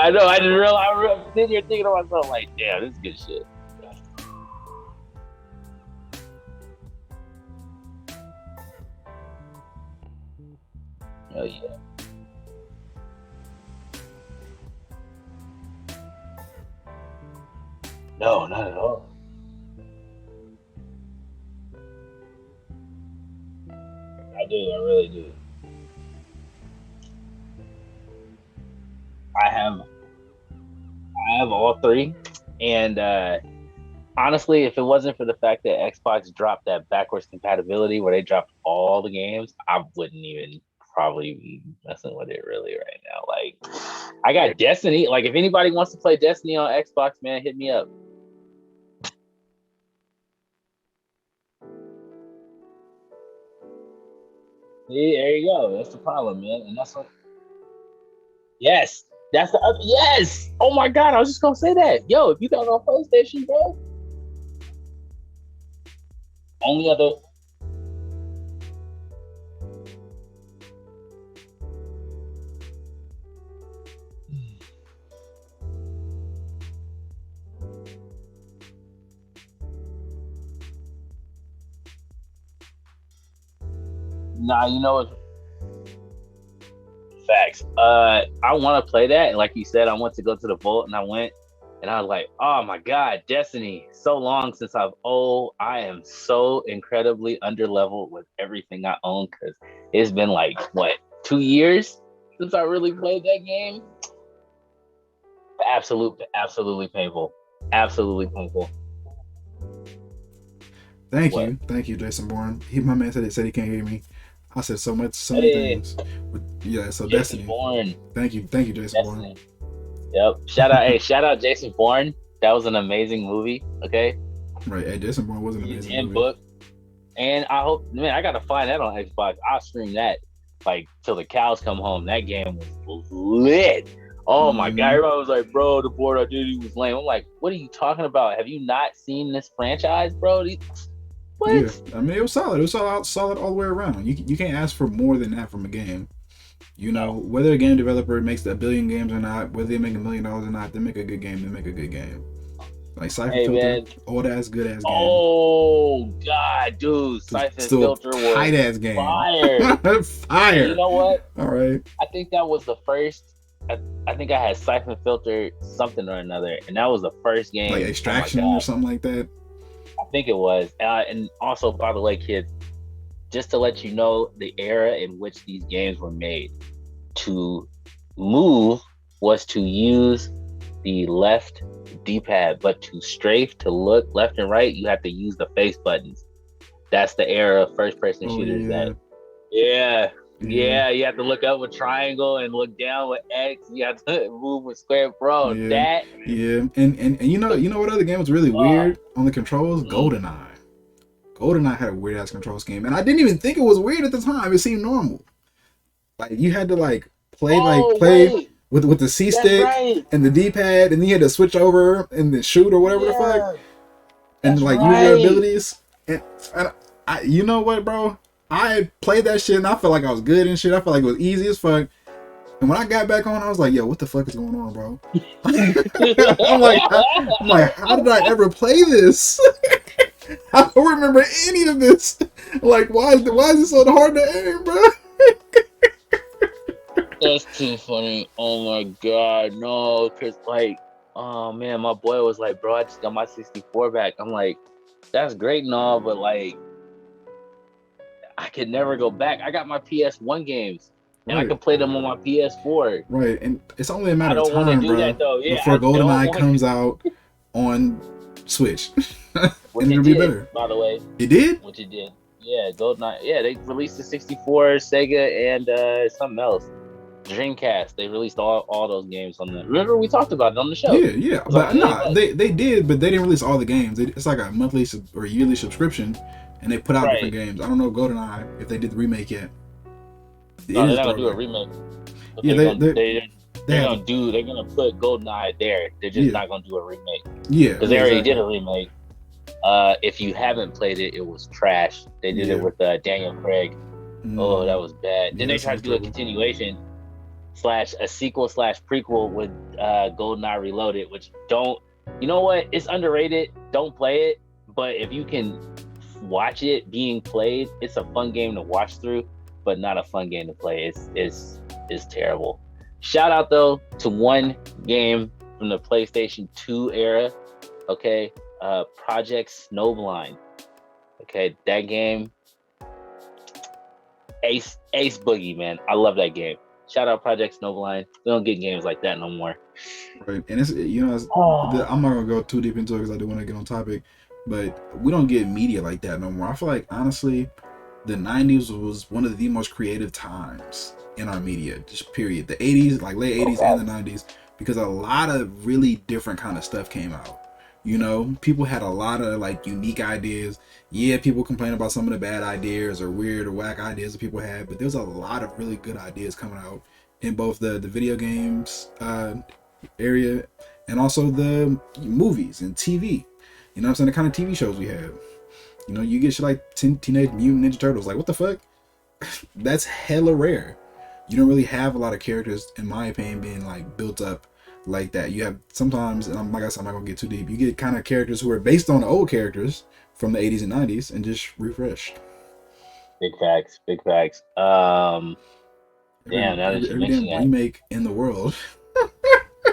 I know. I didn't realize. I'm sitting here thinking to myself, like, damn, this is good shit. Oh yeah. No, not at all. I do. I really do. I have. I have all three, and honestly, if it wasn't for the fact that Xbox dropped that backwards compatibility where they dropped all the games, I wouldn't even probably be messing with it really right now. Like, I got Destiny. Like, if anybody wants to play Destiny on Xbox, man, hit me up. See, there you go. That's the problem, man. And that's what. Yes, that's the other. Yes. Oh my God, I was just gonna say that. Yo, if you got it on PlayStation, bro, only other. Nah, you know what? Facts. I want to play that, and like you said, I want to go to the vault, and I went, and I was like, oh my God, Destiny. So long since I've I am so incredibly under leveled with everything I own because it's been like what 2 years since I really played that game. Absolutely painful. Absolutely painful. What? Thank you, Jason Bourne. My man said he can't hear me. I said so many Hey, things. But yeah, so Jason Destiny. Bourne. Thank you, Jason Bourne. Destiny. Yep. Shout out, hey, shout out Jason Bourne. That was an amazing movie. Okay, Right, hey, Jason Bourne was an he's amazing in movie. book, and I hope, man, I gotta find that on Xbox. I'll stream that like till the cows come home. That game was lit. Oh my God, Hmm. everybody was like, bro, the board I did was lame. I'm like, what are you talking about? Have you not seen this franchise, bro? Yeah, What? I mean it was solid. It was solid all the way around. You can't ask for more than that from a game. You know, No. whether a game developer makes a billion games or not, whether they make $1 million or not, they make a good game. They make a good game. Like Siphon Hey Filter, man. old ass, good ass game. Oh God, dude, Siphon Still Filter tight was ass game. fire. And you Fire. know what? All right. I think that was the first. I think I had Siphon Filter something or another, and that was the first Like game. Oh my Extraction or God, something like that. I think it was. And also, by the way, kids, just to let you know the era in which these games were made. To move was to use the left D-pad, but to strafe to look left and right, you have to use the face buttons. That's the era of first-person Oh shooters. yeah. Yeah, Yeah. yeah, you have to look up with triangle and look down with X. You have to move with square, bro. Yeah. That, Yeah. And you know what other game was really uh, weird on the controls? mm. GoldenEye. GoldenEye had a weird ass control scheme. And I didn't even think it was weird at the time. It seemed normal. Like you had to Oh play wait, with the C that's stick right. and the D pad, and then you had to switch over and then shoot or whatever the fuck, Yeah, and that's like use your right. abilities. And you know what, bro? I played that shit and I felt like I was good and shit. I felt like it was easy as fuck. And when I got back on, I was like, yo, what the fuck is going on, bro? I'm like, how did I ever play this? I don't remember any of this. Like, why is it so hard to aim, bro? That's too funny. Oh my God, no, cause like, oh man, my boy was like, bro, I just got my 64 back. I'm like, that's great and all, but like, I could never go back. I got my PS1 games, and I Right. can play them on my PS4. Right, and it's only a I matter of don't want to time, do bro, that though. Yeah, before I don't GoldenEye want to. comes out on Switch, Which and it it'll be did, better. by the way. It did? Which it did. Yeah, GoldenEye. Yeah, they released the 64, Sega, and something else. Dreamcast. They released all those games on the. Remember we talked about it on the show. Yeah, It yeah, was but on EA nah, Play. they did, but they didn't release all the games. It's like a monthly or yearly subscription, and they put out different Right. games. I don't know GoldenEye if they did the remake yet. It No, they're is a not gonna do a throwback. remake, but Yeah, they have a they're gonna put GoldenEye there. They're just yeah not gonna do a remake because they yeah already did exactly. a remake. If you haven't played it, it was trash. They did it Yeah, with Daniel Craig. Oh, that mm, was bad. Then yeah, they that tried sounds to do a terrible. continuation. slash a sequel slash prequel with GoldenEye Reloaded, which don't, you know what? It's underrated. Don't play it, but if you can watch it being played, it's a fun game to watch through, but not a fun game to play. It's terrible. Shout out though to one game from the PlayStation 2 era. Okay, Project Snowblind. Okay, that game, Ace Boogie, man. I love that game. Shout out Project Snowblind. We don't get games like that no more. Right, and it's I'm not gonna go too deep into it because I do want to get on topic, but we don't get media like that no more. I feel like honestly, the '90s was one of the most creative times in our media, just period. The '80s, like late '80s and the '90s, because a lot of really different kind of stuff came out. You know, people had a lot of like unique ideas. Yeah, people complain about some of the bad ideas or weird or whack ideas that people had, but there's a lot of really good ideas coming out in both the video games area and also the movies and TV. You know what I'm saying? The kind of TV shows we have. You know, you get shit like Teenage Mutant Ninja Turtles. Like, what the fuck? That's hella rare. You don't really have a lot of characters, in my opinion, being like built up like that. You have sometimes, and like I said, I'm not gonna get too deep. You get kind of characters who are based on the old characters from the 80s and 90s and just refreshed. Big facts. Big facts. Damn, now that you Every mention damn that, remake in the world.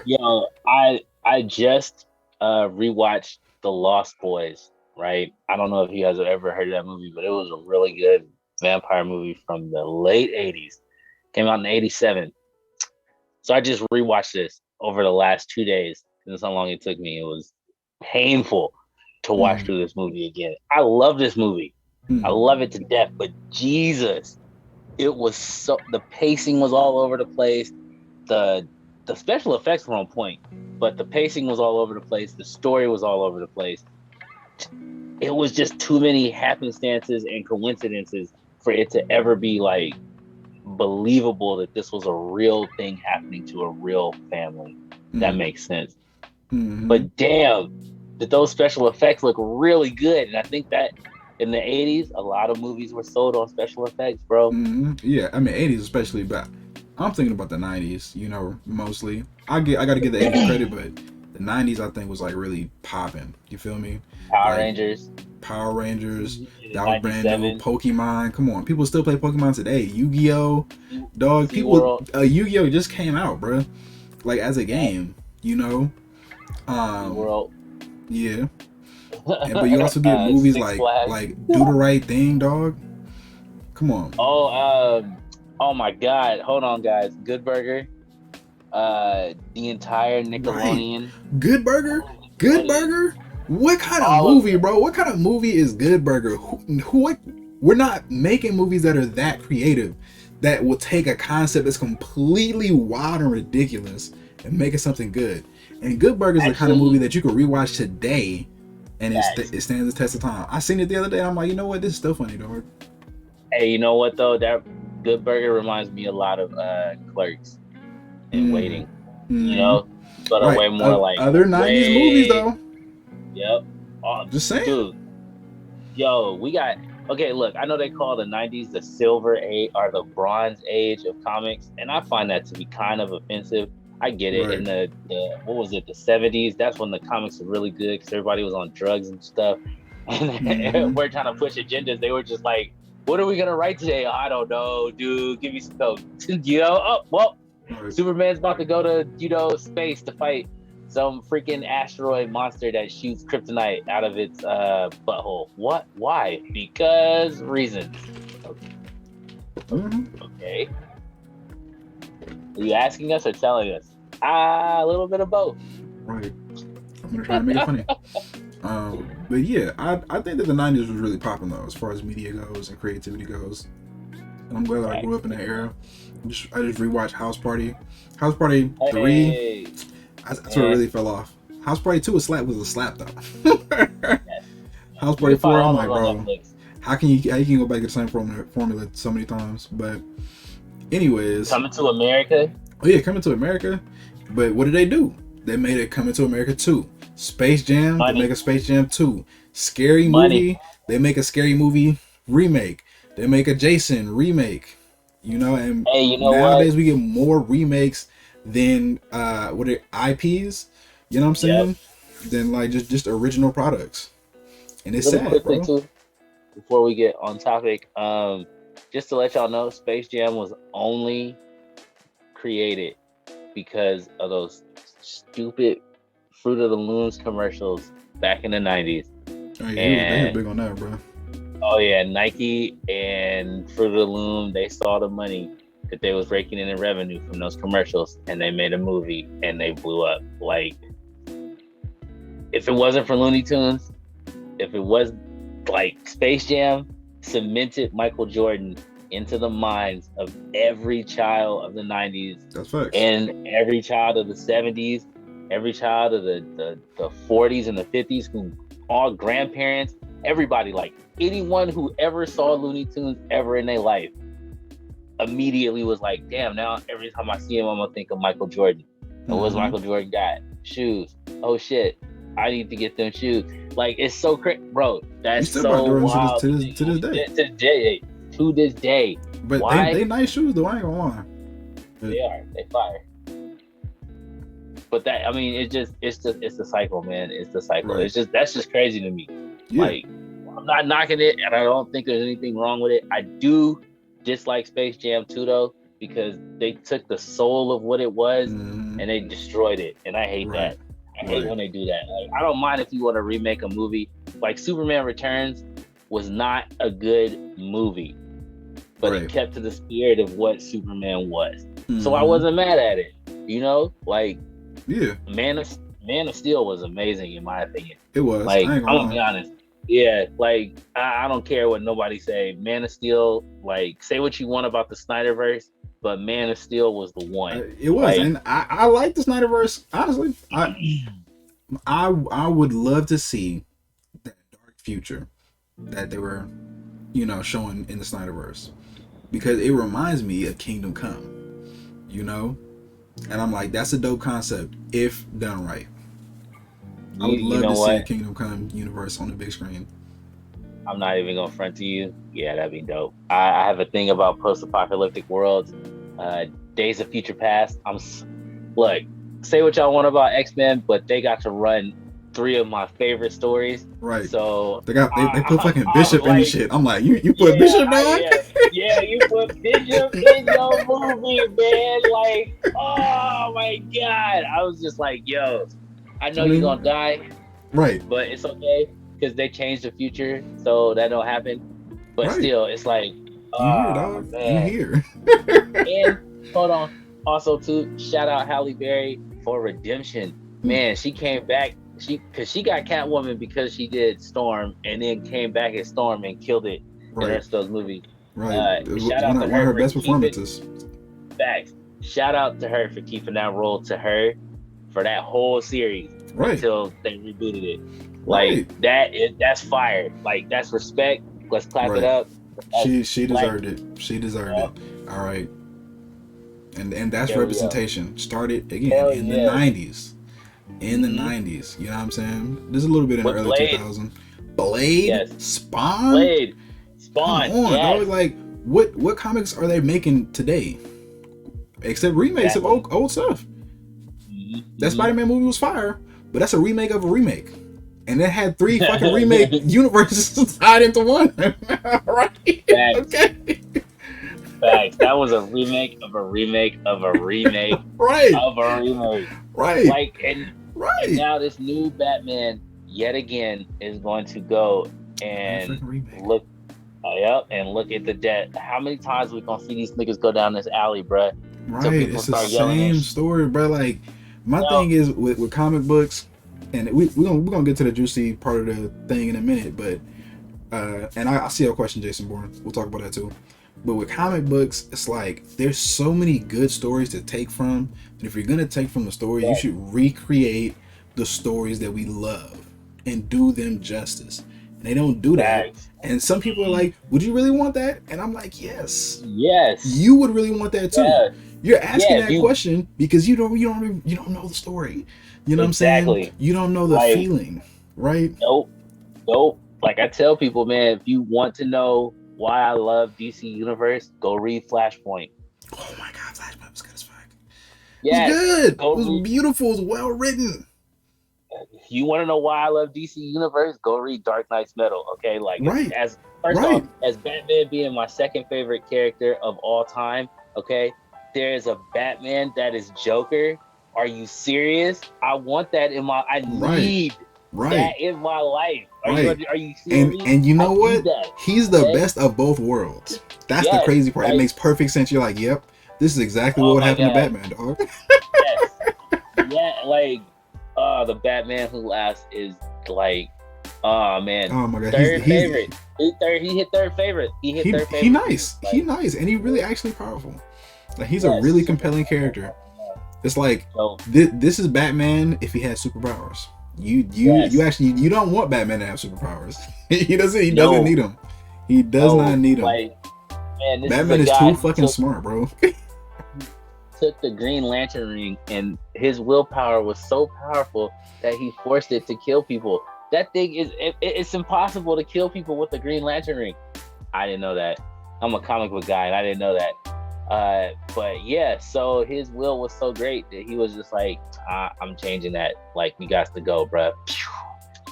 yo, I just rewatched The Lost Boys. Right? I don't know if you guys have ever heard of that movie, but it was a really good vampire movie from the late '80s. Came out in '87. So I just rewatched this over the last 2 days. That's how long it took me. It was painful to watch through this movie again. I love this movie. I love it to death, but Jesus, it was so, the pacing was all over the place. The special effects were on point, but the pacing was all over the place. The story was all over the place. It was just too many happenstances and coincidences for it to ever be like believable that this was a real thing happening to a real family. That makes sense. But damn, did those special effects look really good? And I think that in the 80s, a lot of movies were sold on special effects, bro. Yeah, I mean 80s especially, but I'm thinking about the 90s, you know, mostly. I gotta give the 80s credit, but the 90s I think was like really popping. You feel me? Power Like, Rangers. Power Rangers, that was brand new. Pokemon, come on, people still play Pokemon today. Yu-Gi-Oh, dog, people. Yu-Gi-Oh just came out, bro. Like as a game, you know. World. Yeah. But you also get movies like Do the Right Thing, dog. Come on. Oh my God! Hold on, guys. Good Burger. The entire Nickelodeon. Right. Good Burger. Good Burger. What kind of movie, bro? What kind of movie is Good Burger? What? We're not making movies that are that creative, that will take a concept that's completely wild and ridiculous and make it something good. And Good Burger is the kind of movie that you can rewatch today, and it stands the test of time. I seen it the other day. And I'm like, you know what? This is still funny, dog. Hey, you know what though? That Good Burger reminds me a lot of Clerks and Waiting. You know, but way more like other '90s movies though. Yep. Just saying. Dude. Yo, we got. Okay, look, I know they call the 90s the silver age or the bronze age of comics, and I find that to be kind of offensive. I get it. Right. In the what was it, the 70s? That's when the comics were really good because everybody was on drugs and stuff. And we're trying to push agendas. They were just like, what are we going to write today? I don't know, dude. Give me some code. You know, oh, well, right. Superman's about to go to, you know, space to fight some freaking asteroid monster that shoots kryptonite out of its butthole. What? Why? Because reasons. Okay. Are you asking us or telling us? A little bit of both. Right. I'm gonna try to make it funny. But yeah, I think that the 90s was really popping though, as far as media goes and creativity goes. And I'm glad that I grew up in that era. I just rewatched House Party. House Party 3. That's where it really fell off. House Party 2 was a slap though. House Party 4, I'm like, bro, how can you go back to the same formula so many times? But anyways, Coming to America. Oh yeah, Coming to America. But what did they do? They made it Coming to America 2. Space Jam. Money. They make a Space Jam 2. Scary Movie. They make a Scary Movie remake. They make a Jason remake. You know, and Hey, you know what? nowadays we get more remakes than what are IPs. You know what I'm Yep. saying? Than like just original products, and it's Really sad, quickly bro. too, before we get on topic, just to let y'all know, Space Jam was only created because of those stupid Fruit of the Looms commercials back in the 90s. Oh yeah, they was And big on that, bro. oh yeah, Nike and Fruit of the Loom, they saw the money that they was raking in revenue from those commercials, and they made a movie and they blew up. Like, if it wasn't for Looney Tunes, if it was like Space Jam cemented Michael Jordan into the minds of every child of the 90s That's facts. and every child of the 70s, every child of the 40s and the 50s, who all grandparents, everybody, like anyone who ever saw Looney Tunes ever in their life, immediately was like, damn, now every time I see him, I'm gonna think of Michael Jordan. And what's Mm-hmm. Michael Jordan got? Shoes. Oh shit, I need to get them shoes. Like, it's so crazy, bro. You That's still about so Jordan wild to this day. to this day. But Why? they nice shoes though. I ain't gonna lie. But, They fire. But that, I mean, it's the cycle, man. It's the cycle. right. It's just, that's just crazy to me. Yeah. Like, I'm not knocking it, and I don't think there's anything wrong with it. I do dislike Space Jam 2 though, because they took the soul of what it was Mm-hmm. and they destroyed it, and I hate Right. that. I hate when they do that. Like, I don't mind if you want to remake a movie. Like, Superman Returns was not a good movie, but Right. it kept to the spirit of what Superman was. Mm-hmm. So I wasn't mad at it. You know, like, Yeah. Man of Steel was amazing in my opinion. It was. Like, I ain't I'm gonna gonna lie. be honest. Yeah, like, I don't care what nobody say. Man of Steel, like, say what you want about the Snyderverse, but Man of Steel was the one. It was, Like, and I like the Snyderverse. Honestly, I would love to see that dark future that they were, showing in the Snyderverse, because it reminds me of Kingdom Come, and I'm like, that's a dope concept if done right. I would you love know to see a what? Kingdom Come universe on the big screen. I'm not even gonna front to you. Yeah, that'd be dope. I have a thing about post-apocalyptic worlds. Days of Future Past. Look, say what y'all want about X-Men, but they got to run 3 of my favorite stories. Right. So They put fucking I'm Bishop in the like, shit. I'm like, you put Bishop, dog? yeah, you put Bishop in your movie, man. Like, oh my god, I was just like, yo, I know I you're mean, gonna die, right. but it's okay because they changed the future, so that don't happen. But Right. still, it's like, You here, oh dog? You man. here? And hold on, also too, shout out Halle Berry for redemption. Man, she came back. Because she got Catwoman because she did Storm, and then came back as Storm and killed it in the Right. rest of those movies. Right. Shout out One to of her her for best keeping performances. facts. Shout out to her for keeping that role to her for that whole series Right. until they rebooted it. Right. Like, that's fire. Like, that's respect. Let's clap it up. She deserved it. She deserved it. All right. And that's representation. Started again in the 90s. In the 90s. You know what I'm saying? There's a little bit in the early 2000s. Blade? Yes. Spawn? Blade. Spawn. Come on, yes. dog. Like, what comics are they making today? Except remakes of old stuff. That Spider-Man movie was fire, but that's a remake of a remake. And it had 3 fucking remake universes tied into one. Right? Facts. Okay. Facts. That was a remake of a remake of a remake right. of a remake. Right. Like, and now this new Batman yet again is going to go and look at the debt. How many times we gonna see these niggas go down this alley, bruh? Right. It's the same story, bro. Like, my thing is with comic books, and we're gonna get to the juicy part of the thing in a minute, but and I see your question, Jason Bourne. We'll talk about that too. But with comic books, it's like there's so many good stories to take from, and if you're gonna take from the stories, you should recreate the stories that we love and do them justice. And they don't do that. And some people are like, "Would you really want that?" And I'm like, "Yes, you would really want that too." Yes. You're asking that question because you don't know the story. You know what I'm saying? You don't know the feeling, right? Nope. Like I tell people, man, if you want to know why I love DC Universe, go read Flashpoint. Oh my god, Flashpoint was good as fuck. It was Yes, good. It go was read. beautiful. It was well written. You want to know why I love DC Universe? Go read Dark Knight's Metal. Okay, like Right. as first off, Right. as Batman being my second favorite character of all time. Okay, there is a Batman that is Joker. Are you serious? I want that in my. I Right. need that Right. in my life. Right. Are you seeing And me? and you I know need what? that. He's the Okay. best of both worlds. That's the Yes. crazy part. It Like, makes perfect sense. You're like, yep, this is exactly what oh would my happen to god. Batman, dog. Yes. Yeah. Like, the Batman Who Laughs is like, oh man, Oh my god, third favorite. He hit third favorite. He hit third he favorite for me. nice. He Like, nice, and he really actually powerful. Like he's a yes. really So, compelling character. It's like so this is Batman if he had superpowers. You yes. actually you don't want Batman to have superpowers. He doesn't No. need them. He does not No. need them. Like, man, this is a Batman is guy too who fucking smart, bro. took the Green Lantern ring, and his willpower was so powerful that he forced it to kill people. That thing is, it's impossible to kill people with the Green Lantern ring. I didn't know that. I'm a comic book guy, and I didn't know that. But yeah, so his will was so great that he was just like, I'm changing that. Like, we got to go, bruh.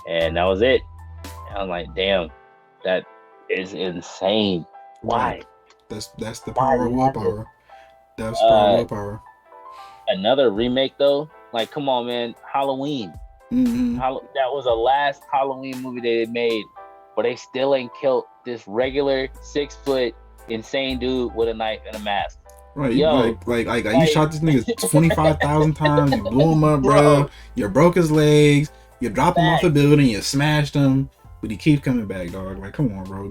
And that was it. And I'm like, damn, that is insane. Why? Right. That's the Why power do of you have this? willpower. That's the power of Uh, willpower. Another remake though, like, come on, man, Halloween. Mm-hmm. That was the last Halloween movie they made, but they still ain't killed this regular 6 foot insane dude with a knife and a mask. Right, Yo, like you like, shot this nigga 25,000 times. You blew him up, bro. bro, You broke his legs. You dropped him off a facts, building. You smashed him, but he keeps coming back, dog. Like, come on, bro.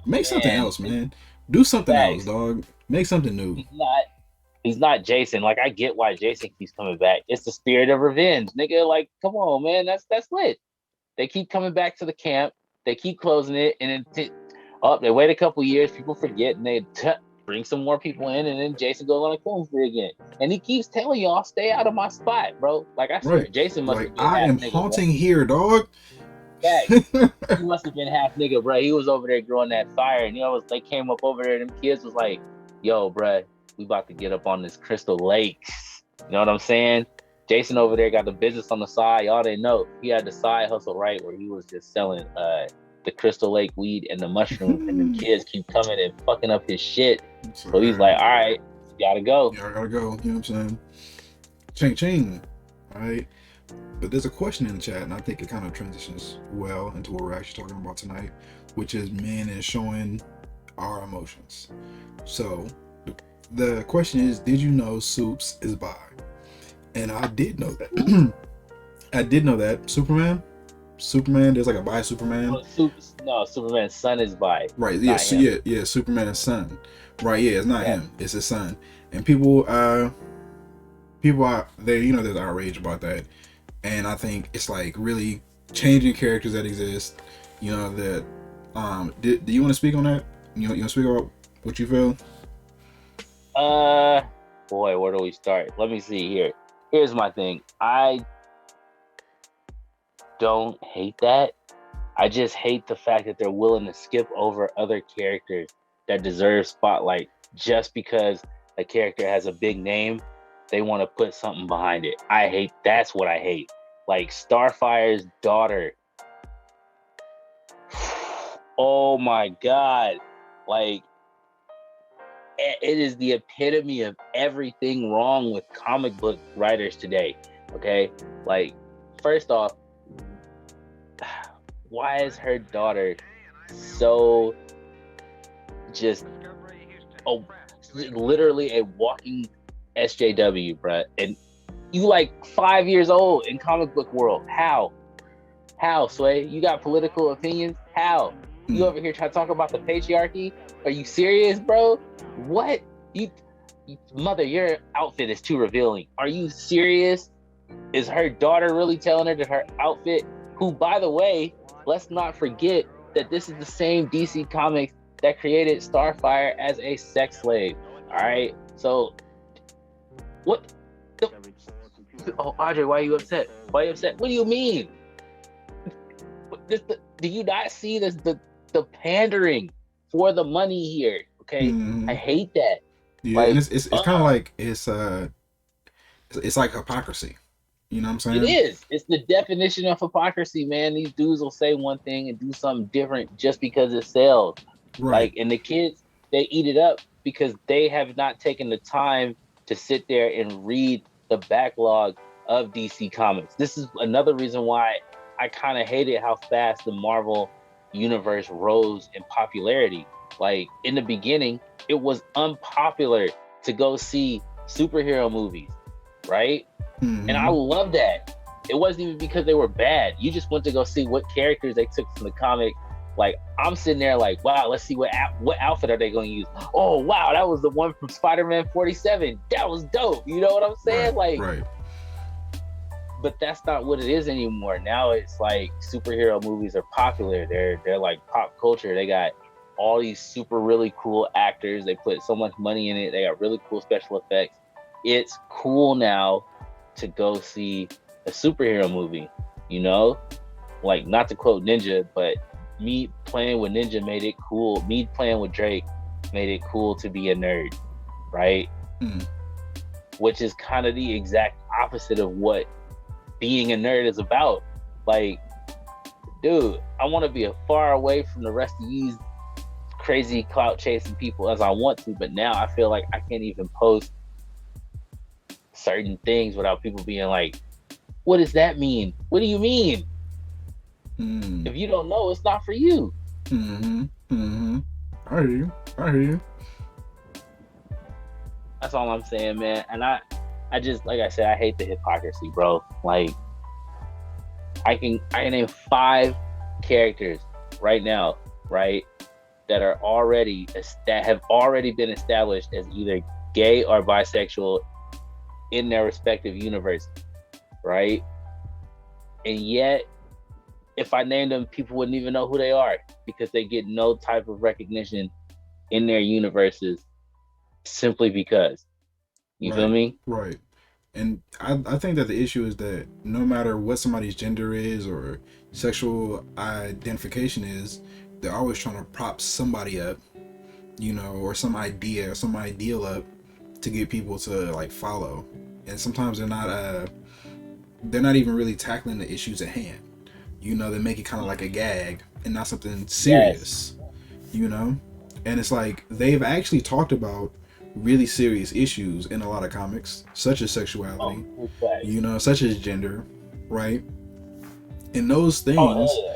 Make something man, else, man. Do something else, facts. dog. Make something new. He's not. He's not Jason. Like, I get why Jason keeps coming back. It's the spirit of revenge, nigga. Like, come on, man. That's lit. They keep coming back to the camp. They keep closing it, and then they wait a couple years. People forget, and they bring some more people in, and then Jason goes on a killing spree again. And he keeps telling y'all, "Stay out of my spot, bro." Like, I swear, Right. Jason must Like have been I half am nigga, bro. haunting here, dog. Facts. He must have been half nigga, bro. He was over there growing that fire, and they came up over there. And them kids was like, "Yo, bro, we about to get up on this Crystal Lakes." You know what I'm saying? Jason over there got the business on the side. Y'all didn't know he had the side hustle, right, where he was just selling the Crystal Lake weed and the mushrooms, and then kids keep coming and fucking up his shit. So he's like, "All right, gotta go." Yeah, I gotta go. You know what I'm saying? Ching ching. All right. But there's a question in the chat, and I think it kind of transitions well into what we're actually talking about tonight, which is men and showing our emotions. So the question is, did you know Supes is bi? And I did know that. I did know that. Superman, there's like a bi Superman. No, Superman's son is bi. Right, yeah, Not him. yeah, Superman's son. Right, yeah, it's not Yeah. him, it's his son. And people are there's outrage about that. And I think it's like really changing characters that exist. You know, that do you want to speak on that? You want to speak about what you feel? Boy, where do we start? Let me see here. Here's my thing. I don't hate that. I just hate the fact that they're willing to skip over other characters that deserve spotlight just because a character has a big name. They want to put something behind it. That's what I hate. Like Starfire's daughter. Oh my God. Like, it is the epitome of everything wrong with comic book writers today. Okay? Like, first off, why is her daughter so just literally a walking SJW, bruh? And you like 5 years old in comic book world. How, Sway? You got political opinions? How? You over here trying to talk about the patriarchy? Are you serious, bro? What? Mother, your outfit is too revealing. Are you serious? Is her daughter really telling her that her outfit, who, by the way, let's not forget that this is the same DC Comics that created Starfire as a sex slave. All right? So, what? Oh, Audrey, why are you upset? Why are you upset? What do you mean? Do you not see this? The pandering for the money here. Okay, I Mm-hmm. hate that. Yeah, and Like, it's kind of like it's like hypocrisy. You know what I'm it saying? is. It's the definition of hypocrisy, man. These dudes will say one thing and do something different just because it sells. Right. Like, and the kids, they eat it up because they have not taken the time to sit there and read the backlog of DC Comics. This is another reason why I kind of hated how fast the Marvel universe rose in popularity. Like, in the beginning, it was unpopular to go see superhero movies, right? And I Mm-hmm. love that. It wasn't even because they were bad. You just went to go see what characters they took from the comic. Like, I'm sitting there like, wow, let's see what outfit are they going to use. Oh wow, that was the one from Spider-Man 47. That was dope. You know what I'm Right. saying? Like, Right. but that's not what it is anymore. Now it's like superhero movies are popular. They're like pop culture. They got all these super really cool actors. They put so much money in it. They got really cool special effects. It's cool now to go see a superhero movie, you know? Like, not to quote Ninja, but me playing with Ninja made it cool. Me playing with Drake made it cool to be a nerd, right? Mm. Which is kind of the exact opposite of what being a nerd is about. Like, dude, I want to be as far away from the rest of these crazy clout chasing people as I want to, but now I feel like I can't even post certain things without people being like, what does that mean? What do you mean? Mm. If you don't know, it's not for you. Mm-hmm. Mm-hmm. I hear you. I hear you. That's all I'm saying, man. And I just, like I said, I hate the hypocrisy, bro. Like, I can name 5 characters right now, right, that are already that have already been established as either gay or bisexual in their respective universe, right? And yet, if I named them, people wouldn't even know who they are because they get no type of recognition in their universes simply because. You feel Right. me? Right. And I think that the issue is that no matter what somebody's gender is or sexual identification is, they're always trying to prop somebody up, you know, or some idea or some ideal up to get people to like follow. And sometimes they're not even really tackling the issues at hand. You know, they make it kind of like a gag and not something Yes. serious, you know? And it's like they've actually talked about really serious issues in a lot of comics, such as Oh, sexuality, big facts. you know, such as gender, right? And those Oh, hell things yeah.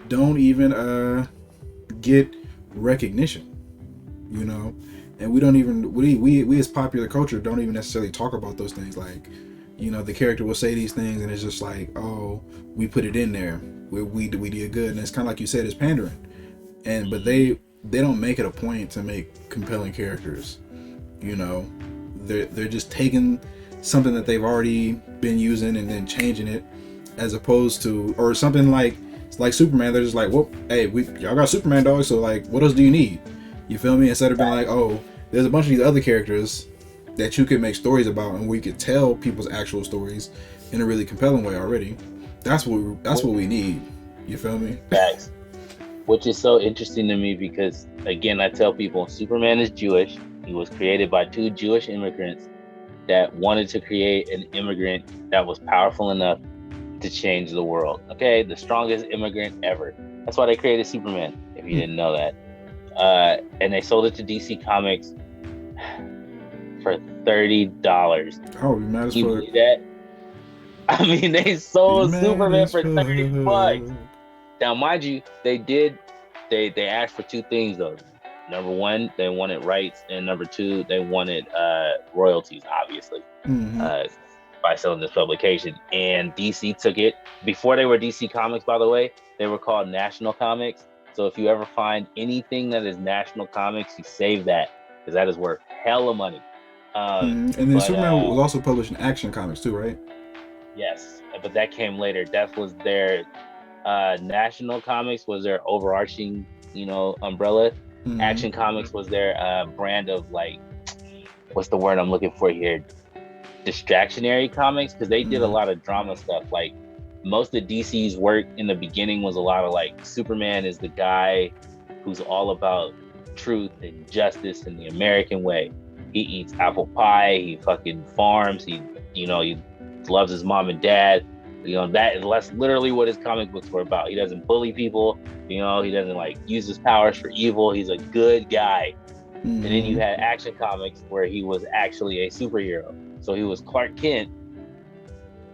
don't even get recognition, you know? And we don't even we as popular culture don't even necessarily talk about those things. Like, you know, the character will say these things and it's just like, oh, we put it in there, we did good. And it's kind of like you said, it's pandering. And but they don't make it a point to make compelling characters, you know. They're just taking something that they've already been using and then changing it, as opposed to, or something like Superman. They're just like, well, hey, y'all got Superman, dog, so like, what else do you need? You feel me? Instead of being like, oh, there's a bunch of these other characters that you could make stories about and we could tell people's actual stories in a really compelling way already. That's what we need. You feel me? Facts. Which is so interesting to me because, again, I tell people Superman is Jewish. He was created by 2 Jewish immigrants that wanted to create an immigrant that was powerful enough to change the world. Okay, the strongest immigrant ever. That's why they created Superman. If you didn't know that, and they sold it to DC Comics for $30. I would be mad as Can you fuck. believe that? I mean, they Be sold mad Superman as for fuck. $30. Now, mind you, they asked for 2 things though. Number one, they wanted rights, and number two, they wanted royalties, obviously, Mm-hmm. uh, by selling this publication. And DC took it. Before they were DC Comics, by the way, they were called National Comics. So if you ever find anything that is National Comics, you save that because that is worth hella money. And then But Superman was also published in Action Comics too, right? yes, but that came later. That was their National Comics was their overarching, umbrella. Mm-hmm. Action Comics was their brand of, like, what's the word I'm looking for here? Distractionary comics, because they did a Mm-hmm. lot of drama stuff. Like, most of DC's work in the beginning was a lot of like Superman is the guy who's all about truth and justice in the American way. He eats apple pie. He fucking farms. He loves his mom and dad. That's literally what his comic books were about. He doesn't bully people. He doesn't like use his powers for evil. He's a good guy. And then you had action comics where he was actually a superhero. So he was Clark Kent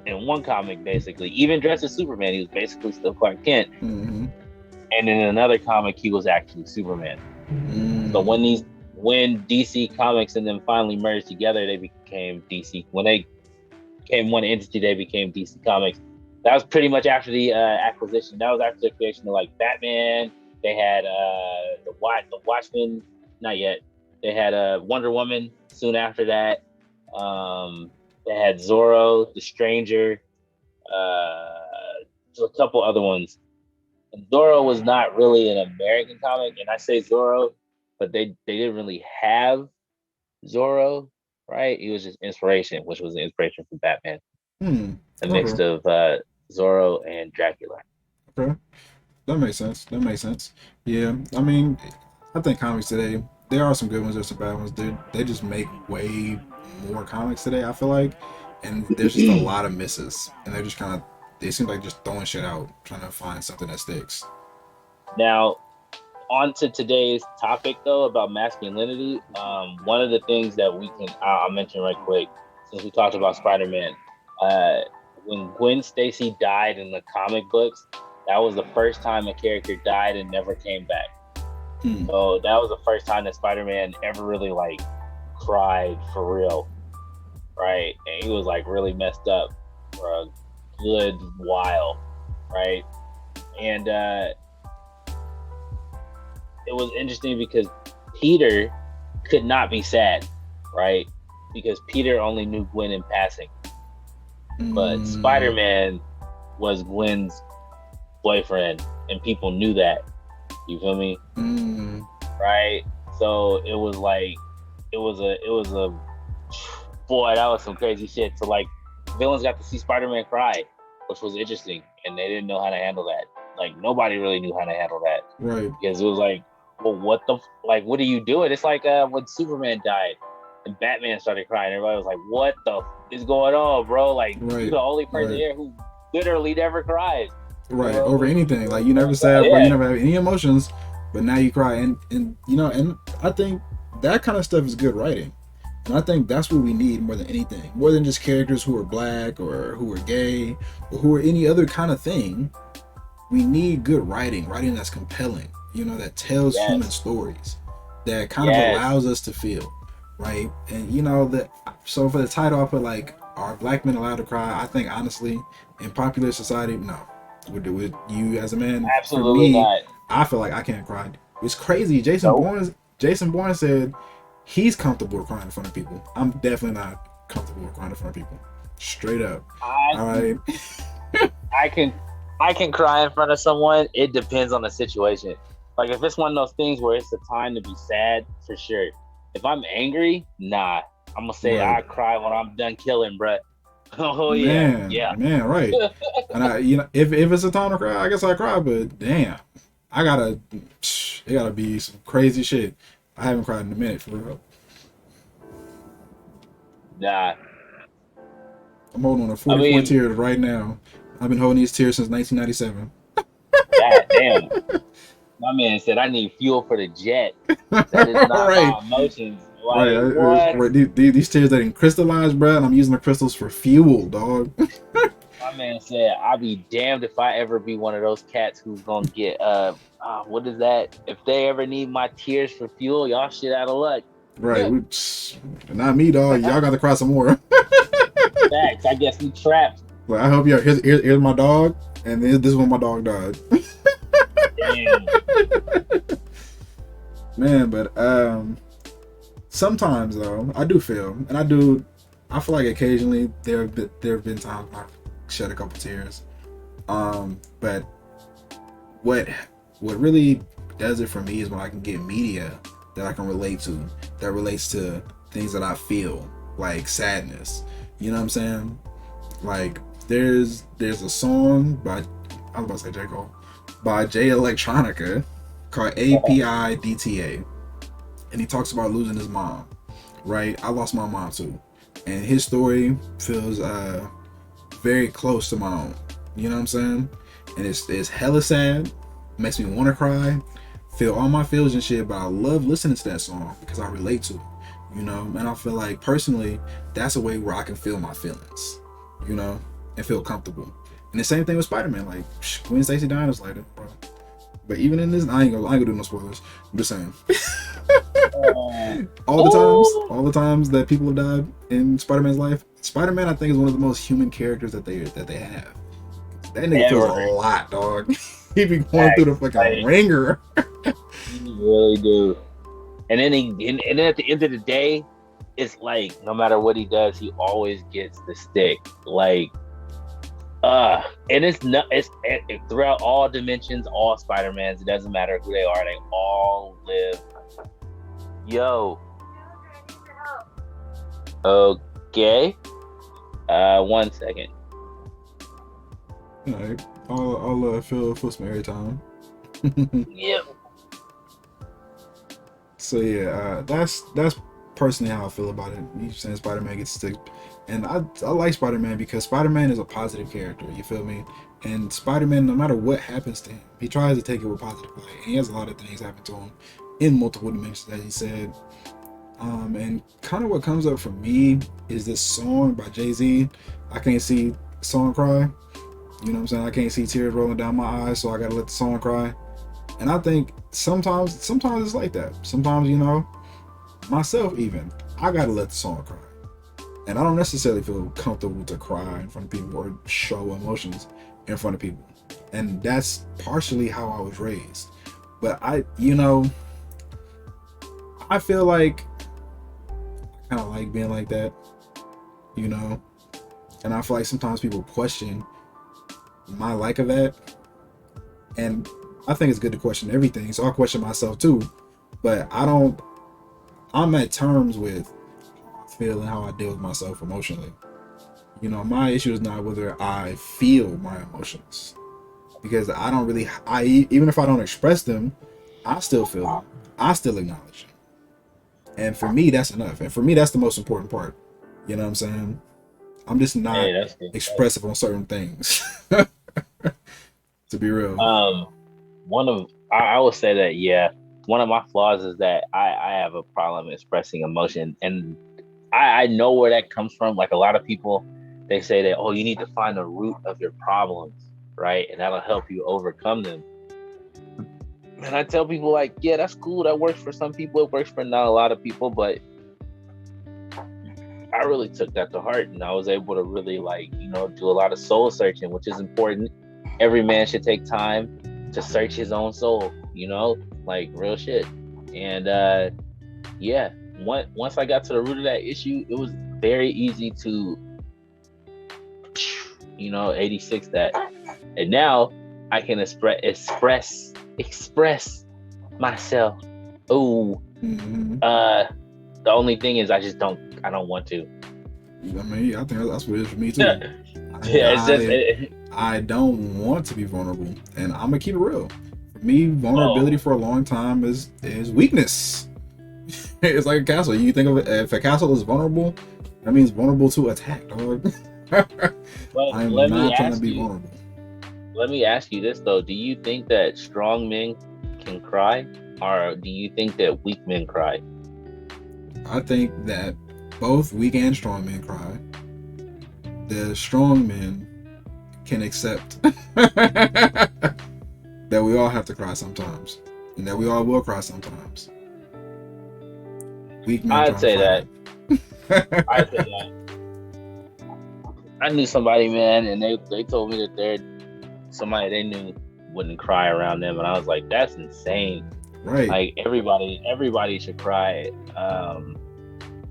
in one comic, basically. Even dressed as Superman, he was basically still Clark Kent. Mm-hmm. And in another comic, he was actually Superman. So when DC Comics and them finally merged together, they became DC. When they became one entity, they became DC Comics. That was pretty much after the acquisition. That was after the creation of like Batman. They had the Watchmen. Not yet. They had Wonder Woman soon after that. They had Zorro, the Stranger, a couple other ones. And Zorro was not really an American comic, and I say Zorro, but they didn't really have Zorro, right? He was just inspiration, which was the inspiration for Batman. A mix of Zorro and Dracula. Okay. That makes sense. Yeah. I mean, I think comics today, there are some good ones, there's some bad ones. They just make way more comics today, I feel like. And there's just a lot of misses. And they're just they seem like just throwing shit out, trying to find something that sticks. Now, on to today's topic, though, about masculinity. One of the things that I'll mention right quick, since we talked about Spider-Man. When Gwen Stacy died in the comic books, that was the first time a character died and never came back. So that was the first time that Spider-Man ever really like cried for real, right? And he was like really messed up for a good while, right? And it was interesting because Peter could not be sad, right? Because Peter only knew Gwen in passing. But Spider-Man was Gwen's boyfriend, and people knew that. You feel me? Right? So it was a boy, that was some crazy shit. So like, villains got to see Spider-Man cry, which was interesting, and they didn't know how to handle that. Like, nobody really knew how to handle that, right? Because it was like, well, what are you doing? It's like when Superman died and Batman started crying. Everybody was like, what the is going on, bro? Like, you're the only person here who literally never cries. Right, over anything. Like, you never sad, bro. You never have any emotions, but now you cry. And and I think that kind of stuff is good writing. And I think that's what we need more than anything. More than just characters who are black or who are gay or who are any other kind of thing. We need good writing that's compelling, that tells human stories, that kind of allows us to feel, right? And so for the title, I put like, are black men allowed to cry? I think honestly, in popular society, no. Would you as a man? Absolutely for me, not. I feel like I can't cry. It's crazy. Jason Bourne said he's comfortable crying in front of people. I'm definitely not comfortable crying in front of people. Straight up. All right. I can cry in front of someone. It depends on the situation. Like, if it's one of those things where it's a time to be sad, for sure. If I'm angry, nah. I'm gonna say I cry when I'm done killing, bruh. Oh man, yeah, man, right. And if it's a time to cry, I guess I cry. But damn, it gotta be some crazy shit. I haven't cried in a minute, for real. Nah. I'm holding on to 44 tears right now. I've been holding these tears since 1997. God damn. My man said, I need fuel for the jet. That is not my emotions. Like, right. These tears that didn't crystallize, bro, and I'm using the crystals for fuel, dog. My man said, I'll be damned if I ever be one of those cats who's gonna get what is that? If they ever need my tears for fuel, y'all shit out of luck. Right. Not me, dog. Y'all got to cry some more. Facts. I guess we trapped. Well, I hope y'all. Here's my dog, and this is when my dog died. Damn. Man, but sometimes though, I do feel, and I feel like occasionally there have been times when I've shed a couple tears. But what really does it for me is when I can get media that I can relate to, that relates to things that I feel, like sadness. You know what I'm saying? Like there's a song by, I was about to say J. Cole, by Jay Electronica called API DTA. and he talks about losing his mom. Right, I lost my mom too, and his story feels very close to my own. You know what I'm saying? And it's hella sad, makes me want to cry, feel all my feels and shit. But I love listening to that song because I relate to it. You know, and I feel like personally, that's a way where I can feel my feelings. You know, and feel comfortable. And the same thing with Spider-Man. Like Gwen Stacy dying is like that, bro. But even in this, I ain't gonna do no spoilers. I'm just saying. All the times that people have died in Spider-Man's life, Spider-Man I think is one of the most human characters that they have. That nigga feels a lot, dog. He be going through the fucking ringer. You really do. And then and then at the end of the day, it's like no matter what he does, he always gets the stick. Like, and it's not. It's throughout all dimensions, all Spider-Mans. It doesn't matter who they are. They all live. Yo. Okay. 1 second. Alright. I'll fill some airtime. Yep. So yeah, that's personally how I feel about it. You saying Spider-Man gets stick, and I like Spider-Man because Spider-Man is a positive character. You feel me? And Spider-Man, no matter what happens to him, he tries to take it with positive light. And he has a lot of things happen to him in multiple dimensions, as he said. And kind of what comes up for me is this song by Jay-Z. I can't see the song cry. You know what I'm saying? I can't see tears rolling down my eyes, so I gotta let the song cry. And I think sometimes it's like that. Sometimes, you know, myself even, I gotta let the song cry. And I don't necessarily feel comfortable to cry in front of people or show emotions in front of people. And that's partially how I was raised. But I feel like I kind of like being like that, you know? And I feel like sometimes people question my like of that. And I think it's good to question everything. So I question myself too. But I'm at terms with how I feel and how I deal with myself emotionally. You know, my issue is not whether I feel my emotions. Because even if I don't express them, I still feel them. I still acknowledge them. And for me, that's enough. And for me, that's the most important part. You know what I'm saying? I'm just not expressive on certain things. To be real. I will say that, yeah, one of my flaws is that I have a problem expressing emotion. And I know where that comes from. Like a lot of people, they say that, oh, you need to find the root of your problems, right? And that'll help you overcome them. And I tell people, like, yeah, that's cool. That works for some people. It works for not a lot of people. But I really took that to heart. And I was able to really, like, you know, do a lot of soul searching, which is important. Every man should take time to search his own soul, you know, like real shit. And yeah, once I got to the root of that issue, it was very easy to, you know, 86 that. And now I can express myself. Oh, the only thing is I don't want to. I mean, I think that's what it is for me too. I don't want to be vulnerable, and I'm gonna keep it real. For me, vulnerability for a long time is weakness. It's like a castle. You think of it, if a castle is vulnerable, that means vulnerable to attack, dog. I'm not trying to be vulnerable. Let me ask you this though: do you think that strong men can cry, or do you think that weak men cry? I think that both weak and strong men cry. The strong men can accept that we all have to cry sometimes, and that we all will cry sometimes. Weak men. I'd say that. I'd say that. I knew somebody, man, and they told me that somebody they knew wouldn't cry around them, and I was like, that's insane. Right. Like everybody should cry.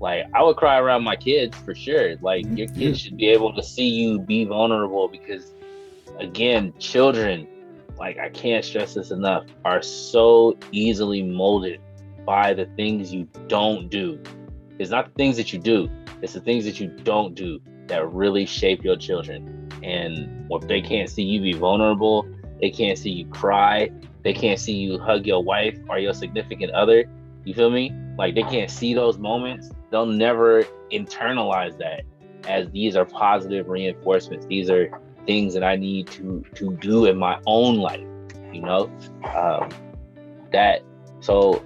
Like I would cry around my kids for sure. Like your kids should be able to see you be vulnerable because, again, children, like I can't stress this enough, are so easily molded by the things you don't do. It's not the things that you do, it's the things that you don't do that really shape your children. And if they can't see you be vulnerable, they can't see you cry, they can't see you hug your wife or your significant other, you feel me? like they can't see those moments, they'll never internalize that as these are positive reinforcements. These are things that I need to do in my own life, you know. Um, that so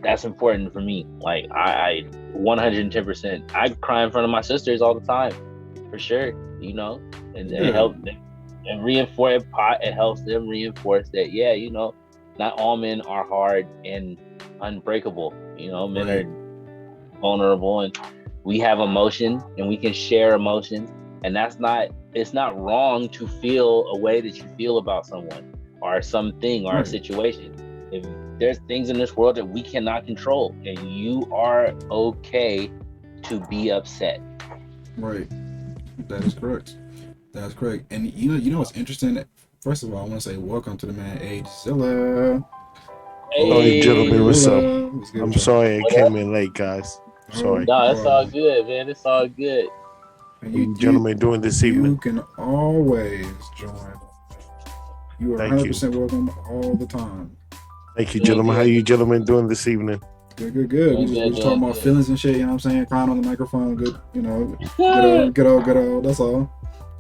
that's important for me. Like I 110%. I cry in front of my sisters all the time, for sure. You know, and it Yeah, helps and reinforce it helps them reinforce that, yeah, you know, not all men are hard and unbreakable. You know, men are right, vulnerable and we have emotions and we can share emotions, and it's not wrong to feel a way that you feel about someone or something or a right, situation. If there's things in this world that we cannot control, and you are okay to be upset. right. That is correct. That's correct. And you know what's interesting? First of all, I want to say welcome to the man, Age Zilla. Sorry, Age gentlemen, what's up? Zilla. What's good I'm with y'all? sorry I What came up? in late, guys. Oh, Sorry. No, it's all well, good, man. It's all good. and How you gentlemen doing this you evening? can always join. You are Thank you. 100% welcome all the time. Thank you, Doing gentlemen. How good. you gentlemen doing this evening? Good, good, good. Doing We good. just Doing talking about good. feelings and shit. You know what I'm saying? Crying on the microphone. Good. You know, good old, good old, good old. That's all.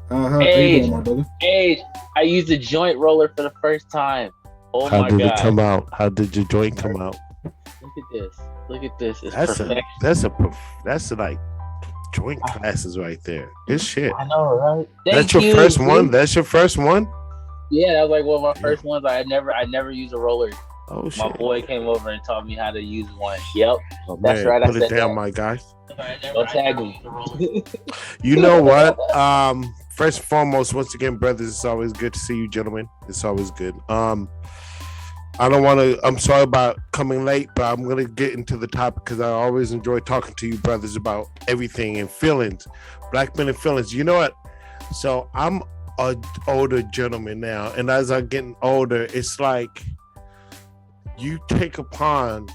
How you Age, doing, my brother? age. I used a joint roller for the first time. Oh How my did it god! come out? How did your joint come out? Look at this. Look at this. It's That's a perfection. that's like joint classes right there. Good shit. I know, right? That's Thank your you. first one. See? That's your first one. Yeah, that was like one of my Yeah. first ones. I never used a roller. Oh My shit. boy came over and taught me how to use one. Yep, Oh that's man, right. I put it said down, that. my guy. Don't tag me. You know what? First and foremost, once again, brothers, it's always good to see you, gentlemen. It's always good. I don't want to. I'm sorry about coming late, but I'm gonna get into the topic because I always enjoy talking to you, brothers, about everything and feelings, black men and feelings. You know what? So I'm a older gentleman now, and as I'm getting older, it's like you take upon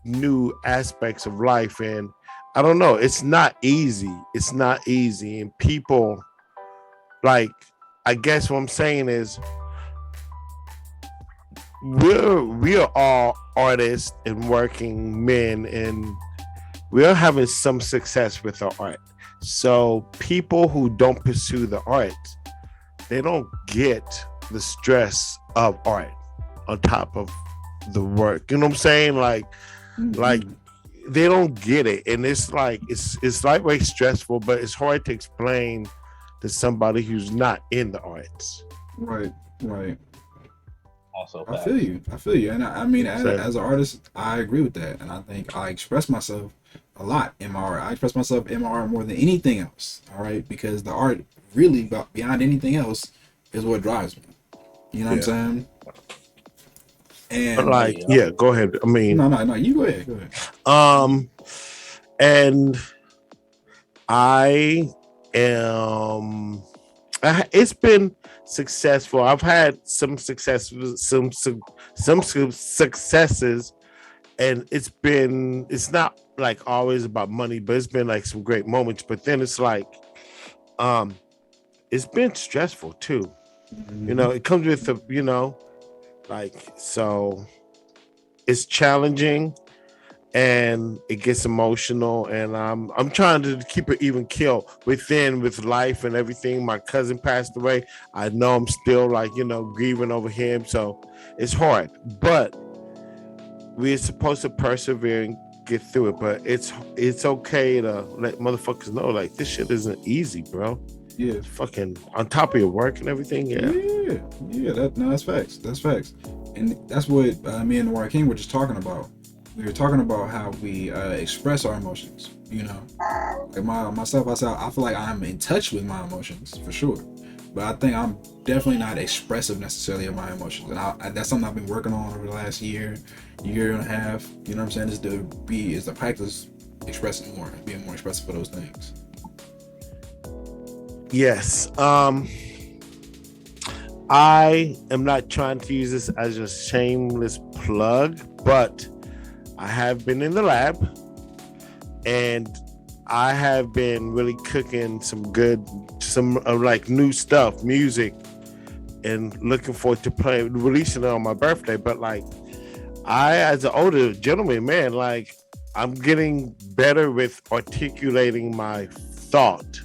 new aspects of life, and I don't know. It's not easy. It's not easy, and people like. I guess what I'm saying is we are all artists and working men, and we're having some success with our art. So people who don't pursue the art, they don't get the stress of art on top of the work. You know what I'm saying? Like they don't get it, and it's like it's lightweight stressful, but it's hard to explain to somebody who's not in the arts. Right, right. Also, I feel facts. you. I feel you. And I mean, So as an artist, I agree with that. And I think I express myself a lot in my art. I express myself in my art more than anything else. All right, because the art really, beyond anything else, is what drives me. You know what I'm yeah, saying? but And like Yeah. yeah, go ahead. I mean, no. You go ahead. Go ahead. um, and I am. It's been successful. I've had some successes, some successes, and it's not like always about money, but it's been like some great moments. But then it's like, um, it's been stressful too. You know, it comes with the, like so it's challenging and it gets emotional, and I'm trying to keep it even keel with life and everything. My cousin passed away. I know I'm still like grieving over him, so it's hard, but we're supposed to persevere and get through it. But it's okay to let motherfuckers know like this shit isn't easy, bro. Yeah. It's fucking on top of your work and everything. Yeah. Yeah. That's facts. That's facts. And that's what me and Noir King were just talking about. We were talking about how we express our emotions. You know, like myself, I feel like I'm in touch with my emotions for sure, but I think I'm definitely not expressive necessarily of my emotions, and that's something I've been working on over the last year and a half. You know what I'm saying? Is to practice expressing more, being more expressive for those things. Yes. I am not trying to use this as a shameless plug, but I have been in the lab and I have been really cooking some like new stuff, music, and looking forward to releasing it on my birthday. But like, as an older gentleman, man, like I'm getting better with articulating my thought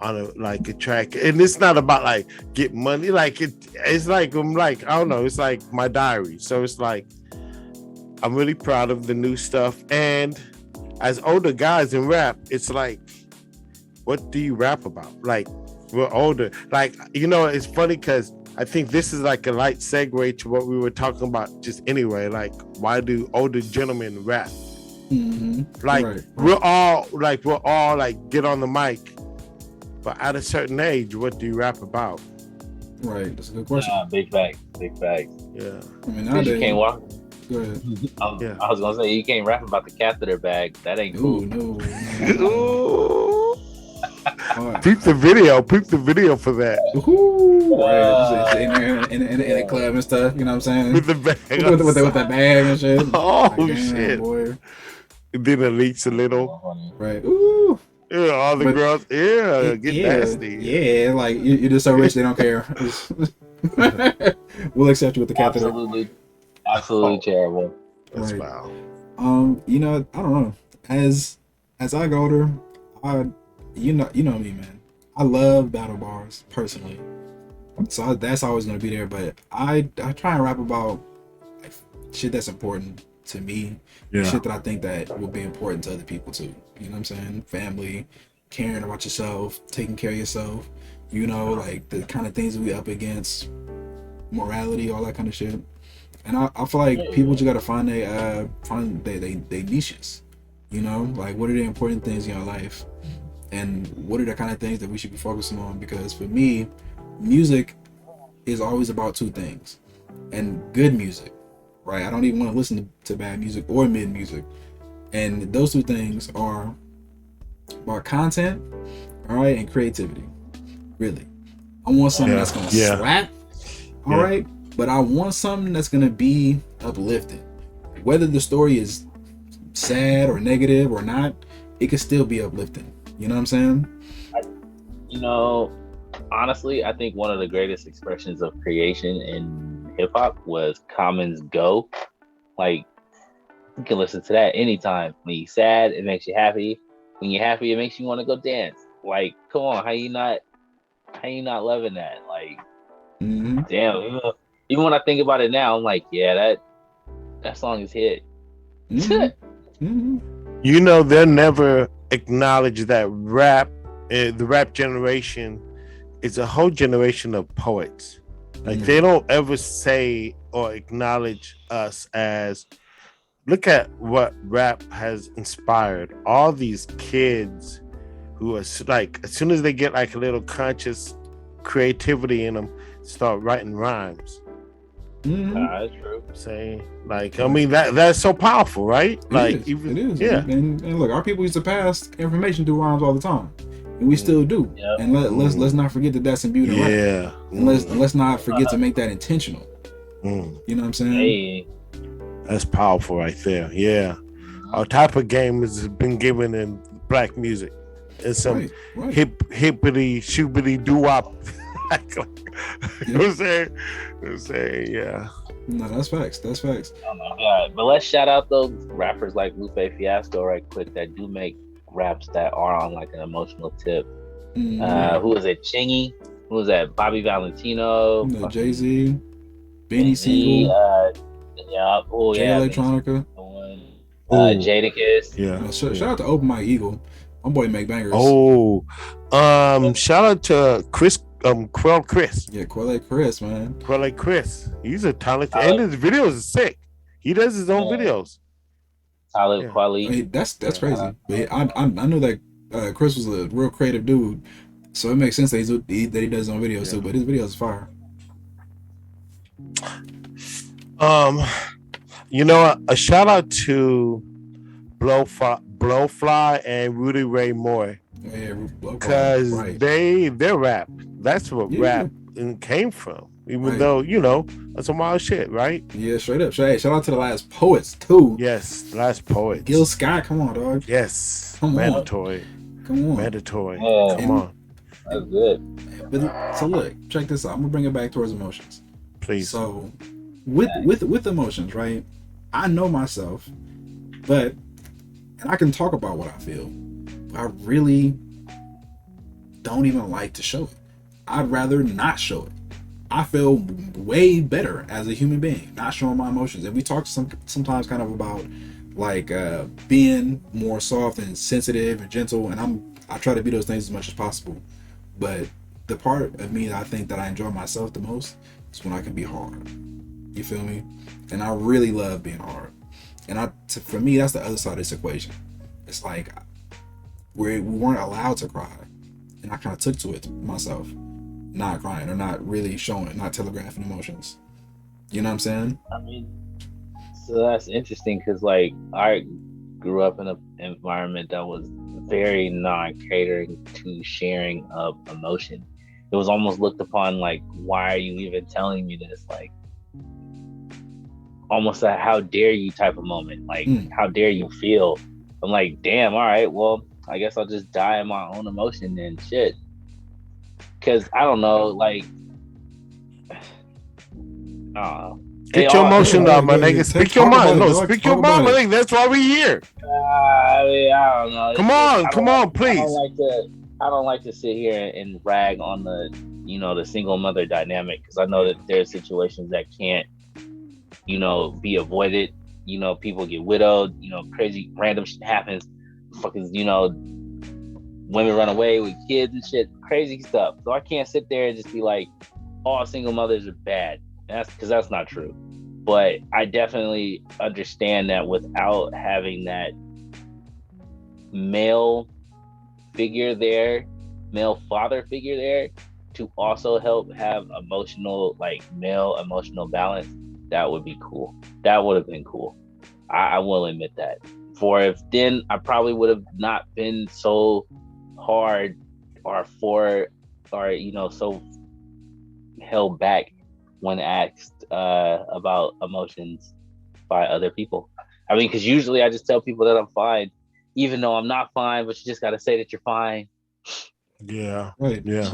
on a track, and it's not about like get money. Like it's like I'm like I don't know. It's like my diary. So it's like I'm really proud of the new stuff. And as older guys in rap, it's like, what do you rap about? Like we're older. Like it's funny because I think this is like a light segue to what we were talking about just anyway. Like, why do older gentlemen rap? Mm-hmm. Like Right. we're all like get on the mic, but at a certain age, what do you rap about? Right. That's a good question. Big facts. Big facts. Yeah. I mean, Because you can't walk. Go ahead. Yeah. I was gonna say you can't rap about the catheter bag. That ain't cool. No. Ooh. Right. Peep the video for that. Ooh, right. Just in the club and stuff. You know what I'm saying? With the bag. With that bag and shit. Oh, Like, damn, shit. boy. Then it leaks a little. Right. Ooh. Yeah, all the girls. Yeah, get nasty. Yeah, like you're just so rich they don't care. We'll accept you with the catheter. Absolutely terrible. That's Right. foul. I don't know. As I get older, you know me, man. I love battle bars personally, so that's always gonna be there. But I try and rap about like shit that's important to me, shit that I think that will be important to other people too. You know what I'm saying? Family, caring about yourself, taking care of yourself. Like the kind of things we up against, morality, all that kind of shit. And I feel like people just gotta find they niches. Like what are the important things in your life, and what are the kind of things that we should be focusing on? Because for me, music is always about two things, and good music, right? I don't even want to listen to bad music or mid music, and those two things are about content, all right, and creativity. Really, I want something that's gonna slap, all right, but I want something that's gonna be uplifting. Whether the story is sad or negative or not, it could still be uplifting. You know what I'm saying? Honestly, I think one of the greatest expressions of creation in hip hop was Common's Go. Like, you can listen to that anytime. When you're sad, it makes you happy. When you're happy, it makes you want to go dance. Like, come on, how you not loving that? Like, damn. Even when I think about it now, I'm like, yeah, that song is hit. They'll never acknowledge that the rap generation is a whole generation of poets. Like they don't ever say or acknowledge us as, look at what rap has inspired. All these kids who are like, as soon as they get like a little conscious creativity in them, start writing rhymes. That's true. Saying like, I mean that's so powerful, right? It is. Yeah. And look, our people used to pass information through rhymes all the time, and we still do. Yep. And let's not forget that that's imbued in rap. And let's not forget to make that intentional. You know what I'm saying? Hey. That's powerful right there. Yeah. Our type of game has been given in black music. It's some hippity shoopity doo-wop. You know what I'm saying? Yeah. No, that's facts. That's facts. Oh my God. But let's shout out those rappers like Lupe Fiasco right quick that do make raps that are on like an emotional tip. Who was it? Chingy? Who was that? Bobby Valentino? Jay-Z, Benny Siegel, Jay Electronica, Jadakiss. Yeah. Shout out to Open Mike Eagle. My boy make bangers. Shout out to Quell Chris. Yeah, Quelle Chris, man. Quelle Chris. He's a talented, and his videos are sick. He does his own videos. Talib Kweli. Hey, that's crazy. But I knew that Chris was a real creative dude, so it makes sense that he does his own videos too. But his videos is fire. A shout out to Blowfly and Rudy Ray Moore. Yeah, because they're rap. That's what rap came from. Even though, that's some wild shit, right? Yeah, straight up. Shout out to the Last Poets too. Yes, Last Poets. Gil Scott, come on, dog. Yes. Come mandatory. Come on. Mandatory. Come on. That's good. But so look, check this out. I'm gonna bring it back towards emotions. Please. So with emotions, right? I know myself, but and I can talk about what I feel. But I really don't even like to show it. I'd rather not show it. I feel way better as a human being not showing my emotions. And we talk sometimes kind of about like being more soft and sensitive and gentle, and I try to be those things as much as possible. But the part of me that I think that I enjoy myself the most is when I can be hard. You feel me? And I really love being hard. And for me, that's the other side of this equation. It's like we weren't allowed to cry, and I kind of took to it myself, not crying or not really showing, not telegraphing emotions. You know what I'm saying? I mean, so that's interesting because like I grew up in an environment that was very non-catering to sharing of emotion. It was almost looked upon like, why are you even telling me this? Like almost a how dare you type of moment. Like how dare you feel? I'm like, damn, all right, well, I guess I'll just die in my own emotion and shit. Cause I don't know, like Get your emotions out, my nigga. Speak your mind. No, dog. speak your mind, my nigga. That's why we here. I mean, I don't know. Come on, please. I don't like to sit here and rag on the single mother dynamic because I know that there's situations that can't, be avoided. People get widowed. Crazy random shit happens. Fucking, women run away with kids and shit. Crazy stuff. So I can't sit there and just be like, all single mothers are bad. That's because that's not true. But I definitely understand that without having that male figure there, male father figure there, to also help have emotional, like male emotional balance, that would be cool. That would have been cool. I will admit that. For if then I probably would have not been so hard or so held back when asked about emotions by other people. I mean, because usually I just tell people that I'm fine, even though I'm not fine, but you just got to say that you're fine. Yeah. Right. Yeah.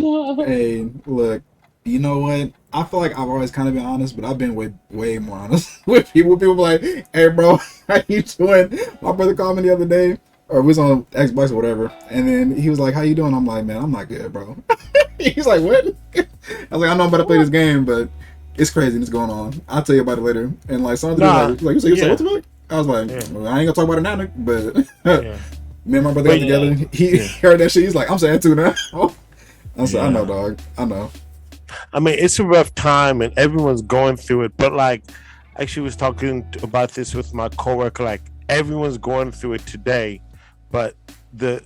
Hey, look, you know what? I feel like I've always kind of been honest, but I've been way more honest with people. People like, hey, bro, how you doing? My brother called me the other day, or we was on Xbox or whatever, and then he was like, how you doing? I'm like, man, I'm not good, bro. He's like, what? I was like, I know I'm about to play this game, but it's crazy and it's going on. I'll tell you about it later. And like something like you say, what the fuck? I was like, well, I ain't gonna talk about it now, but me and my brother got together. He heard that shit. He's like, I'm saying too now. I said, I know, dog. I know. I mean, it's a rough time and everyone's going through it. But like, I actually was talking about this with my coworker. Like, everyone's going through it today, but there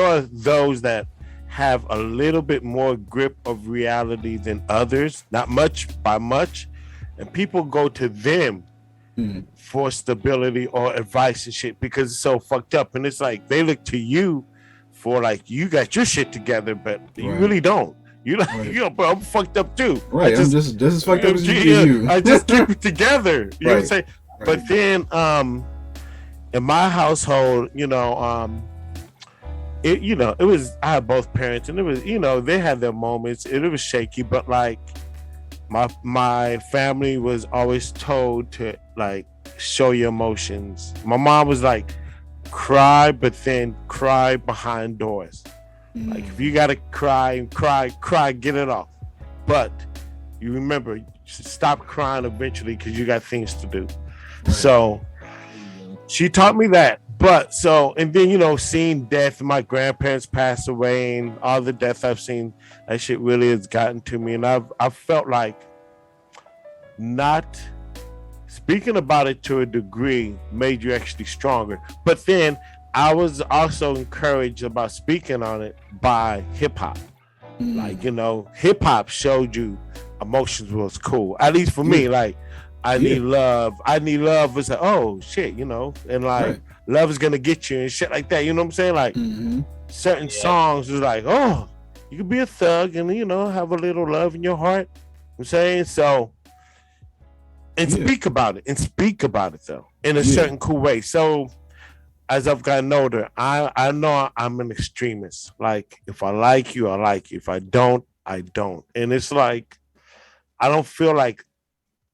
are those that have a little bit more grip of reality than others, not much by much, and people go to them for stability or advice and shit because it's so fucked up. And it's like they look to you for like, you got your shit together, but you really don't. You know, bro, I'm fucked up too. Right, I'm just as fucked up as you. I just keep it together. You know what I'm saying? Right. But then in my household, it was, I had both parents, and it was, they had their moments, and it was shaky, but like my family was always told to like show your emotions. My mom was like, cry, but then cry behind doors. Like, if you gotta cry, get it off. But you remember, stop crying eventually because you got things to do. Right. So she taught me that. But and then, seeing death, my grandparents passed away and all the death I've seen, that shit really has gotten to me. And I've felt like not speaking about it to a degree made you actually stronger. But then I was also encouraged about speaking on it by hip hop. Like, hip hop showed you emotions was cool. At least for me, like, I need love. I need love was like, oh shit, and like love is gonna get you and shit like that. You know what I'm saying? Like certain songs is like, oh, you can be a thug and have a little love in your heart. I'm saying so. And speak about it though in a certain cool way. So as I've gotten older, I know I'm an extremist. Like, if I like you, I like you. If I don't, I don't. And it's like, I don't feel like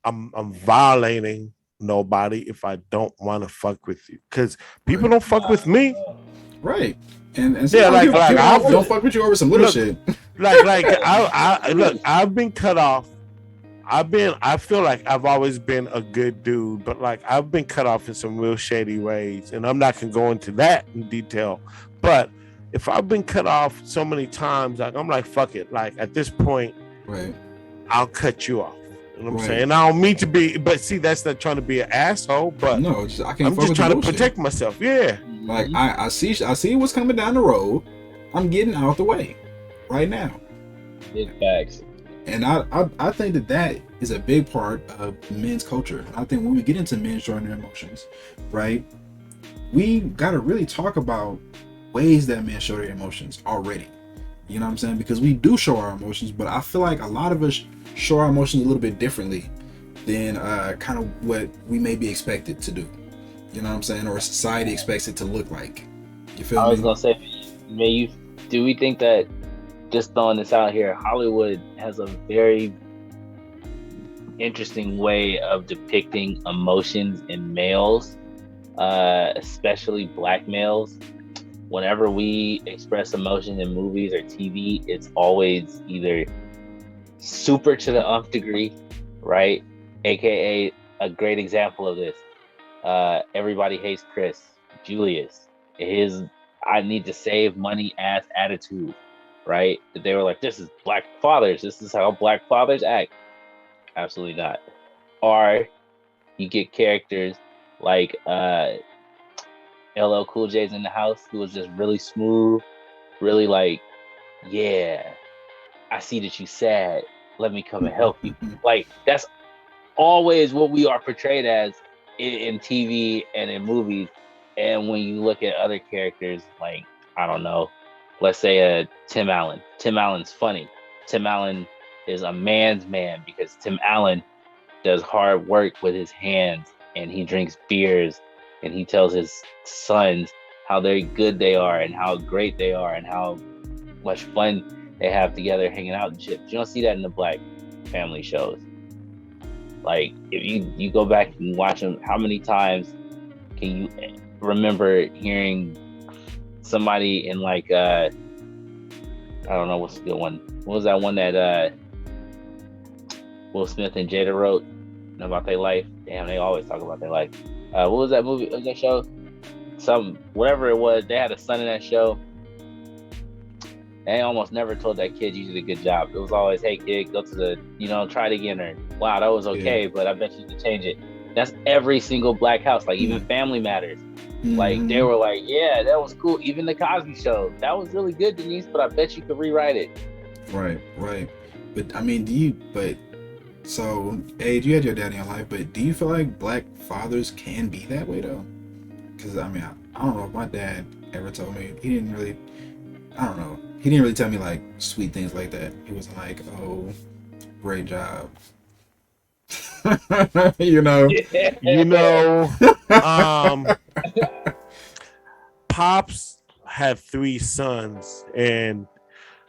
I'm violating nobody if I don't want to fuck with you, because people Right. don't fuck with me. Right. And Yeah, sometimes people, like people I don't fuck with you over some little look, shit. like I look, I've been cut off. I feel like I've always been a good dude, but like I've been cut off in some real shady ways, and I'm not gonna go into that in detail. But if I've been cut off so many times, like I'm like, fuck it. Like at this point, Right. I'll cut you off. You know what I'm Right. saying? And I don't mean to be, but see, that's not trying to be an asshole, but No, I can't I'm fuck just with the trying to bullshit. protect myself. Yeah. Like I see what's coming down the road. I'm getting out the way right now. Big facts. And I think that is a big part of men's culture. I think when we get into men showing their emotions, right, we got to really talk about ways that men show their emotions already. You know what I'm saying? Because we do show our emotions, but I feel like a lot of us show our emotions a little bit differently than kind of what we may be expected to do. You know what I'm saying? Or society expects it to look like. You feel I was me? gonna say, do we think that, just throwing this out here, Hollywood has a very interesting way of depicting emotions in males, especially black males. Whenever we express emotion in movies or TV, it's always either super to the nth degree, right? AKA a great example of this. Everybody hates Chris, Julius. His I need to save money ass attitude, right? They were like, this is black fathers. This is how black fathers act. Absolutely not. Or you get characters like LL Cool J's in the house, who was just really smooth, really like, yeah, I see that you sad. Let me come and help you. Like, that's always what we are portrayed as in TV and in movies. And when you look at other characters, like, I don't know, let's say Tim Allen. Tim Allen's funny. Tim Allen is a man's man because Tim Allen does hard work with his hands, and he drinks beers, and he tells his sons how very good they are and how great they are and how much fun they have together hanging out and shit. But you don't see that in the black family shows. Like, if you go back and watch them, how many times can you remember hearing somebody in like I don't know, what's a good one? What was that one that Will Smith and Jada wrote about their life? Damn, they always talk about their life. What was that movie? What was that show? Whatever it was. They had a son in that show. They almost never told that kid you did a good job. It was always, hey kid, go to the, try it again, or wow, that was okay, but I bet you could change it. That's every single black house. Like, even Family Matters. Like, they were like, yeah, that was cool. Even the Cosby Show, that was really good, Denise, but I bet you could rewrite it. Right. But I mean, so, Age, you had your dad in your life, but do you feel like black fathers can be that way though? Because I mean, I don't know if my dad ever told me. He didn't really tell me like sweet things like that. He was like, oh, great job. Pops had 3 sons, and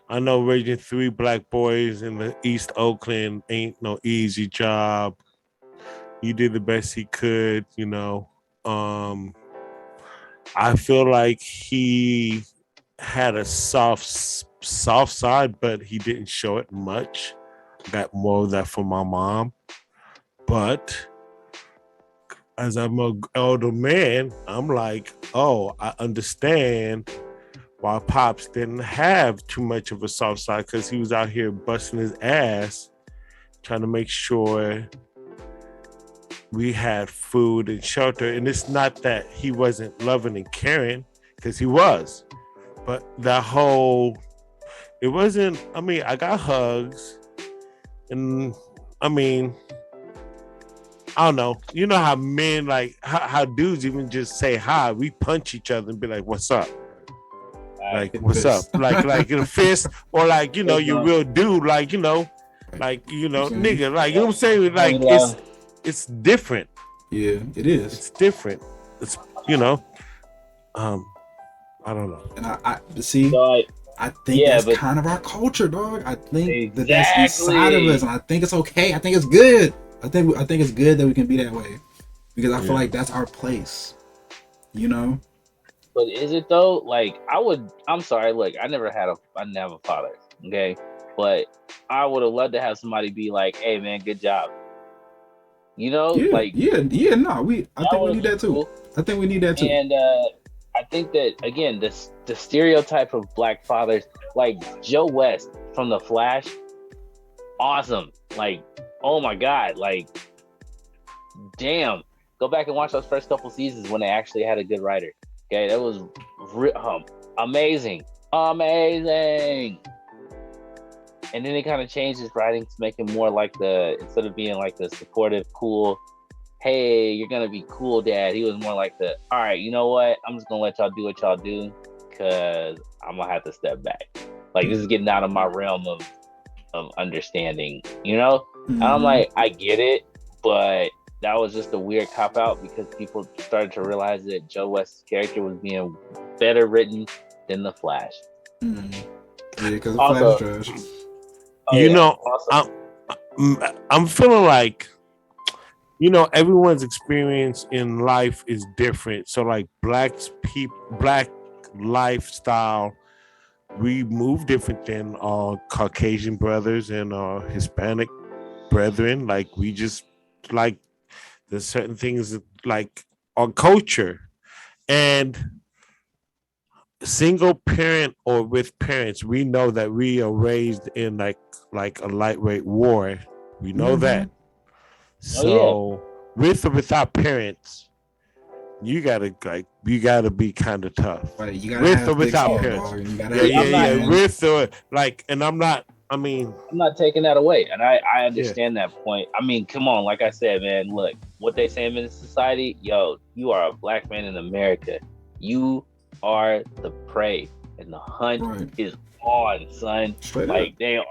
I know raising 3 black boys in the East Oakland ain't no easy job. He did the best he could, I feel like he had a soft side, but he didn't show it much. Got more of that from my mom. But as I'm an older man, I'm like, oh, I understand why Pops didn't have too much of a soft side, because he was out here busting his ass trying to make sure we had food and shelter. And it's not that he wasn't loving and caring, because he was. But it wasn't, I mean, I got hugs. And I mean, I don't know. You know how men, like, how dudes even just say hi. We punch each other and be like, what's up? Like, what's up? Like in a fist, or like, you're real dude, like, nigga, like, you know what I'm saying? Like, it's different. Yeah, it is. It's different. It's, I don't know. And I see, I think that's kind of our culture, dog. I think that's inside of us, and I think it's okay. I think it's good. I think it's good that we can be that way because I feel Yeah. like that's our place. You know? But is it though? Like I'm sorry, look, I didn't have a father, okay? But I would have loved to have somebody be like, hey man, good job. You know, Yeah, like yeah, yeah. No, I that think we would have need been that too. cool. I think we need that too. And I think that again, the stereotype of black fathers, like Joe West from The Flash, awesome. Like, oh my god, like, damn. Go back and watch those first couple seasons when they actually had a good writer. Okay, that was amazing, amazing. And then they kind of changed his writing to make him more like instead of being like the supportive, cool, hey, you're gonna be cool, dad. He was more like all right, you know what? I'm just gonna let y'all do what y'all do, cause I'm gonna have to step back. Like this is getting out of my realm of understanding, you know? And I'm like, I get it, but that was just a weird cop out because people started to realize that Joe West's character was being better written than the Flash. Mm-hmm. Yeah, because the Also, Flash is trash. You know, also, I'm feeling like, you know, everyone's experience in life is different. So like black lifestyle, we move different than Caucasian brothers and Hispanic brethren. Like we just like there's certain things like our culture and single parent or with parents, we know that we are raised in like a lightweight war. We know that. oh yeah, So with or without parents, you gotta be kind of tough. Right, you gotta With or have thick without skin, parents. dog. You gotta Yeah, have yeah, I'm thick not. yeah. skin. With or like, and I'm not. I mean, I'm not taking that away, and I yeah. understand that point. I mean, come on, like I said, man. Look, what they say in this society, yo, you are a black man in America. You are the prey, and the hunt Right, is on, son. straight up. Like they are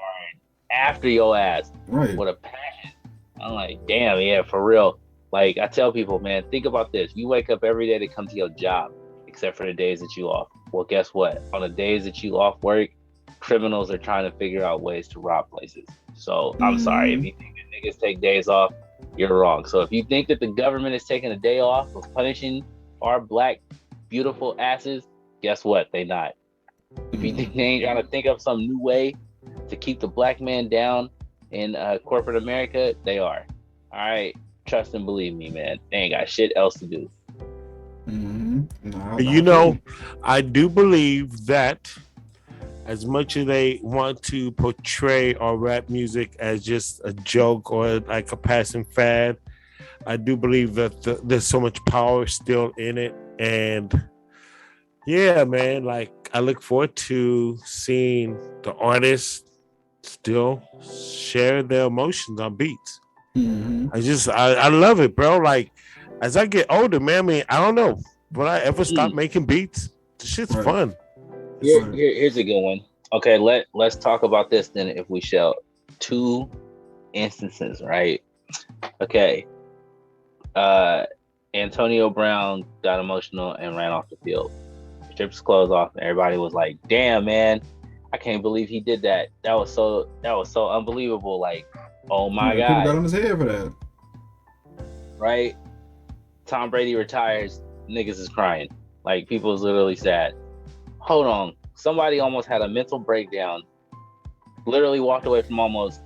after your ass Right. with a passion. I'm like, damn, yeah, for real. Like I tell people, man, think about this. You wake up every day to come to your job, except for the days that you off. Well, guess what? On the days that you off work, criminals are trying to figure out ways to rob places. So I'm sorry if you think that niggas take days off, you're wrong. So if you think that the government is taking a day off of punishing our black beautiful asses, guess what? They not. If you think they ain't trying to think of some new way to keep the black man down in corporate America, they are. All right, trust and believe me, man. They ain't got shit else to do. No, You know, I do believe that as much as they want to portray our rap music as just a joke or like a passing fad, I do believe that there's so much power still in it. And yeah, man, like I look forward to seeing the artists still share their emotions on beats. I love it, bro. Like as I get older, man, I mean, I don't know. Will I ever stop making beats? This shit's fun. Here's a good one. Okay, let's talk about this then, if we shall. Two instances, right? Okay. Antonio Brown got emotional and ran off the field. Stripped his clothes off, and everybody was like, "Damn, man, I can't believe he did that. That was so unbelievable." Like, oh my god, people got on his head for that. Right? Tom Brady retires, niggas is crying. Like, people is literally sad. Hold on, somebody almost had a mental breakdown. Literally walked away from almost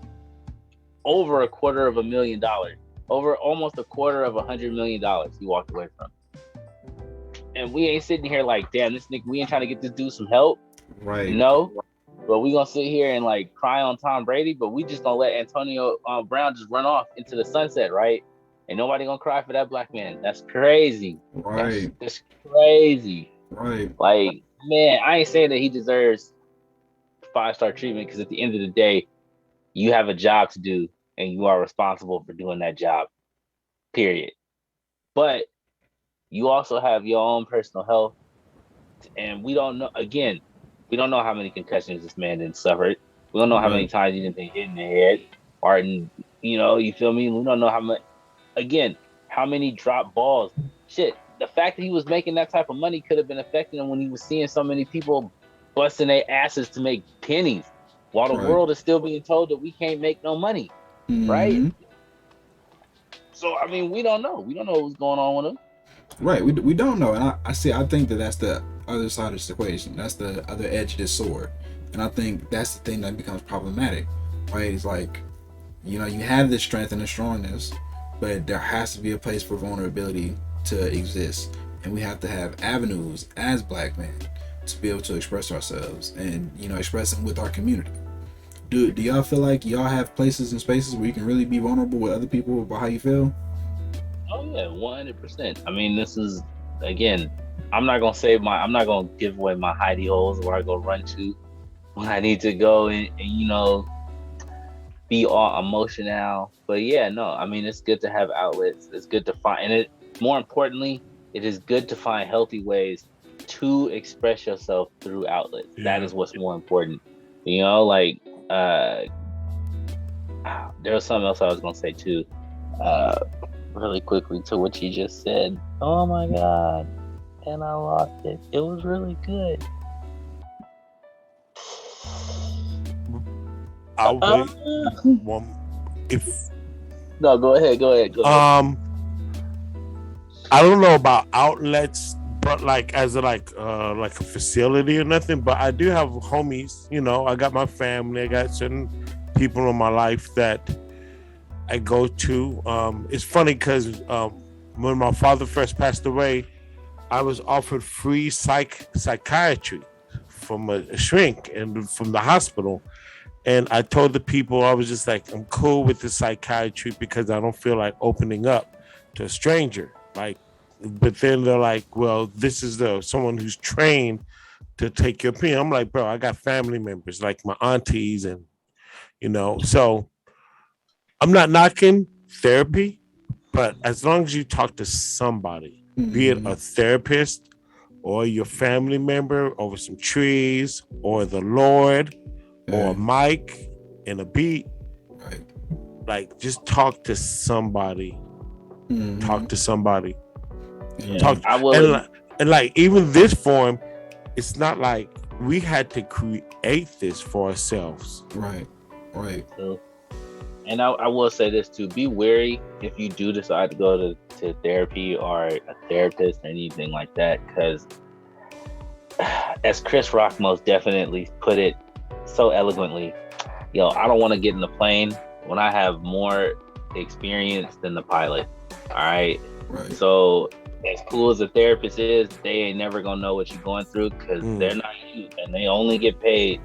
over $250,000, over almost $250,000. He walked away from. And we ain't sitting here like, damn, this nigga, we ain't trying to get this dude some help. Right. No. But we gonna sit here and like cry on Tom Brady, but we just gonna let Antonio Brown just run off into the sunset, right? And nobody gonna cry for that black man. That's crazy. Right. That's crazy. Right. Like, man, I ain't saying that he deserves 5-star treatment, because at the end of the day, you have a job to do and you are responsible for doing that job. Period. But you also have your own personal health, and we don't know. Again, we don't know how many concussions this man didn't suffer. We don't know how many times he didn't get hit in the head, or you feel me? We don't know how much. Again, how many drop balls? Shit, the fact that he was making that type of money could have been affecting him when he was seeing so many people busting their asses to make pennies, while the world is still being told that we can't make no money, right? So I mean, we don't know. We don't know what's going on with him. Right. We don't know, and I think that that's the other side of this equation. That's the other edge of this sword, and I think that's the thing that becomes problematic. Right? It's like, you have the strength and the strongness, but there has to be a place for vulnerability to exist, and we have to have avenues as Black men to be able to express ourselves and express them with our community. Do y'all feel like y'all have places and spaces where you can really be vulnerable with other people about how you feel? Oh yeah, 100%. I mean, this is again. I'm not gonna give away my hidey holes where I go run to when I need to go and be all emotional. But yeah, no, I mean, it's good to have outlets. It's good to find, and more importantly, it is good to find healthy ways to express yourself through outlets. Yeah. That is what's more important. Like there was something else I was gonna say too. Really quickly to what you just said. Oh my god. And I lost it. It was really good. I'll wait. If No, go ahead. I don't know about outlets, but like as a facility or nothing. But I do have homies. I got my family. I got certain people in my life that I go to. It's funny because when my father first passed away, I was offered free psychiatry from a shrink and from the hospital. And I told the people, I was just like, I'm cool with the psychiatry because I don't feel like opening up to a stranger. But then they're like, well, this is someone who's trained to take your opinion. I'm like, bro, I got family members like my aunties and, so I'm not knocking therapy, but as long as you talk to somebody, be it a therapist or your family member over some trees or the Lord or a mic and a beat, right? Like just talk to somebody. Talk to somebody. Yeah. And like even this form, it's not like we had to create this for ourselves. Right. True. And I will say this too: be wary if you do decide to go to therapy or a therapist or anything like that, because as Chris Rock most definitely put it so eloquently, I don't want to get in the plane when I have more experience than the pilot. All right. So as cool as a therapist is, they ain't never gonna know what you're going through because they're not you, and they only get paid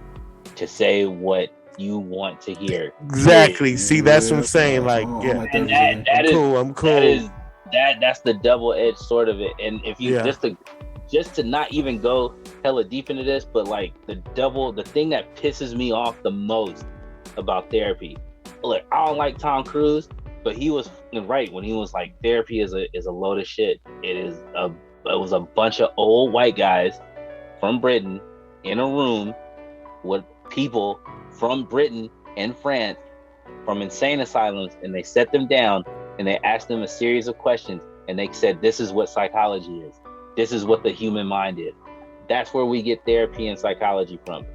to say what you want to hear. Exactly. See, that's what I'm saying. Like, yeah, and I'm cool. That's the double-edged sword of it. And if you just to not even go hella deep into this, but like the thing that pisses me off the most about therapy. Look, I don't like Tom Cruise, but he was right when he was like, therapy is a load of shit. It was a bunch of old white guys from Britain in a room with people from Britain and France from insane asylums, and they set them down and they asked them a series of questions, and they said, this is what psychology is. This is what the human mind is. That's where we get therapy and psychology from.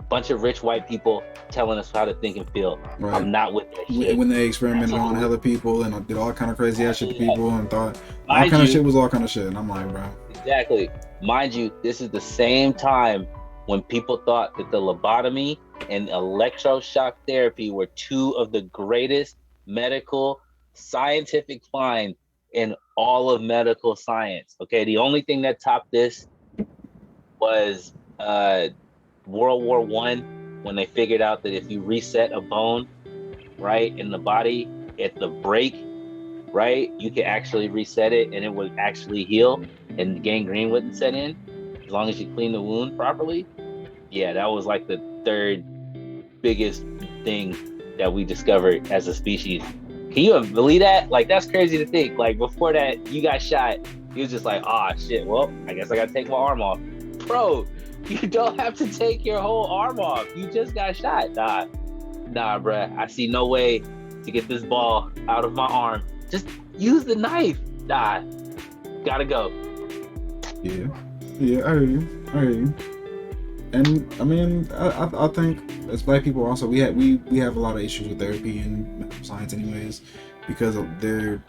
Bunch of rich white people telling us how to think and feel. Right. I'm not with that shit. When they experimented on hella people and did all kind of crazy ass shit to people and thought all kind of shit was all kind of shit. And I'm like, bro. Exactly. Mind you, this is the same time when people thought that the lobotomy and electroshock therapy were two of the greatest medical scientific finds in all of medical science. Okay, the only thing that topped this was World War I, when they figured out that if you reset a bone, right, in the body at the break, right, you could actually reset it and it would actually heal and gangrene wouldn't set in as long as you clean the wound properly. Yeah, that was like the third biggest thing that we discovered as a species. Can you believe that? Like, that's crazy to think. Like, before that, you got shot. He was just like, shit, well, I guess I got to take my arm off. Bro, you don't have to take your whole arm off. You just got shot. Nah, bruh. I see no way to get this ball out of my arm. Just use the knife. Nah, gotta go. Yeah, I hear you. And I mean, I think as Black people also we have a lot of issues with therapy and science anyways, because their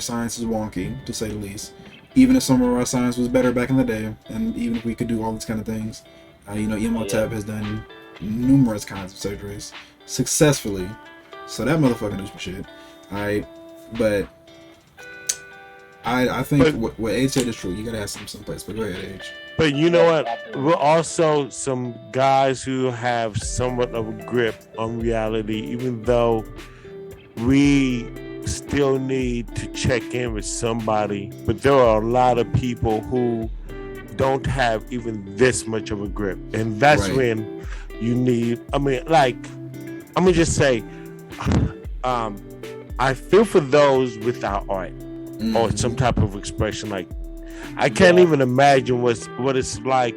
science is wonky, to say the least. Even if some of our science was better back in the day, and even if we could do all these kind of things, Imhotep has done numerous kinds of surgeries successfully. So that motherfucker knows some shit. Alright, but I think But what Age said is true. You gotta have some place. But go ahead, Age. but you know Yes, what? absolutely. We're also some guys who have somewhat of a grip on reality, even though we still need to check in with somebody. But there are a lot of people who don't have even this much of a grip, and that's Right. when you need. I mean, like, I'm gonna just say, um, I feel for those without art or some type of expression. Like, I can't Yeah. even imagine what it's like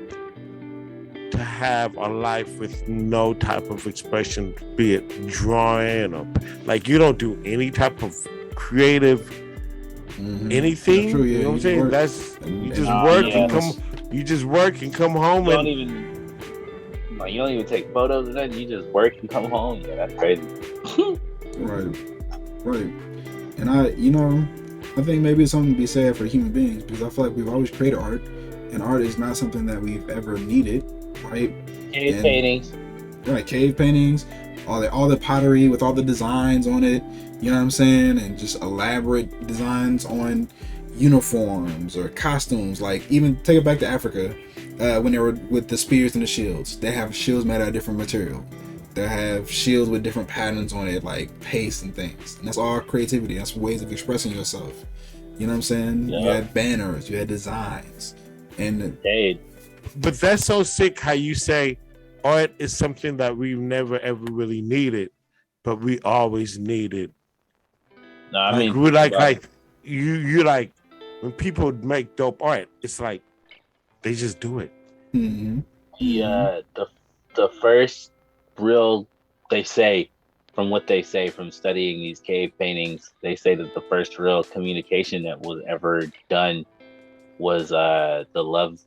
to have a life with no type of expression, be it drawing or like you don't do any type of creative anything. That's true, yeah. You know what I'm saying? Work That's and, you just and work nothing and come. else. You just work and come home You don't and even like you don't even take photos and nothing. You just work and come home. Yeah, that's crazy. Right. Right. And I think maybe it's something to be said for human beings, because I feel like we've always created art, and art is not something that we've ever needed, right? Cave And- paintings. Right, cave paintings, all the pottery with all the designs on it, you know what I'm saying, and just elaborate designs on uniforms or costumes. Like, even take it back to Africa, when they were with the spears and the shields. They have shields made out of different material. They have shields with different patterns on it, like paste and things. And that's all creativity. That's ways of expressing yourself. You know what I'm saying? You Yeah. had banners, you had designs, and Hey, but that's so sick how you say art is something that we've never ever really needed, but we always needed. no, I Like mean, we think about like it. you like when people make dope art, it's like they just do it. mm-hmm, The first real, they say, from what they say from studying these cave paintings, they say that the first real communication that was ever done was the love,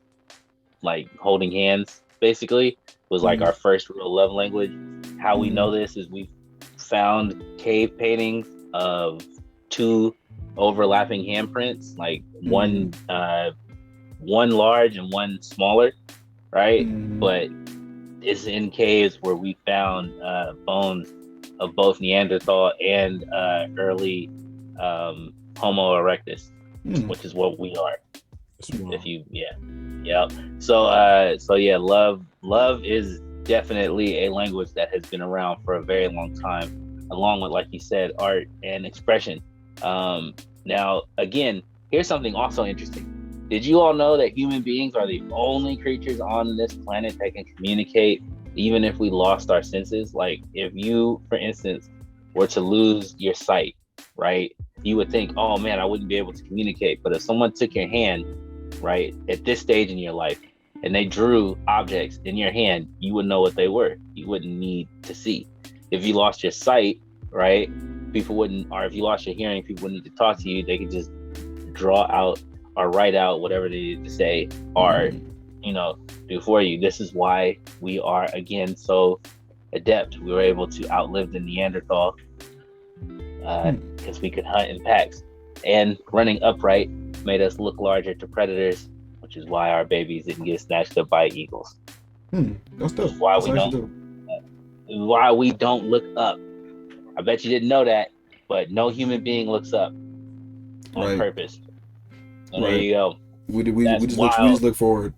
like holding hands. Basically, was like our first real love language. How we know this is we found cave paintings of two overlapping handprints, like one large and one smaller, right? But it's in caves where we found bones of both Neanderthal and early Homo erectus, which is what we are. If you, yeah. So yeah, love is definitely a language that has been around for a very long time, along with, like you said, art and expression. Now, again, here's something also interesting. Did you all know that human beings are the only creatures on this planet that can communicate even if we lost our senses? Like, if you, for instance, were to lose your sight, right, you would think, oh man, I wouldn't be able to communicate. But if someone took your hand, right, at this stage in your life, and they drew objects in your hand, you would know what they were. You wouldn't need to see. If you lost your sight, right, people wouldn't, or if you lost your hearing, people wouldn't need to talk to you. They could just draw out or write out whatever they need to say, or do for you. This is why we are, again, so adept. We were able to outlive the Neanderthal because we could hunt in packs, and running upright made us look larger to predators, which is why our babies didn't get snatched up by eagles. That's dope. Why That's we actually don't dope. why we don't look up. I bet you didn't know that, but no human being looks up on Right. purpose. And Right. there you go. We That's just wild. look forward.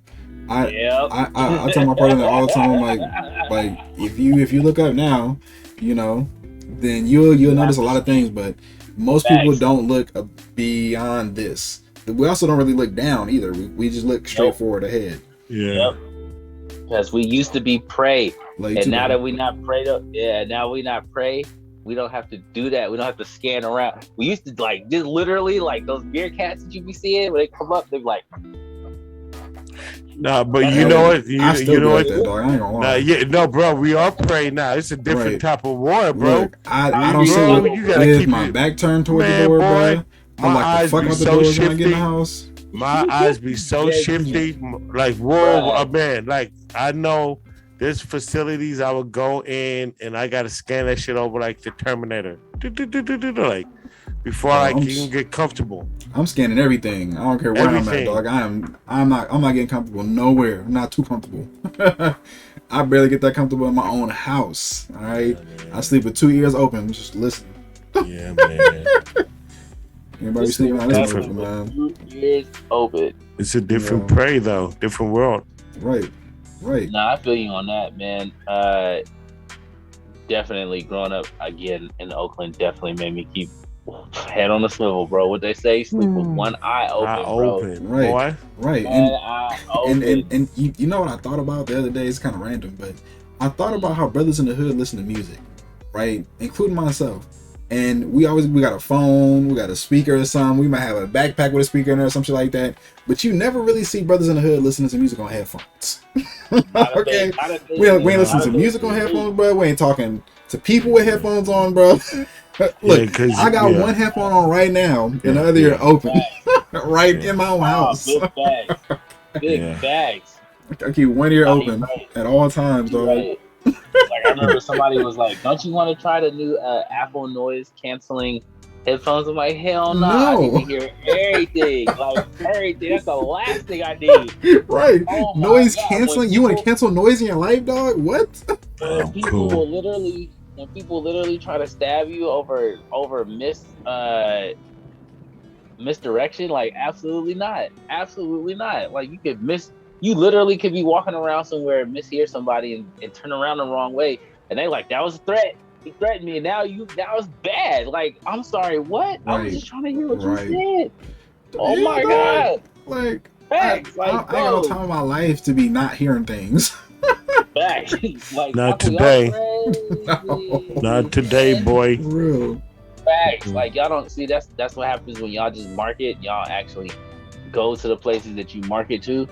I tell my Yep. partner that all the time. Like if you look up now, then you'll notice a lot of things. But most people Facts. don't look beyond this. We also don't really look down either. We just look straight forward ahead. Yeah. Yep. Because we used to be prey, Like and too, now bro. that we not prey, now we not prey. We don't have to do that. We don't have to scan around. We used to just literally like those beer cats that you be seeing when they come up. They're like, Nah, but you know what? I still You know be like what? that, dog. I ain't gonna lie. No, bro, we are prey now. It's a different Right. type of war, bro. Look, I don't sit Bro, with, you gotta keep my your- back turned toward Man, the door, boy, bro. my I like the eyes fuck be out the so doors when I get in the shifty. house. My eyes be so Yeah, shifty. Like, whoa, Bruh. man. Like, I know there's facilities I would go in and I gotta scan that shit over like the Terminator. Like, before Bro, like you can get comfortable. I'm scanning everything. I don't care where I'm at, Everything. dog. I'm not getting comfortable nowhere. I'm not too comfortable. I barely get that comfortable in my own house. All right. Yeah, I sleep with 2 ears open, just listening. yeah, man. Anybody This sleeping? nigga I listen to definitely it, man. with 2 ears open. It's a different Yeah. prey though, different world. Right. Right. Nah, I feel you on that, man. Definitely growing up again in Oakland definitely made me keep head on the swivel, bro. What they say, sleep with one eye Eye open, bro. open, Right. boy. Right. One eye open. And you know what I thought about the other day? It's kind of random, but I thought about how brothers in the hood listen to music, right? Including myself. And we got a phone, we got a speaker or something. We might have a backpack with a speaker in there or some shit like that. But you never really see brothers in the hood listening to music on headphones. Okay, we ain't listening to music on headphones, bro. We ain't talking to people with headphones on, bro. Look, Yeah, I got one headphone on right now, and the other ear open, right in my own house. Big bags. Big bags. I keep one ear Nah, open at all times, dog. Right. Like I remember somebody was like, "Don't you want to try the new Apple noise canceling headphones?" I'm like, "Hell no! I need to hear everything, like everything. That's the last thing I need." Right? Oh my Noise God, canceling. You want to cancel noise in your life, dog? What? When people will literally try to stab you over misdirection, like absolutely not. Like you literally could be walking around somewhere, mishear somebody and turn around the wrong way, and they like, that was a threat, he threatened me, and now it's bad. Like, I'm sorry, what? I was just trying to hear what you said. Oh Yeah, my dog. God. Like, Facts. I ain't got no time in my life to be not hearing things. Facts. Like, not Apple, today. No. Not today, boy. For real. Facts. Like, y'all don't see, that's what happens when y'all just market. Y'all actually go to the places that you market to.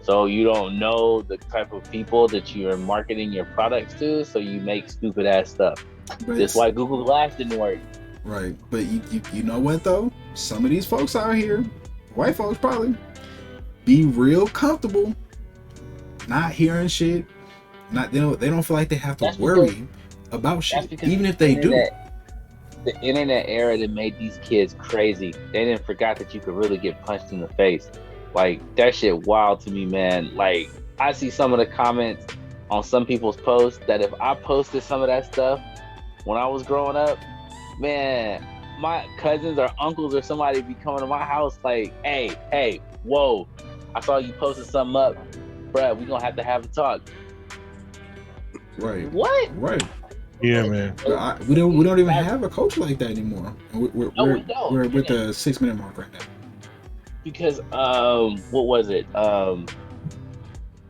So you don't know the type of people that you are marketing your products to, so you make stupid ass stuff. That's why Google Glass didn't work. Right. But you know what though? Some of these folks out here, white folks probably, be real comfortable not hearing shit. They don't feel like they have to worry about shit, even if they do. The internet era that made these kids crazy. They didn't forgot that you could really get punched in the face. Like, that shit wild to me, man. Like, I see some of the comments on some people's posts that if I posted some of that stuff when I was growing up, man, my cousins or uncles or somebody be coming to my house like, hey, whoa, I saw you posted something up, bruh, we gonna have to have a talk. Right. What? Right. Yeah, man. We don't even have a culture like that anymore. We're with the 6 minute mark right now. Because what was it?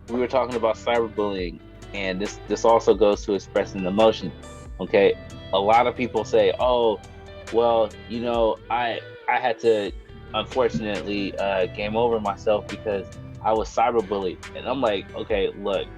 We were talking about cyberbullying, and this also goes to expressing emotion. Okay, a lot of people say, "Oh, well, you know, I had to unfortunately game over myself because I was cyberbullied," and I'm like, okay, look,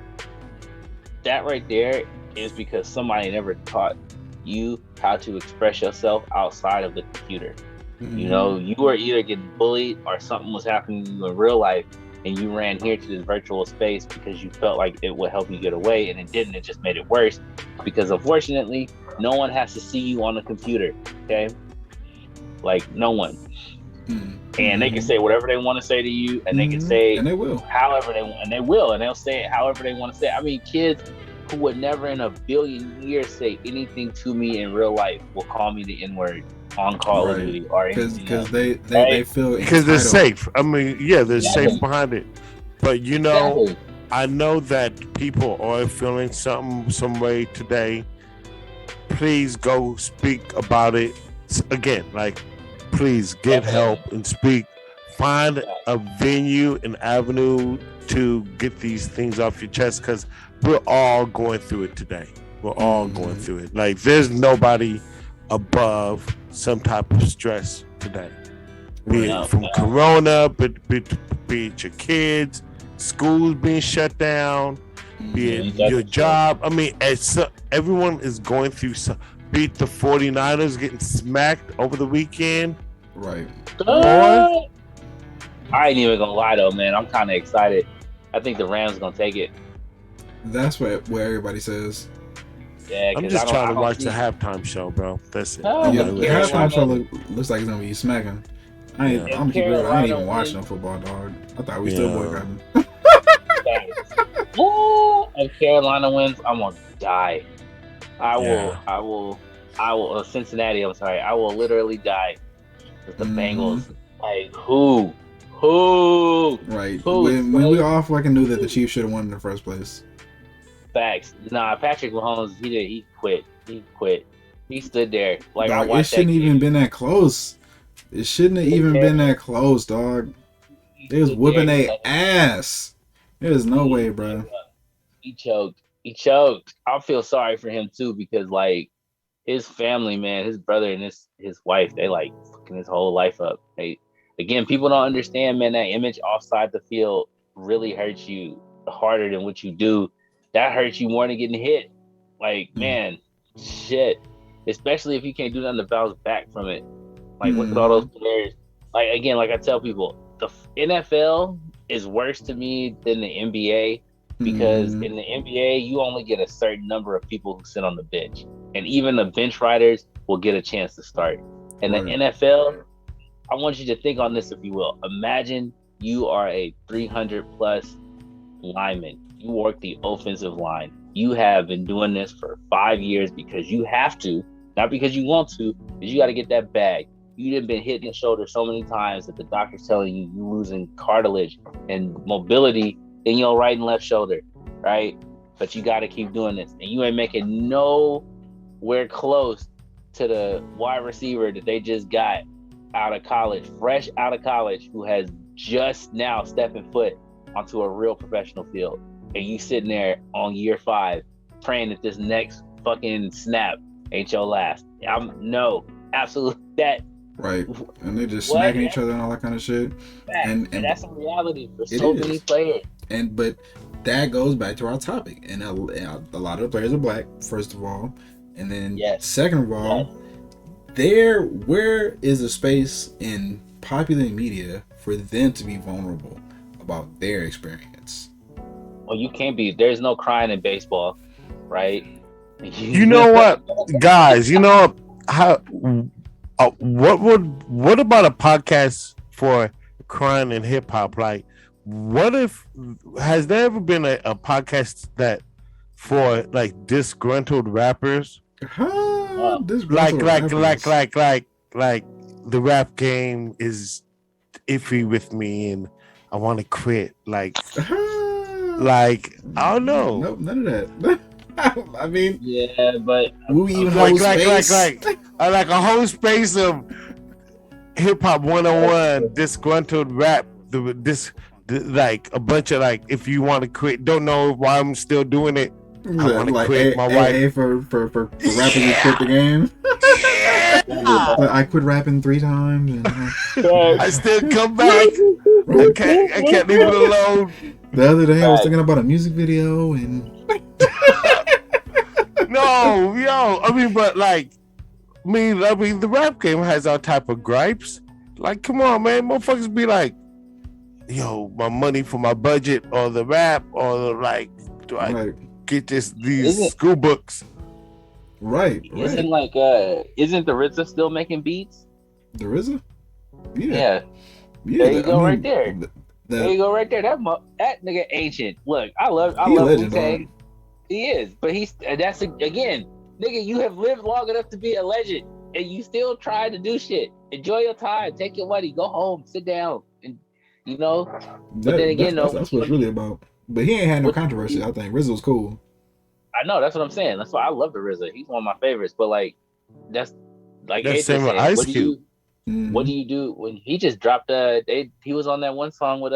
that right there is because somebody never taught you how to express yourself outside of the computer. Mm-hmm. You know, you were either getting bullied or something was happening to you in real life, and you ran here to this virtual space because you felt like it would help you get away, and it didn't. It just made it worse because unfortunately, no one has to see you on the computer. Okay, like no one. Mm-hmm. And they can say whatever they want to say to you, and they can say, and they will, however they want, and they'll say it however they want to say it. I mean, kids who would never in a billion years say anything to me in real life will call me the N-word on Call of Duty or anything because they feel because they're safe. I mean, yeah, they're safe behind it. But you know, I know that people are feeling some way today. Please go speak about it again. Like, please get help and speak. Find a venue, an avenue to get these things off your chest, because we're all going through it today. We're all going through it. Like, there's nobody above some type of stress today. Be it from Corona, be it your kids, schools being shut down, be it your job. I mean, everyone is going through beat the 49ers getting smacked over the weekend. Right. Boy. I ain't even gonna lie though, man. I'm kind of excited. I think the Rams gonna take it. That's what everybody says. Yeah, I'm because I just don't. trying I to don't watch the see. halftime show, bro. That's it. Oh, I'm Yeah, if not the really watching. halftime show Carolina, looks like it's gonna be smacking. I'm Yeah, if gonna keep it real. I ain't Carolina even watching no wins, football, dog. I thought we still yeah, boycotting. thanks. Ooh, if Carolina wins, I'm gonna die. I will. yeah. I will. I will. Cincinnati. I'm sorry. I will literally die. Because the Mm-hmm. Bengals, like who, Right. who, When we like all fucking knew that the Chiefs should have won in the first place. facts. Nah, Patrick Mahomes, he did. He quit. He quit. He stood there. Like I Dog, it watched that shouldn't even game. been that close. It shouldn't have He stood even there. been that close, dog. He They was stood there. whooping He was their like, ass. There's no he way, didn't give bro. up. He choked. He choked. I feel sorry for him too because like his family, man, his brother and his wife, they like fucking his whole life up. They again, people don't understand, man. That image offside the field really hurts you harder than what you do. That hurts you more than getting hit. Like man, shit. Especially if you can't do nothing to bounce back from it. Like look at all Mm-hmm. those players. Like again, like I tell people, the NFL is worse to me than the NBA because Mm-hmm. in the NBA you only get a certain number of people who sit on the bench, and even the bench riders will get a chance to start. In the Right. NFL, I want you to think on this, if you will. Imagine you are a 300 plus lineman. You work the offensive line. You have been doing this for 5 years because you have to, not because you want to, because you got to get that bag. You've been hit in the shoulder so many times that the doctor's telling you you're losing cartilage and mobility in your right and left shoulder, right? But you got to keep doing this, and you ain't making nowhere close to the wide receiver that they just got out of college, fresh out of college, who has just now stepping foot onto a real professional field. And you sitting there on year 5 praying that this next fucking snap ain't your last. I'm no, absolutely that Right. And they're just what smacking each other and all that kind of shit. facts. And And that's a reality for it so many is. players. But that goes back to our topic. And a lot of the players are black, first of all. And then Yes. second of Yes. all, where is the space in popular media for them to be vulnerable about their experience? Well, you can't be. There's no crying in baseball, right? You know what, guys? You know how? What about a podcast for crying and hip hop? Like, what if has there ever been a podcast that for like disgruntled rappers? Disgruntled rappers. Like the rap game is iffy with me and I want to quit. Like I don't know. Nope, none of that. I mean, Yeah, but will we even Like hold like like space? like like a whole space of hip hop 101 disgruntled rap like a bunch of like if you want to quit don't know why I'm still doing it. I want to Like quit. My wife. AA for rappers who quit the game. Yeah. Like, I quit rapping 3 times. And, I still come back. I can't leave it alone. the other day I was thinking about a music video and No, yo. I mean, but like, I mean, the rap game has all type of gripes. Like, come on, man, motherfuckers be like, yo, my money for my budget or the rap or like, do I right, get these Isn't school books? right. isn't like isn't the RZA still making beats? The RZA? Yeah. Yeah. There you go, right there. The, There you go, right there. That nigga ancient. Look, I love he a legend, Wu-Tang. dog. He is, but that's again, nigga. You have lived long enough to be a legend, and you still try to do shit. Enjoy your time. Take your money. Go home. Sit down, and you know. But then again, That's what it's really about. But he ain't had no controversy. I think RZA was cool. I know that's what I'm saying. That's why I love the RZA. He's one of my favorites. But like, that's like That's AJ same with said. Ice Cube. What do you do when he just dropped? He was on that one song with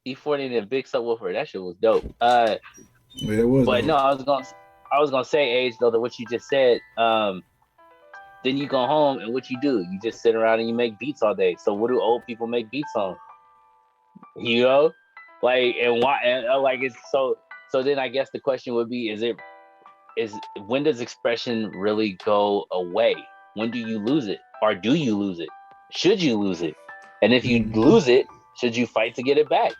E40 and Big Subwoofer. That shit was dope. Yeah, it was. But Dope. no, I was gonna say, Age, though, that what you just said. Then you go home and what you do? You just sit around and you make beats all day. So what do old people make beats on? You know, like and why? And like it's so. So then I guess the question would be: is when does expression really go away? When do you lose it, or do you lose it? Should you lose it? And if you lose it, should you fight to get it back?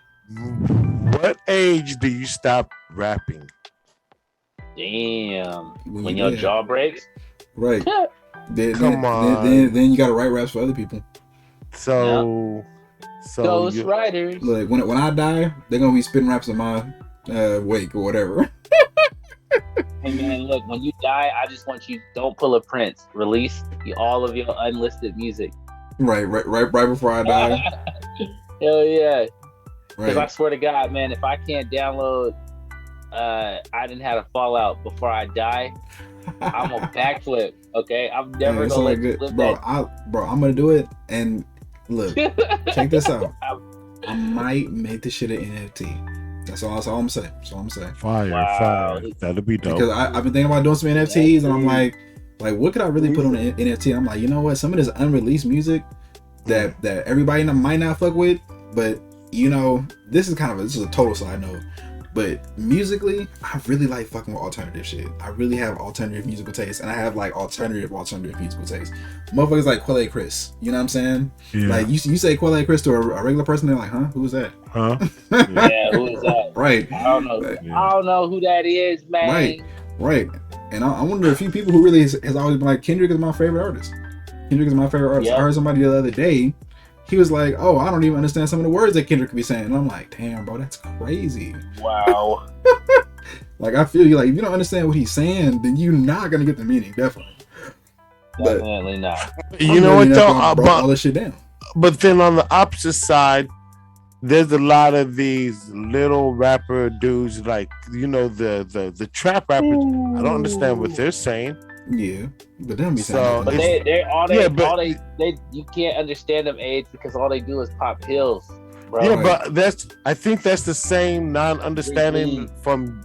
What age do you stop rapping? Damn. When your yeah, jaw breaks. right. Come on. Then you gotta write raps for other people. So, Ghost you Riders. Like when I die, they're gonna be spitting raps in my wake or whatever. Hey man, look, when you die, I just want you, don't pull a Prince. Release all of your unlisted music. Right before I die. Hell yeah. Because I Right. swear to God, man, if I can't download I didn't have a fallout before I die, I'm a backflip. Okay, I'm never It's gonna all let you good, live bro. that. I'm gonna do it. And look, check this out. I'm- I might make this shit an NFT. That's all I'm saying. That's all I'm saying. fire. Wow. That'll be dope. Because I've been thinking about doing some NFTs, and I'm like, what could I really put on an NFT? And I'm like, you know what? Some of this unreleased music that everybody might not fuck with, but you know, this is a total side note. But musically, I really like fucking with alternative shit. I really have alternative musical taste, and I have like alternative musical taste. Motherfuckers like Quelle Chris, you know what I'm saying? Yeah. Like you say Quelle Chris to a regular person, they're like, huh? Who's that? Huh? Yeah, who is that? Right. I don't know. Yeah. I don't know who that is, man. Right. And I wonder a few people who really has always been like, Kendrick is my favorite artist. Kendrick is my favorite artist. Yep. I heard somebody the other day, he was like, oh, I don't even understand some of the words that Kendrick could be saying. And I'm like, damn, bro, that's crazy. Wow. Like, I feel you, like, if you don't understand what he's saying, then you're not going to get the meaning, definitely. But Definitely not. You know what though? I broke all this shit down. But then on the opposite side, there's a lot of these little rapper dudes, like the trap rappers. I don't understand what they're saying. Yeah, but them be So, saying But that. they you can't understand them AIDS because all they do is pop pills, bro. Yeah, Right. but I think that's the same non-understanding from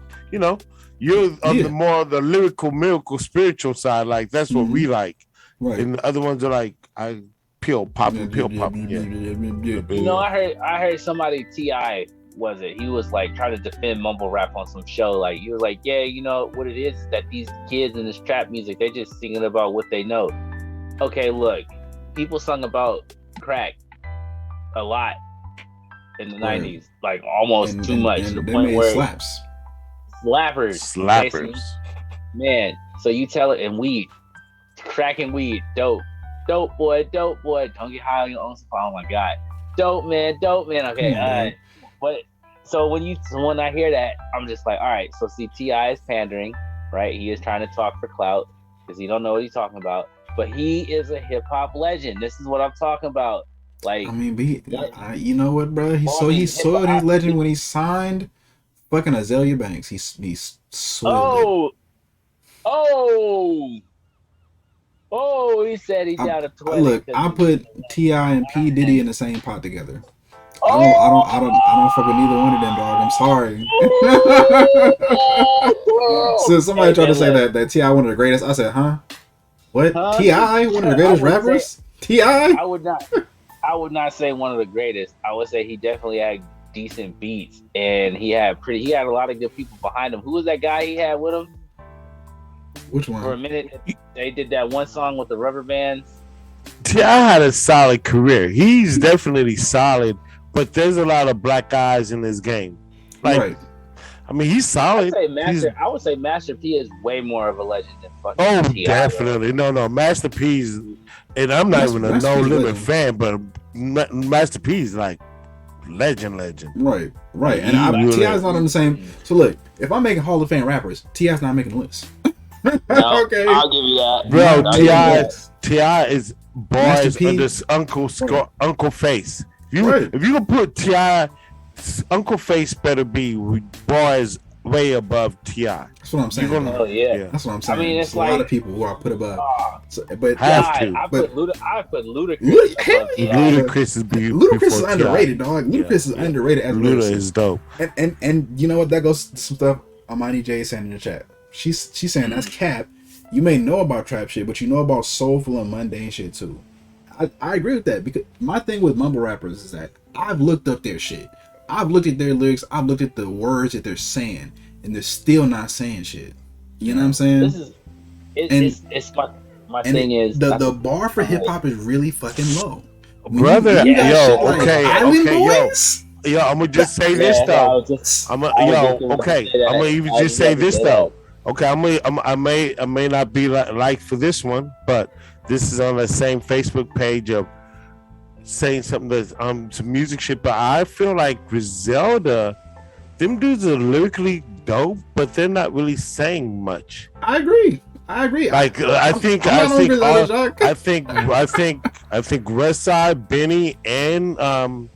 you're on the more the lyrical, miracle, spiritual side. Like that's what we like, Right. and the other ones are like pill popping. Yeah. You know, I heard somebody Ti was it? He was like trying to defend mumble rap on some show. Like he was like, yeah, you know what it is that these kids in this trap music, they're just singing about what they know. Okay, look, people sung about crack a lot in the Right. 90s, like almost too much to the they point made where slaps. slappers, man. So you tell it, and weed, cracking weed, dope boy, don't get high on your own supply. Oh my god, dope man. Okay, Come on, man. but so when I hear that, I'm just like, all right. So see, Ti is pandering, right? He is trying to talk for clout because he don't know what he's talking about. But he is a hip hop legend. This is what I'm talking about. Like, I mean, you know what, bro? He Well, I mean, soiled his legend when he signed fucking Azalea Banks. He's soiled he said he down to it. 20. Look, I put T.I. and P Diddy in the same pot together. I don't fuck with neither one of them, dog. I'm sorry. So somebody tried to say that T.I. one of the greatest. I said, huh? What? Huh? T.I. one of the greatest rappers? T.I.? I would not say one of the greatest. I would say he definitely had decent beats, and he had a lot of good people behind him. Who was that guy he had with him? Which For a one? minute, they did that one song with the rubber bands. T.I. had a solid career. He's definitely solid, but there's a lot of black eyes in this game. Like, Right. I mean, he's solid. I would say Master P is way more of a legend than fucking Oh, T.I. definitely. No. Master P's, and I'm not even a Master No P's Limit legend. fan, but Master P's like legend. Right. And He T.I.'s not on the same. So look, if I'm making Hall of Fame rappers, T.I.'s not making the list. No, Okay. I'll give you that. Bro, I'll give you that. T.I. is Master boys P. under Uncle Face. Right. If you can put T.I., Uncle Face better be boys way above T.I. That's what I'm saying. You're gonna- Oh yeah. That's what I'm saying. I mean, There's it's a lot like- of people who are put above. Ah, But Have God, to. I But- put Ludacris Luda- above T.I. Ludacris is Ludacris is before underrated, T.I. dog. Ludacris is underrated as a Luda lyricist. is dope. And you know what? That goes to some stuff Amani J is saying in the chat. She's saying that's cap. You may know about trap shit, but you know about soulful and mundane shit too. I agree with that, because my thing with mumble rappers is that I've looked up their shit. I've looked at their lyrics. I've looked at the words that they're saying, and they're still not saying shit. You know what I'm saying? This is it's my thing is the bar for hip hop is really fucking low. When Brother, when got yo, shit like okay, Island yo. Boys. Yo, I'm gonna just say this Yeah, though. I was I'm just gonna gonna say that. even I just was say gonna this say though. Okay, I may not be like for this one, but this is on the same Facebook page of saying something that's some music shit. But I feel like Griselda, them dudes are lyrically dope, but they're not really saying much. I agree. Like I'm not on Griselda, Jacques. I think Westside, Benny, and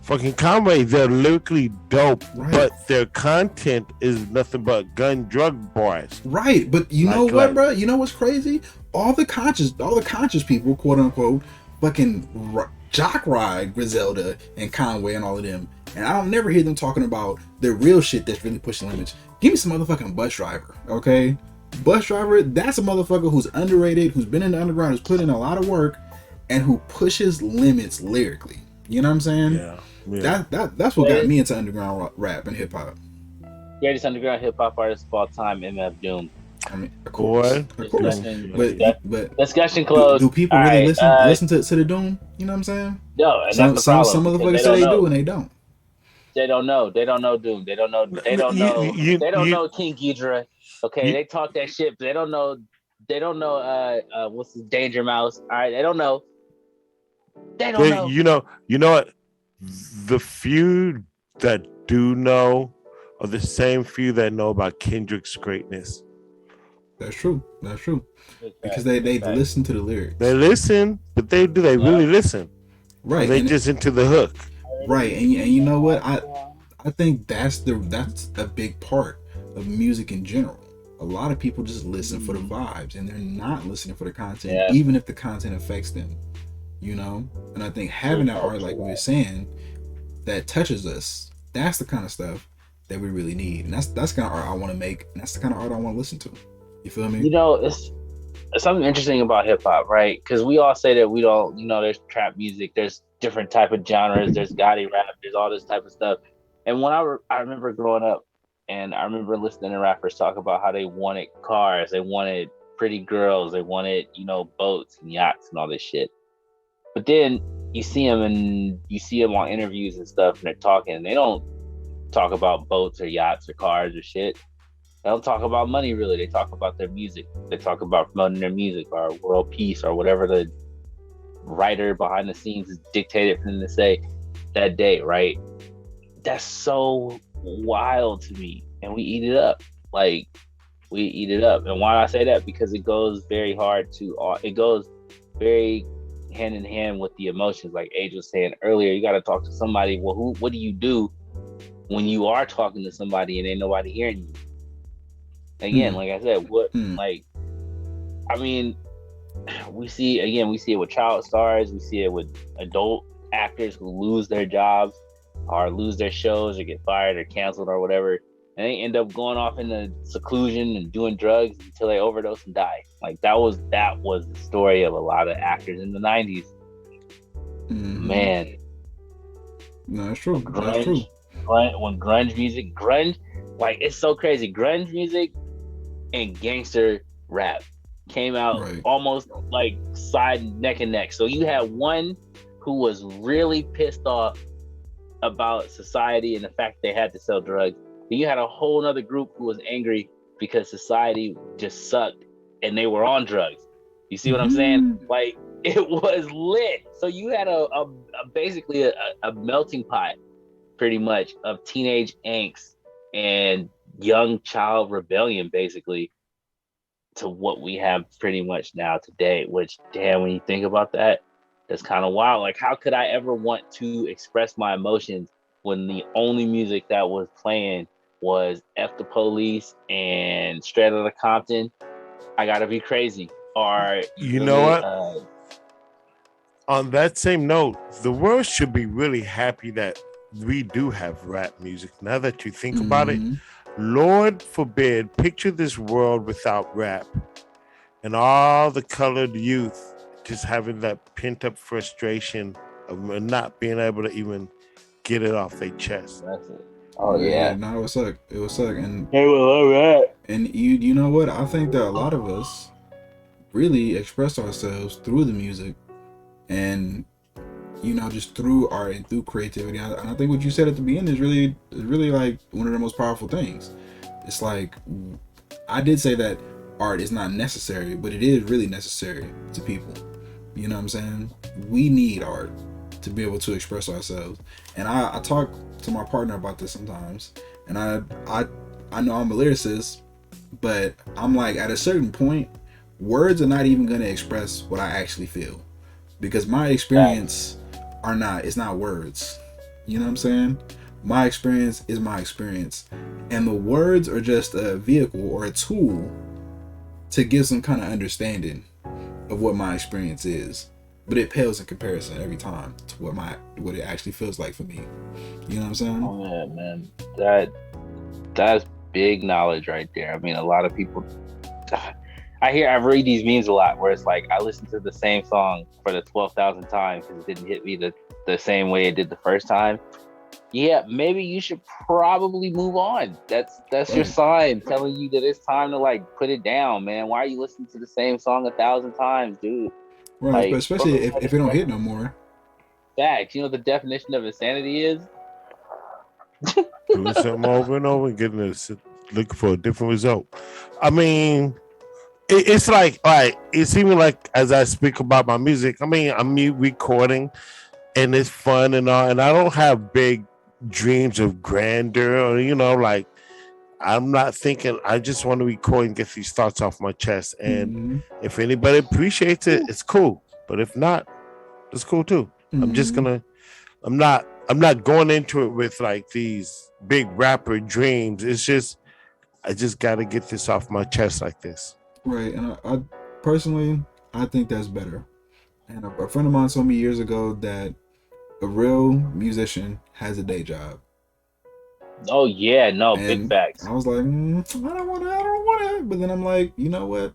fucking Conway, they're lyrically dope, Right. but their content is nothing but gun drug bars. Right, but you know what, bro? You know what's crazy? All the conscious people, quote unquote, fucking jock ride Griselda and Conway and all of them, and I don't never hear them talking about the real shit that's really pushing limits. Give me some motherfucking Bus Driver, okay? Bus Driver, that's a motherfucker who's underrated, who's been in the underground, who's put in a lot of work, and who pushes limits lyrically. You know what I'm saying? Yeah. That's what got me into underground rap and hip hop. Greatest underground hip hop artist of all time, MF Doom. I mean, of course. But discussion closed. Do people really listen to the Doom? You know what I'm saying? No, and some that's the problem. Some motherfuckers say they do and they don't. They don't know. They don't know Doom. They don't know. They don't know. They don't know King Ghidorah. Okay, they talk that shit, but they don't know. They don't know. What's the Danger Mouse? All right, they don't know. They don't know. You know what? The few that do know are the same few that know about Kendrick's greatness. That's true. Because they listen to the lyrics. They listen, but they really listen. Right. They just into the hook. Right, and you know what? I think that's a big part of music in general. A lot of people just listen for the vibes, and they're not listening for the content, even if the content affects them. You know, and I think having that art, like we were saying, that touches us, that's the kind of stuff that we really need, and that's the kind of art I want to make, and that's the kind of art I want to listen to. You feel me? You know, it's something interesting about hip hop, right? Because we all say that we don't, there's trap music, there's different type of genres, there's Gotti rap, there's all this type of stuff. And when I remember growing up, and I remember listening to rappers talk about how they wanted cars, they wanted pretty girls, they wanted, boats and yachts and all this shit. But then you see them on interviews and stuff, and they're talking, and they don't talk about boats or yachts or cars or shit. They don't talk about money, really. They talk about their music. They talk about promoting their music or world peace or whatever the writer behind the scenes is dictated for them to say that day, right? That's so wild to me. And we eat it up. Like, we eat it up. And why do I say that? Because it goes very hand in hand with the emotions. Like Age was saying earlier, you got to talk to somebody. Well, what do you do when you are talking to somebody and ain't nobody hearing you? Again, like I said, we see it with child stars, we see it with adult actors who lose their jobs or lose their shows or get fired or canceled or whatever, and they end up going off into seclusion and doing drugs until they overdose and die. Like that was the story of a lot of actors in the 90s. Man, no, that's true. That's true. When grunge, like, it's so crazy. Grunge music and gangster rap came out almost like neck and neck. So you had one who was really pissed off about society and the fact they had to sell drugs. Then you had a whole other group who was angry because society just sucked and they were on drugs. You see what I'm saying? Like, it was lit. So you had basically a melting pot, pretty much, of teenage angst and young child rebellion, basically, to what we have pretty much now today. Which, damn, when you think about that, that's kind of wild. Like, how could I ever want to express my emotions when the only music that was playing was F the Police and Straight Outta Compton, I Gotta Be Crazy? Or you know what? On that same note, the world should be really happy that we do have rap music. Now that you think about it, Lord forbid, picture this world without rap and all the colored youth just having that pent up frustration of not being able to even get it off their chest. That's it. Oh yeah. No, it was suck. And they will love that. And you know what? I think that a lot of us really express ourselves through the music, and just through art and through creativity. And I think what you said at the beginning is really like one of the most powerful things. It's like, I did say that art is not necessary, but it is really necessary to people. You know what I'm saying? We need art to be able to express ourselves. And I talk to my partner about this sometimes. And I know I'm a lyricist, but I'm like, at a certain point, words are not even gonna express what I actually feel. Because my experience it's not words. You know what I'm saying? My experience is my experience. And the words are just a vehicle or a tool to give some kind of understanding of what my experience is. But it pales in comparison every time to what it actually feels like for me. You know what I'm saying? Oh yeah, man. That's big knowledge right there. I mean, a lot of people. I read these memes a lot where it's like I listened to the same song for the 12,000th time because it didn't hit me the same way it did the first time. Yeah, maybe you should probably move on. That's your sign telling you that it's time to like put it down, man. Why are you listening to the same song 1,000 times, dude? Right, but Like, especially if it don't hit no more. facts. You know what the definition of insanity is? Doing something over and over and looking for a different result. I mean, it's like, all right, it's even like as I speak about my music, I mean, I'm recording and it's fun and all, and I don't have big dreams of grandeur or, like, I'm not thinking, I just want to record and get these thoughts off my chest. And if anybody appreciates it, it's cool. But if not, it's cool too. I'm not going into it with like these big rapper dreams. It's just, I just got to get this off my chest like this. Right. And I personally, I think that's better. And a friend of mine told me years ago that a real musician has a day job. Oh yeah, no, And big facts. I was like, I don't want to. But then I'm like, you know what?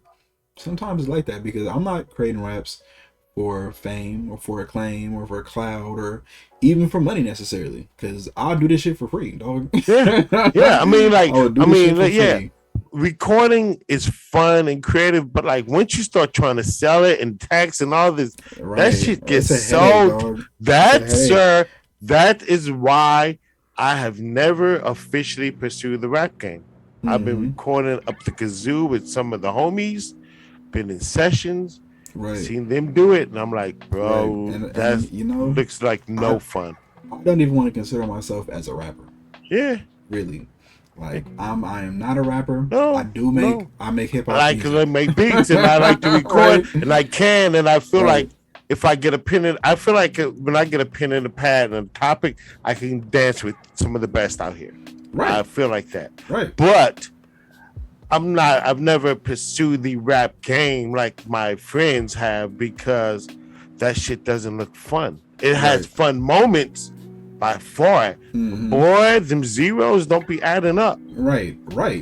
Sometimes it's like that because I'm not creating raps for fame or for acclaim or for cloud or even for money necessarily. Because I'll do this shit for free, dog. Yeah. I mean, like, yeah. Free. Recording is fun and creative, but like once you start trying to sell it and tax and all this, that shit gets sold. Sir, that is why I have never officially pursued the rap game. I've been recording up the kazoo with some of the homies, been in sessions, seen them do it, and I'm like, bro, that looks like no fun. I don't even want to consider myself as a rapper. Yeah, really. Like I am not a rapper. No, I make hip hop. I make beats and I like to record and I can, and I feel like if I get a pen in, I feel like when I get a pen in the pad and a topic, I can dance with some of the best out here. Right. I feel like that. Right. But I've never pursued the rap game like my friends have because that shit doesn't look fun. It has fun moments by far. Boy, them zeros don't be adding up. Right,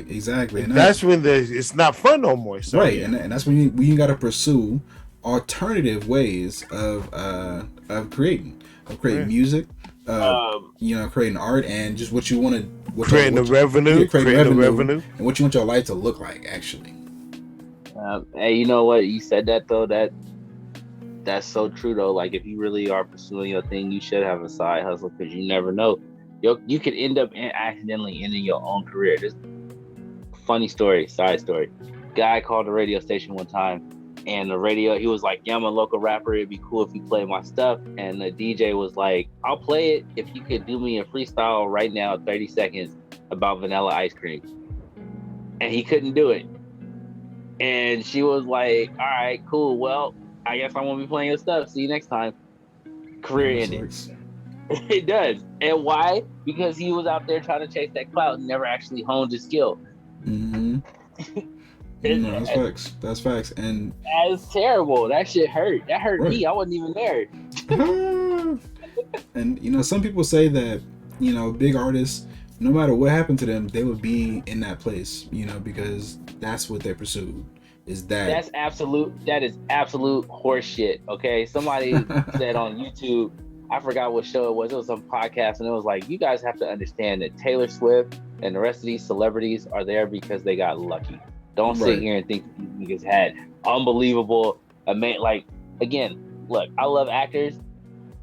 exactly. And that's when it's not fun no more. So, and that's when you got to pursue alternative ways of creating music, creating art, and just what you want to creating revenue, and what you want your life to look like. Actually, hey, you know what? You said that though. That's so true though. Like if you really are pursuing your thing, you should have a side hustle because you never know. You could end up accidentally ending your own career. This funny story, side story. Guy called the radio station one time, and the radio, he was like, "Yeah, I'm a local rapper. It'd be cool if you play my stuff." And the DJ was like, "I'll play it if you could do me a freestyle right now, 30 seconds about vanilla ice cream." And he couldn't do it. And she was like, "All right, cool. Well, I guess I won't be playing your stuff. See you next time." Career ended. It does. And why? Because he was out there trying to chase that clout and never actually honed his skill. That's facts. And that's terrible. That shit hurt. That hurt me. I wasn't even there. And some people say that, big artists, no matter what happened to them, they would be in that place, because that's what they pursued. That is absolute horse shit. Okay. Somebody said on YouTube, I forgot what show it was some podcast, and it was like, you guys have to understand that Taylor Swift and the rest of these celebrities are there because they got lucky. Don't sit here and think these niggas had unbelievable like, again, look, I love actors,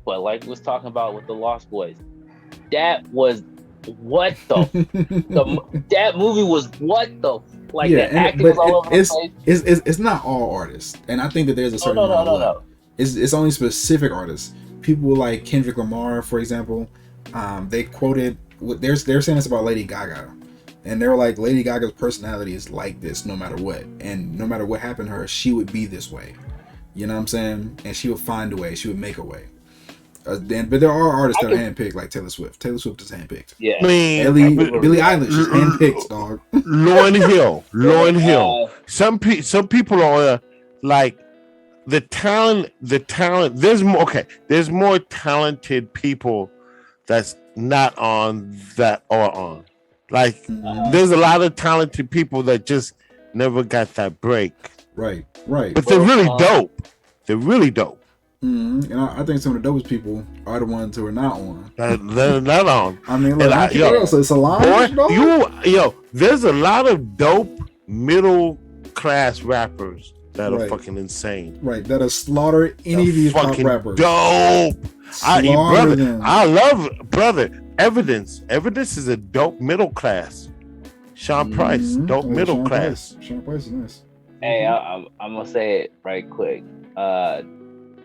but like we was talking about with the Lost Boys, that was what the that movie was what the Like yeah, the acting was all over the place. it's not all artists, and I think that there's a certain amount of love. It's only specific artists. People like Kendrick Lamar, for example. They quoted they're saying this about Lady Gaga, and they're like, Lady Gaga's personality is like this no matter what, and no matter what happened to her, she would be this way. You know what I'm saying? And she would find a way. She would make a way. But there are artists that are handpicked, like Taylor Swift. Taylor Swift is handpicked. Yeah, I mean, Billie Eilish is handpicked, dog. Lauryn Hill. Some people are like the talent. There's more. Okay, there's more talented people that's not on that are on. Like there's a lot of talented people that just never got that break. Right. But they're really dope. They're really dope. Mm-hmm. And I think some of the dopest people are the ones who are not on. They're not on. I mean, look, so Solange, there's a lot of dope middle class rappers that are fucking insane. Right, that'll slaughter any of these pop rappers. Dope. I love Evidence. Evidence is a dope middle class. Sean Price, dope middle class. Sean Price is nice. Hey, I'm gonna say it right quick.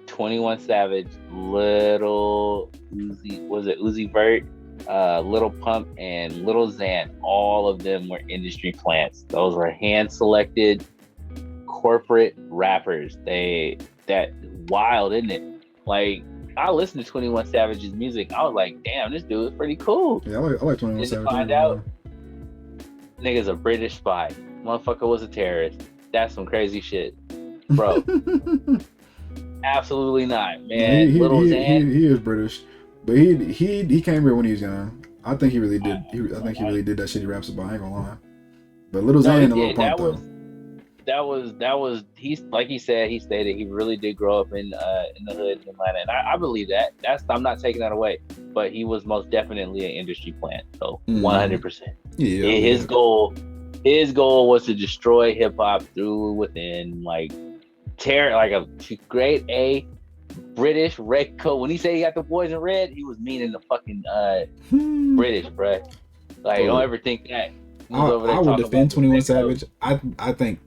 21 Savage, Little Uzi, was it Uzi Vert, Little Pump, and Little Xan? All of them were industry plants. Those were hand-selected corporate rappers. That wild, isn't it? Like, I listened to 21 Savage's music. I was like, damn, this dude is pretty cool. Yeah, I like 21 Savage. Find out, nigga's a British spy. Motherfucker was a terrorist. That's some crazy shit, bro. Absolutely not, man. He is British, but he came here when he was young. I think he really did. I think he really did that shit he raps about. I ain't gonna lie. But Little Xan and Lil Pump though. That was he's like he stated he really did grow up in the hood in Atlanta, and I believe that. I'm not taking that away, but he was most definitely an industry plant. So 100%. Yeah. His goal was to destroy hip hop through within, like like a grade A British red coat. When he said he got the boys in red, he was meaning the fucking British, bruh. Like, don't ever think that. I would defend 21 Savage. I think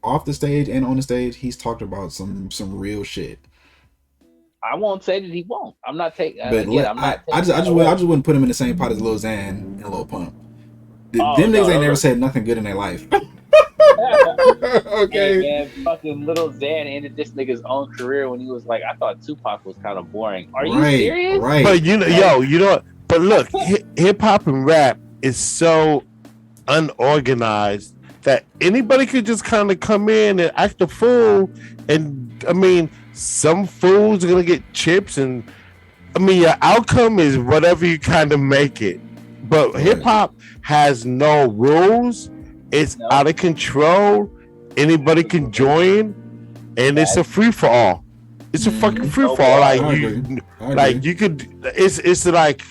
off the stage and on the stage, he's talked about some real shit. I won't say that he won't. I'm not taking. I just wouldn't put him in the same pot as Lil Xan and Lil Pump. Them niggas ain't never said nothing good in their life. Okay. Hey, man, fucking Little Xan ended this nigga's own career when he was like, I thought Tupac was kind of boring. Are you serious? Right. But you know. But look, hip hop and rap is so unorganized that anybody could just kind of come in and act a fool. And I mean, some fools are gonna get chips, and I mean, your outcome is whatever you kind of make it. But hip hop has no rules. It's out of control. Anybody can join, and it's a free for all. It's a fucking free for all. Like you could. It's like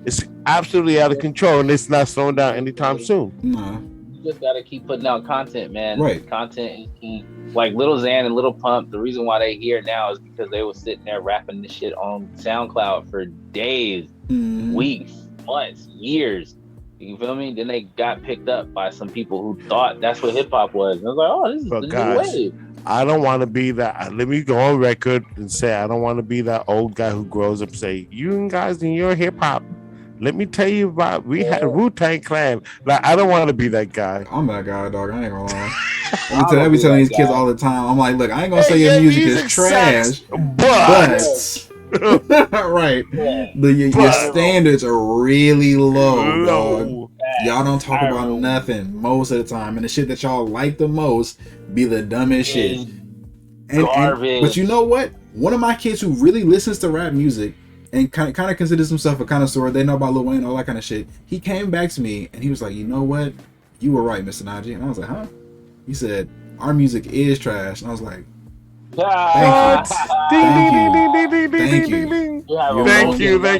it's absolutely out of control, and it's not slowing down anytime soon. Nah. You just gotta keep putting out content, man. Right. Content is key. Like Little Xan and Little Pump, the reason why they here now is because they were sitting there rapping this shit on SoundCloud for days, weeks, months, years. You feel me? Then they got picked up by some people who thought that's what hip hop was. And I was like, oh, this is the new wave. I don't want to be that. Let me go on record and say I don't want to be that old guy who grows up and say, you guys in your hip hop. Let me tell you about had a Wu-Tang Clan. Like, I don't want to be that guy. I'm that guy, dog. I ain't gonna lie. I be telling these kids all the time. I'm like, look, I ain't gonna say your music is trash, but right. Your standards are really low, dog. Y'all don't talk about nothing most of the time, and the shit that y'all like the most be the dumbest shit. But you know what? One of my kids who really listens to rap music and kind of considers himself a connoisseur, they know about Lil Wayne, all that kind of shit. He came back to me and he was like, you know what? You were right, Mr. Najee. And I was like, huh? He said, our music is trash. And I was like, thank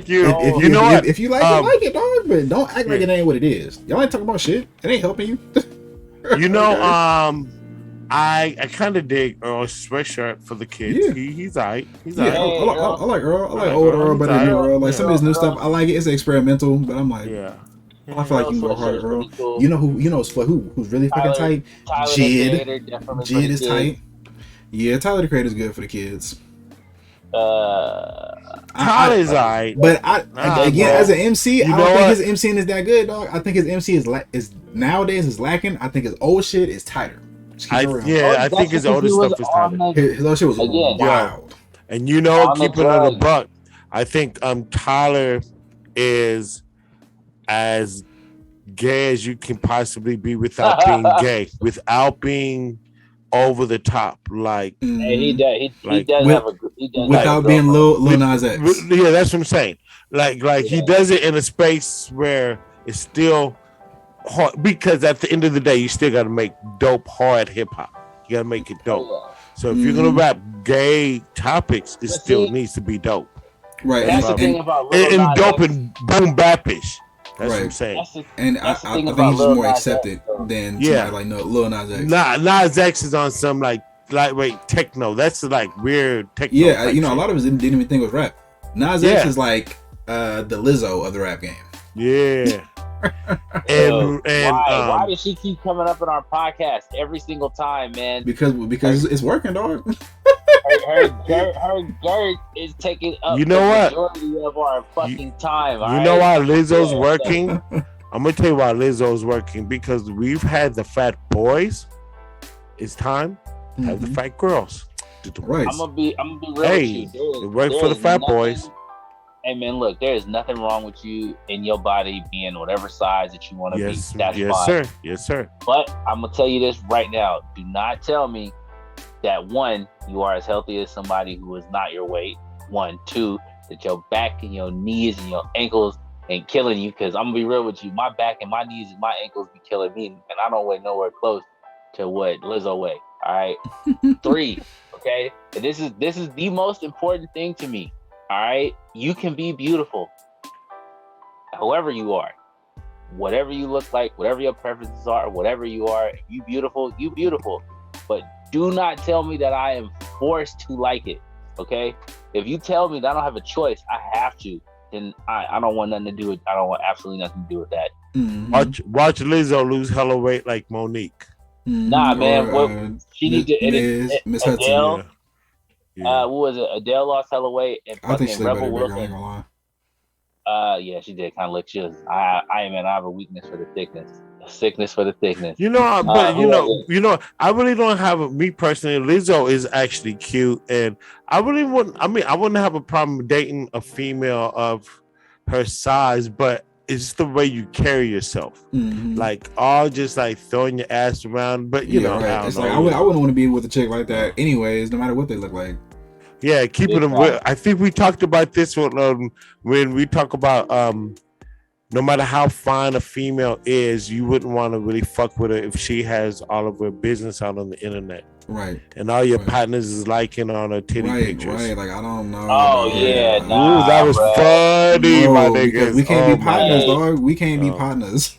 you. You know what? If you like it, like it, dog. But don't act like it ain't what it is. Y'all ain't talking about shit. It ain't helping you. You know, I kind of dig Earl's sweatshirt for the kids. Yeah. He's alright. He's alright. I like Earl. I like old Earl better than new Earl. Like some of his new stuff, I like it. It's experimental, but I'm like, I feel like you can go harder, bro. Cool. You know who's really fucking tight? Tyler Jid. the Creator, definitely Jid is tight. Yeah, Tyler the Creator is good for the kids. Tyler's alright. But again, as an MC, I don't think his MCing is that good, dog. I think his MC is nowadays is lacking. I think his old shit is tighter. I think his older stuff is tighter. His old shit was wild. Yeah. And keeping on the buck, I think Tyler is as gay as you can possibly be without being gay, without being over the top, like. And he does without being Lil Nas X. Yeah, that's what I'm saying. Like he does it in a space where it's still hard, because at the end of the day, you still got to make dope, hard hip hop. You got to make it dope. So if you're gonna rap gay topics, it still needs to be dope. Right. That's the thing about Lil Nas and dope and boom bapish. That's what I'm saying. And I think he's just more accepted than somebody like Lil Nas X. Nas X is on some like lightweight techno. That's like weird techno. Yeah, a lot of us didn't even think it was rap. Nas X is like the Lizzo of the rap game. Yeah. Why does she keep coming up in our podcast every single time, man? Because it's working, dog. her girth is taking up the majority of our fucking time. You know why Lizzo's working? I'm gonna tell you why Lizzo's working, because we've had the fat boys. It's time to have the fat girls. Right. I'm gonna be real with you. It worked for the fat boys. Hey man, look, there is nothing wrong with you in your body being whatever size that you want to be. That's fine. Yes, sir. But I'm gonna tell you this right now. Do not tell me that, one, you are as healthy as somebody who is not your weight. 1, 2, that your back and your knees and your ankles ain't killing you. Because I'm gonna be real with you, my back and my knees and my ankles be killing me, and I don't weigh nowhere close to what Lizzo weigh. All right. 3, okay. And this is the most important thing to me. All right, you can be beautiful, however you are, whatever you look like, whatever your preferences are, whatever you are. If you beautiful. But do not tell me that I am forced to like it. Okay, if you tell me that I don't have a choice, I have to, then I don't want nothing to do with. I don't want absolutely nothing to do with that. Mm-hmm. Watch Lizzo lose hella weight like Monique. Nah, man, what she need to Miss Hudson. What was it? Adele lost hella weight, and I think she Rebel Wilson. Yeah, she did kind of look. She was. I have a weakness for the thickness, a sickness for the thickness. I really don't have me personally. Lizzo is actually cute, and I wouldn't have a problem dating a female of her size, but it's the way you carry yourself, like all just like throwing your ass around. But you know, right. It's like I wouldn't want to be with a chick like that, anyways, no matter what they look like. Yeah, keeping them. I think we talked about this when we talk about no matter how fine a female is, you wouldn't want to really fuck with her if she has all of her business out on the internet. Right. And all your partners is liking on her titty pictures. Right, like I don't know. Oh yeah, ooh, that was funny, my niggas. We can't be partners, dog. We can't be partners.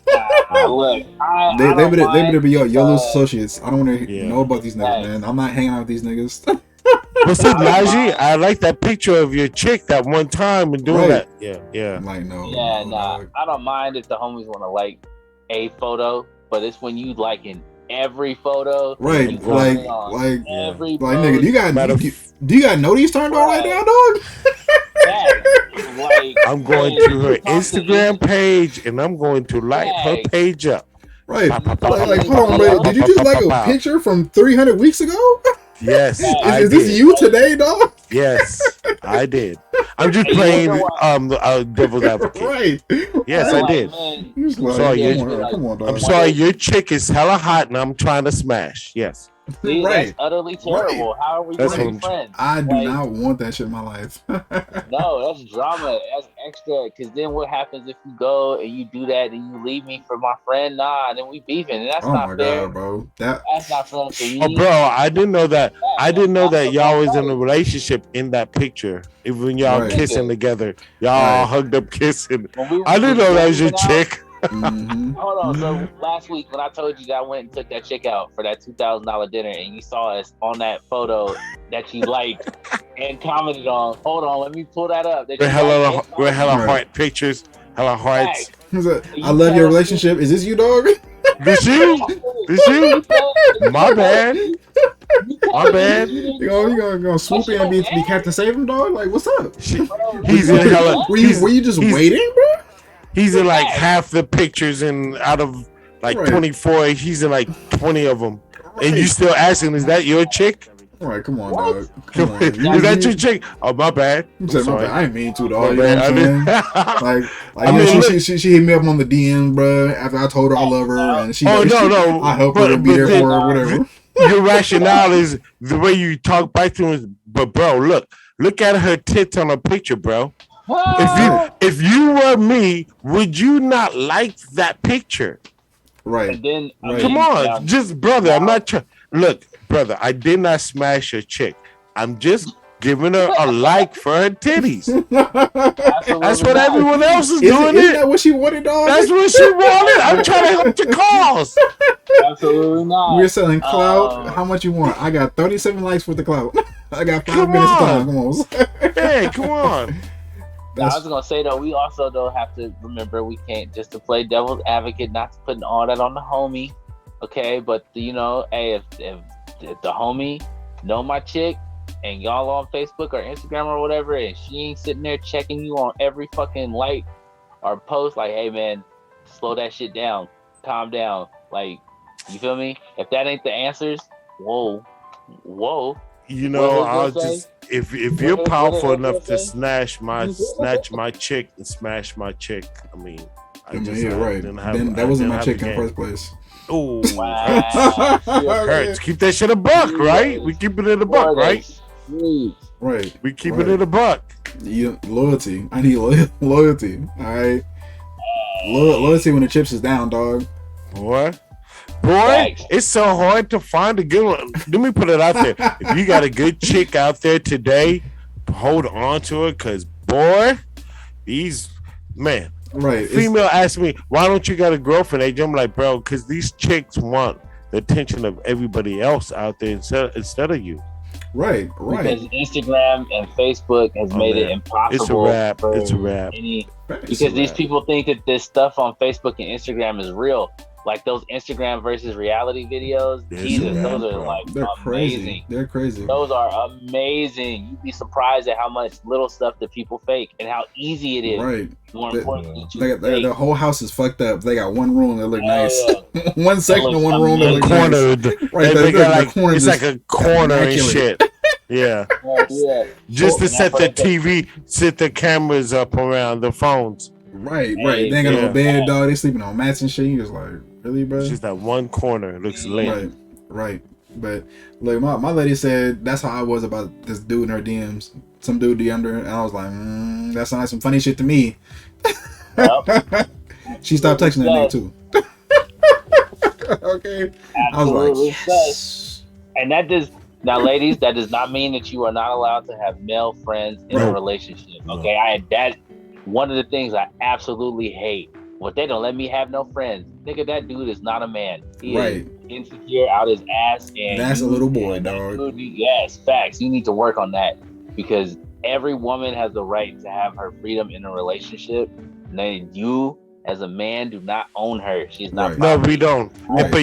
Look, they better be your loose associates. I don't want to know about these niggas, man. I'm not hanging out with these niggas. What's up, Najee? I like that picture of your chick that one time and doing that. Yeah. I'm like, no. Yeah, nah. I don't mind if the homies want to like a photo, but it's when you liking every photo. Right. Like every nigga, do you got notice turned on right now, dog? I'm going to her Instagram page and I'm going to light her page up. Right. Like, hold on, bro. Did you just like a picture from 300 weeks ago? Yes. Is this you today, dog? Yes, I did. I'm just playing devil's advocate. Right. Yes, I did. I'm sorry, your chick is hella hot and I'm trying to smash. Yes. See, that's utterly terrible. Right. How are we doing friends? I do not want that shit in my life. No, that's drama. That's extra. Because then what happens if you go and you do that and you leave me for my friend? Nah, then we beefing. And that's not fair. God, bro. That's not fair for you. Oh, bro, I didn't know that. I didn't know that y'all was in a relationship in that picture. Even y'all kissing together. Y'all hugged up kissing. I didn't know that was your chick. Hold on. So last week when I told you that I went and took that chick out for that $2,000 dinner, and you saw us on that photo that you liked and commented on. Hold on, let me pull that up. We're hella heart pictures, hella hearts. I love your relationship. Is this you, dog? This you? This you? My bad. My bad. You gonna swoop in and be Captain Save him, dog? Like, what's up? He's in hella. Were you just waiting, bro? He's in like half the pictures, and out of like 24, he's in like 20 of them. And you still asking, is that your chick? All right, come on, dog. Come on. Is that your chick? Oh, my bad. I'm sorry. I ain't mean to, dog. You know what I'm saying? Like, she hit me up on the DM, bro. After I told her I love her, and she, no, I help her to be there for her, whatever. Your rationale is the way you talk back to him. But bro, look at her tits on a picture, bro. If you were me, would you not like that picture? Right. Then, come on, just brother. I'm not trying. Look, brother, I did not smash your chick. I'm just giving her a like for her titties. That's what everyone else is doing. Isn't that what she wanted, dog? That's what she wanted. I'm trying to help your cause. Absolutely not. We're selling clout. How much you want? I got 37 likes for the clout. I got 5 minutes of time. Come on. Hey, come on. I was gonna say though, we also don't have to remember we can't just to play devil's advocate, not to put all that on the homie, okay? But hey, if the homie know my chick and y'all on Facebook or Instagram or whatever, and she ain't sitting there checking you on every fucking like or post, like, hey man, slow that shit down, calm down, like, you feel me? If that ain't the answers, whoa. I'll just if you're powerful enough to snatch my chick and smash my chick, I mean, right. Then that wasn't my chick in the first place. Oh, wow. Hurts. Keep that shit a buck, right? We keep it in a buck, right? Right. We keep it in a buck. Loyalty. I need loyalty. All right. Loyalty when the chips is down, dog. Boy, it's so hard to find a good one. Let me put it out there. If you got a good chick out there today, hold on to her, because boy, right. Female asked me, why don't you got a girlfriend? I'm like, bro, because these chicks want the attention of everybody else out there instead of you. Right. Because Instagram and Facebook has made it impossible. It's a wrap. Because these people think that this stuff on Facebook and Instagram is real. Like those Instagram versus reality videos, Jesus, those are like amazing. They're crazy. Those are amazing. You'd be surprised at how much little stuff that people fake and how easy it is. Right. More importantly, the whole house is fucked up. They got one room that look nice. One section of one room that look nice. Right. They got like, it's like a corner and shit. Yeah. Just to set the TV, set the cameras up around the phones. Right. They ain't got no bed, dog. They sleeping on mats and shit. You just like, really, bro? It's just that one corner. It looks lame. Right. But like my lady said, that's how I was about this dude in her DMs. Some dude DM'd her, and I was like, that sounds like some funny shit to me. Yep. She stopped texting that nigga too. Okay. Absolutely. I was like, yes. And now, ladies, that does not mean that you are not allowed to have male friends in a relationship. Okay, that one of the things I absolutely hate. Well, they don't let me have no friends. Nigga, that dude is not a man. He is insecure out his ass. And that's a little boy, dog. Yes, facts. You need to work on that, because every woman has the right to have her freedom in a relationship. And then you, as a man, do not own her. She's not. No, we don't. But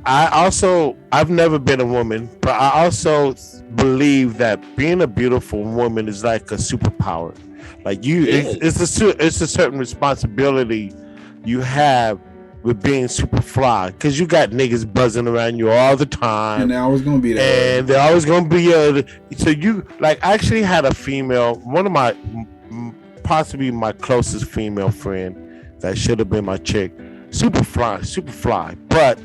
I've never been a woman, but I also believe that being a beautiful woman is like a superpower. Like it's a certain responsibility you have with being super fly, because you got niggas buzzing around you all the time, and they're always gonna be there. And they're always gonna be so you like. I actually had a female, one of my possibly my closest female friend that should have been my chick, super fly, but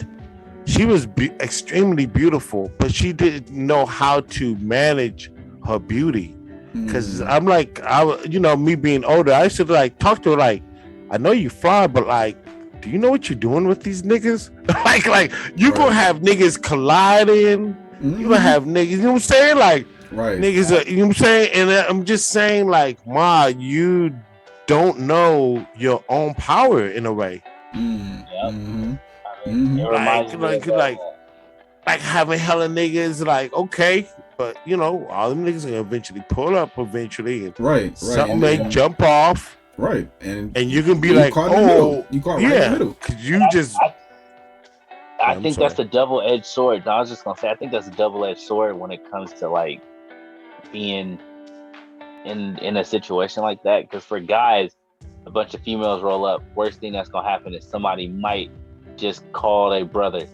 she was extremely beautiful, but she didn't know how to manage her beauty. Because I'm like, me being older, I used to like talk to her like, I know you fly, but like, do you know what you're doing with these niggas? like you gonna have niggas colliding. You gonna have niggas, you know what I'm saying? Like, niggas, you know what I'm saying? And I'm just saying, like, Ma, you don't know your own power in a way. Like having hella niggas, like, okay, but all them niggas gonna eventually pull up eventually, and something may jump off, Right. And you can be you like, caught in the middle. You caught right in the yeah, middle. because you just. I I'm think sorry. that's a double-edged sword. I was just gonna say, I think that's a double-edged sword when it comes to like being in a situation like that. Because for guys, a bunch of females roll up. Worst thing that's gonna happen is somebody might just call their brother.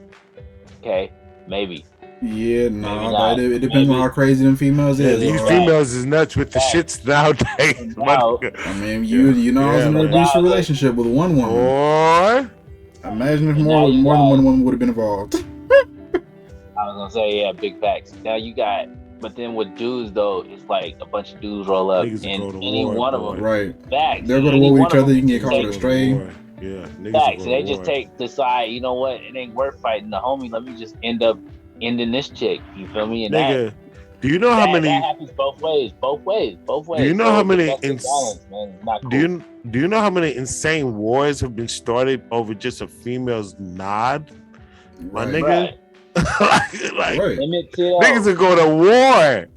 Okay, maybe. Yeah, Maybe no, not. it depends on Maybe. how crazy them females Yeah, is. these Dog. Facts. females is nuts with the Facts. shits nowadays. And now, I mean, Yeah. you know, I was Yeah, in an and man. abusive now they, relationship with one woman. Boy. Imagine if and now you more than got. one woman would have been involved. I was gonna say, yeah, big facts. Now you got, but then with dudes though, it's like a bunch of dudes roll up, Niggas and will go to any war, one of boy. them, Right. facts, They'll go to any war with one each of other. them You can get just Niggas caught will take go to astray. war. Yeah, niggas facts, will and go they to just war. decide, you know what, it ain't worth fighting the homie. Let me just end up ending this chick. You feel me? And Nigga, do you know how that many happens both ways, both ways, both do you ways. know how So many domestic violence, man, is not do cool. you know how many insane wars have been started over just a female's nod? My Right. nigga. like Right. Emmett Till. niggas are going to war.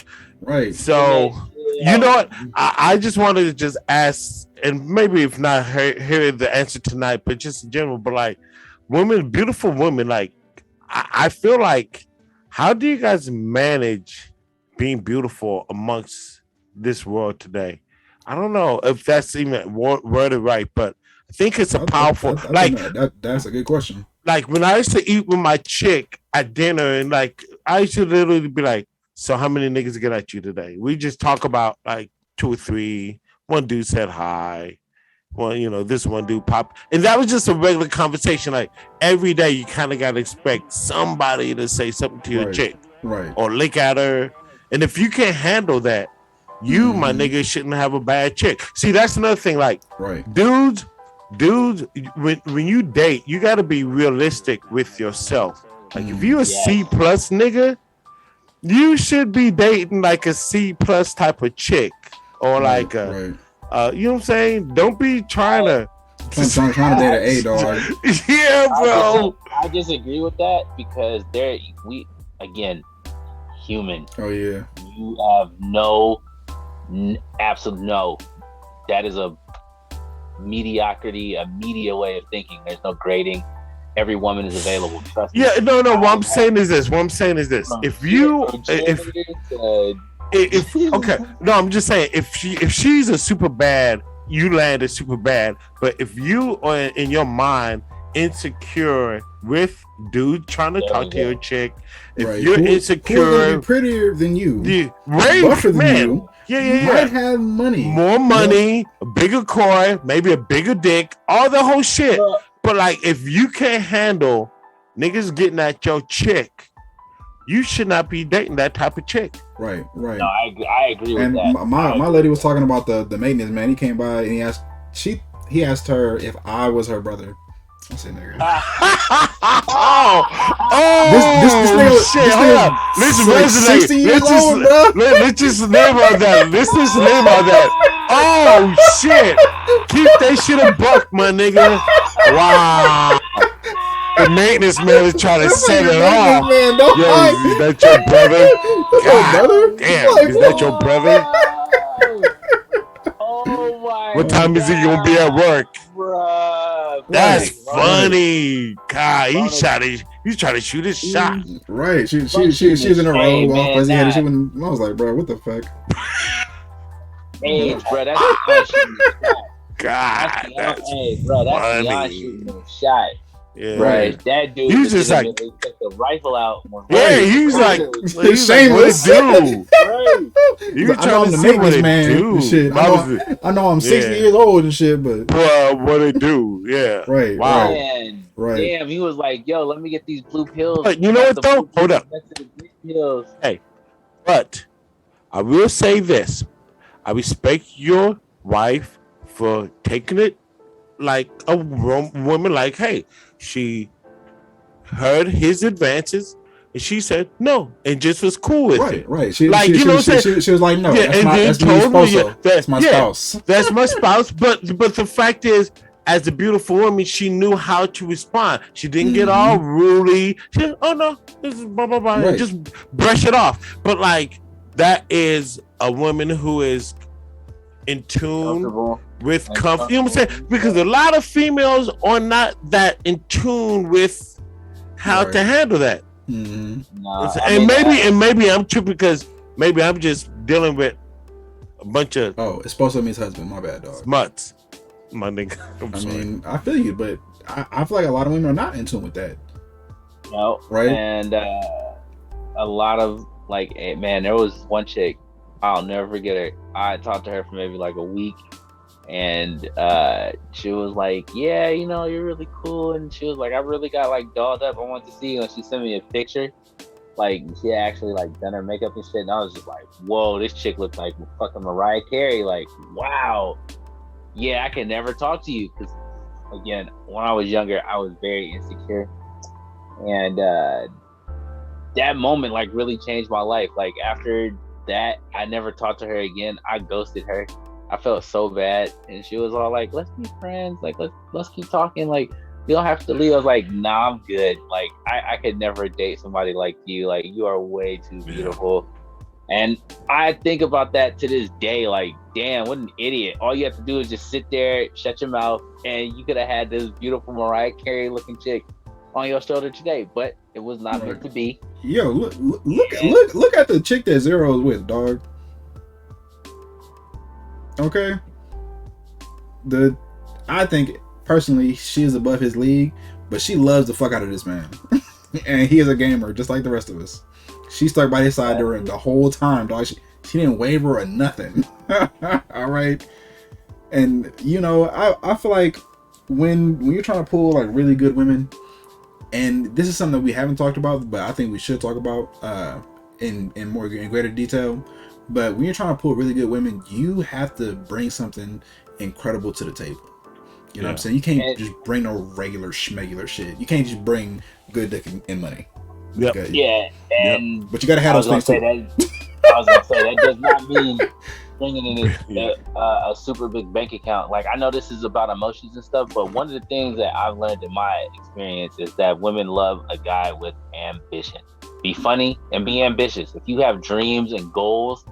Right. So Emmett you know Till. what? I just wanted to just ask, and maybe if not hear the answer tonight, but just in general, but like women, beautiful women, like I feel like, how do you guys manage being beautiful amongst this world today? I don't know if that's even worded right, but I think it's a powerful, I like, think that's a good question. like when I used to eat with my chick at dinner, and like I used to literally be like, "So how many niggas get at you today?" We just talk about like 2 or 3. One dude said hi. Well, you know, this one dude pop, and that was just a regular conversation. Like every day, you kind of gotta expect somebody to say something to your Right. chick Right. or lick at her, and if you can't handle that, you, my nigga, shouldn't have a bad chick. See, that's another thing. Like, Right. dudes, when you date, you got to be realistic with yourself. Like, if you a Yes. C plus nigga, you should be dating like a C plus type of chick, or like a, you know what I'm saying? Don't be trying to trying to date an A dog. Yeah, bro. I disagree with that because we again human. Oh yeah. You have absolute no. That is a mediocrity, a media way of thinking. There's no grading. Every woman is available. Trust me. Yeah, no. What I'm saying is this. If okay, no, I'm just saying if she's a super bad, you land a super bad. But if you are in your mind insecure with dude trying to talk to your chick, if you're insecure, be prettier than you, buffer than you, might have more money, a bigger car, maybe a bigger dick, all the whole shit. But like, if you can't handle niggas getting at your chick, you should not be dating that type of chick. Right. No, I agree with that. And my lady was talking about the maintenance man. He came by and he asked her if I was her brother. I said, nigga. This nigga, shit. Hold on. Let's 60 years old, bro. Let's just name on that. Let's just name on that. Oh shit! Keep that shit a buck, my nigga. Wow. The maintenance man is trying to set it off. Yo, is that your brother? God damn, is that your brother? Oh my! What time is he gonna be at work? Bruh, That's funny. God, he's trying to shoot his shot. Right. She's in a row, all fuzzy headed. I was like, bro, what the fuck? Age, bro. That's beyond shooting a shot. God, that's beyond shooting a shot. Yeah. Right, that dude was just like took the rifle out. Yeah, he was like, shameless. What it do? You I know I'm the maintenance man and shit. I know I'm 60 years old and shit, but what it do? Yeah. Right. Wow. Man, right. Damn, he was like, yo, let me get these blue pills. But you know what though? Hold up. Hey, but I will say this. I respect your wife for taking it like a woman, like, hey, she heard his advances and she said no and just was cool with it. Right. She was like, no, that's my spouse. That's my spouse. But the fact is, as a beautiful woman, she knew how to respond. She didn't get all ruly. She said, oh no, this is blah blah blah, and just brush it off. But like, that is a woman who is in tune Comfortable. with And comfort. You know what I'm saying? comfortable. Because a lot of females are not that in tune with how to Right. handle that. Mm-hmm. No, And maybe I'm tripping because maybe I'm just dealing with a bunch of Oh, it's supposed to mean his husband. My bad, dog. smuts, my nigga. I'm I sorry. mean, I feel you, but I feel like a lot of women are not in tune with that. no. Right? And a lot of like, man, there was one chick, I'll never forget her. I talked to her for maybe like a week, and she was like, "Yeah, you know, you're really cool." And she was like, "I really got like dolled up. I want to see you." And she sent me a picture. Like she had actually like done her makeup and shit. And I was just like, "Whoa, this chick looked like fucking Mariah Carey." Like, wow. Yeah, I can never talk to you because, again, when I was younger, I was very insecure, and that moment like really changed my life. Like after that, I never talked to her again. I ghosted her. I felt so bad, and she was all like, "Let's be friends. Like let's keep talking. Like you don't have to leave." I was like, "Nah, I'm good. Like I could never date somebody like you. Like you are way too beautiful." And I think about that to this day. Like, damn, what an idiot! All you have to do is just sit there, shut your mouth, and you could have had this beautiful Mariah Carey looking chick on your shoulder today. But it was not meant to be. Yo, look at the chick that Zero is with, dog. Okay, I think personally she is above his league, but she loves the fuck out of this man, and he is a gamer just like the rest of us. She stuck by his side during the whole time, dog. She didn't waver or nothing. All right, and you know I feel like when you're trying to pull like really good women, and this is something that we haven't talked about, but I think we should talk about in greater detail. But when you're trying to pull really good women, you have to bring something incredible to the table. You know what I'm saying? You can't just bring no regular schmegular shit. You can't just bring good dick and money. Yep. Okay. Yeah, and but you gotta have those things too. I was gonna say that does not mean bringing in a super big bank account. Like I know this is about emotions and stuff, but one of the things that I've learned in my experience is that women love a guy with ambition. Be funny and be ambitious. If you have dreams and goals,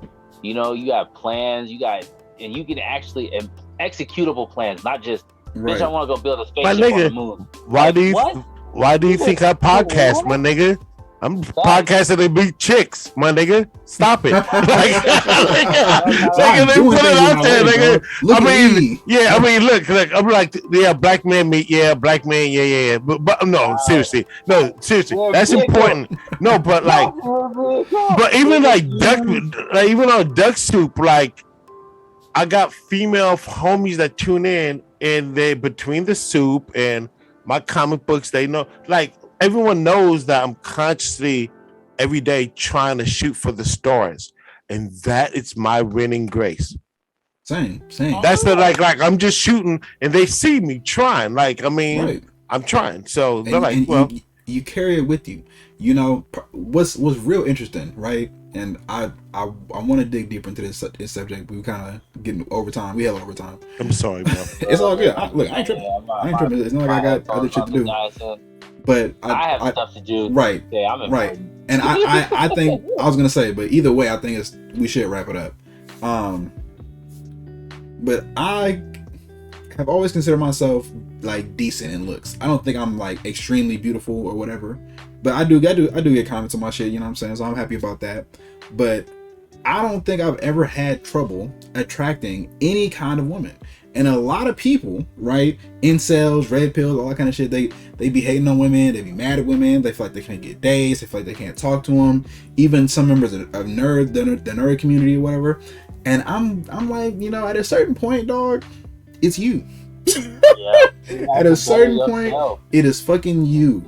you know you have plans. You can actually executable plans, not just bitch. I want to go build a spaceship on the moon. Why do you think I podcast, my nigga? I'm podcasting to beat chicks, my nigga. Stop it. Nigga, they put it out there, nigga. I mean, look, I'm like, yeah, black men meet, black men, yeah. But no, seriously. That's important. No, but like, but even like even on Duck Soup, like, I got female homies that tune in, and they between the soup and my comic books, they know, like, everyone knows that I'm consciously every day trying to shoot for the stars, and that is my winning grace. Same. That's the like I'm just shooting, and they see me trying. Like, I mean, I'm trying. So they're like, well, you carry it with you. You know what's real interesting, right? And I want to dig deeper into this subject. We kind of getting overtime. We have overtime. I'm sorry, bro. It's all good. I ain't tripping. I ain't tripping. It's not like I got other shit to do. But I have stuff to do. Right. Yeah, I'm right. And I think I was gonna say, but either way, I think we should wrap it up. But I have always considered myself like decent in looks. I don't think I'm like extremely beautiful or whatever, but I do get comments on my shit. You know what I'm saying? So I'm happy about that. But I don't think I've ever had trouble attracting any kind of woman. And a lot of people, right, incels, red pills, all that kind of shit, they be hating on women, they be mad at women, they feel like they can't get dates, they feel like they can't talk to them. Even some members of the nerd community or whatever. And I'm like, you know, at a certain point, dog, it's you. At a certain point, it is fucking you.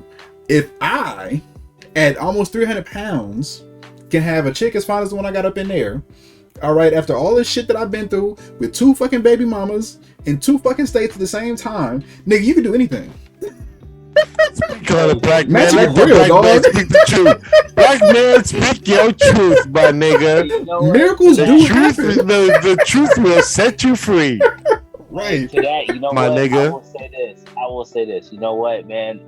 If I, at almost 300 pounds, can have a chick as fine as the one I got up in there, all right, after all this shit that I've been through with 2 fucking baby mamas in 2 fucking states at the same time, nigga, you can do anything. Call it black man. Let the black man speak the truth. Black man, speak your truth, my nigga. You know Miracles do happen. The truth will set you free. Right. To that, you know my what? nigga. I will say this. You know what, man?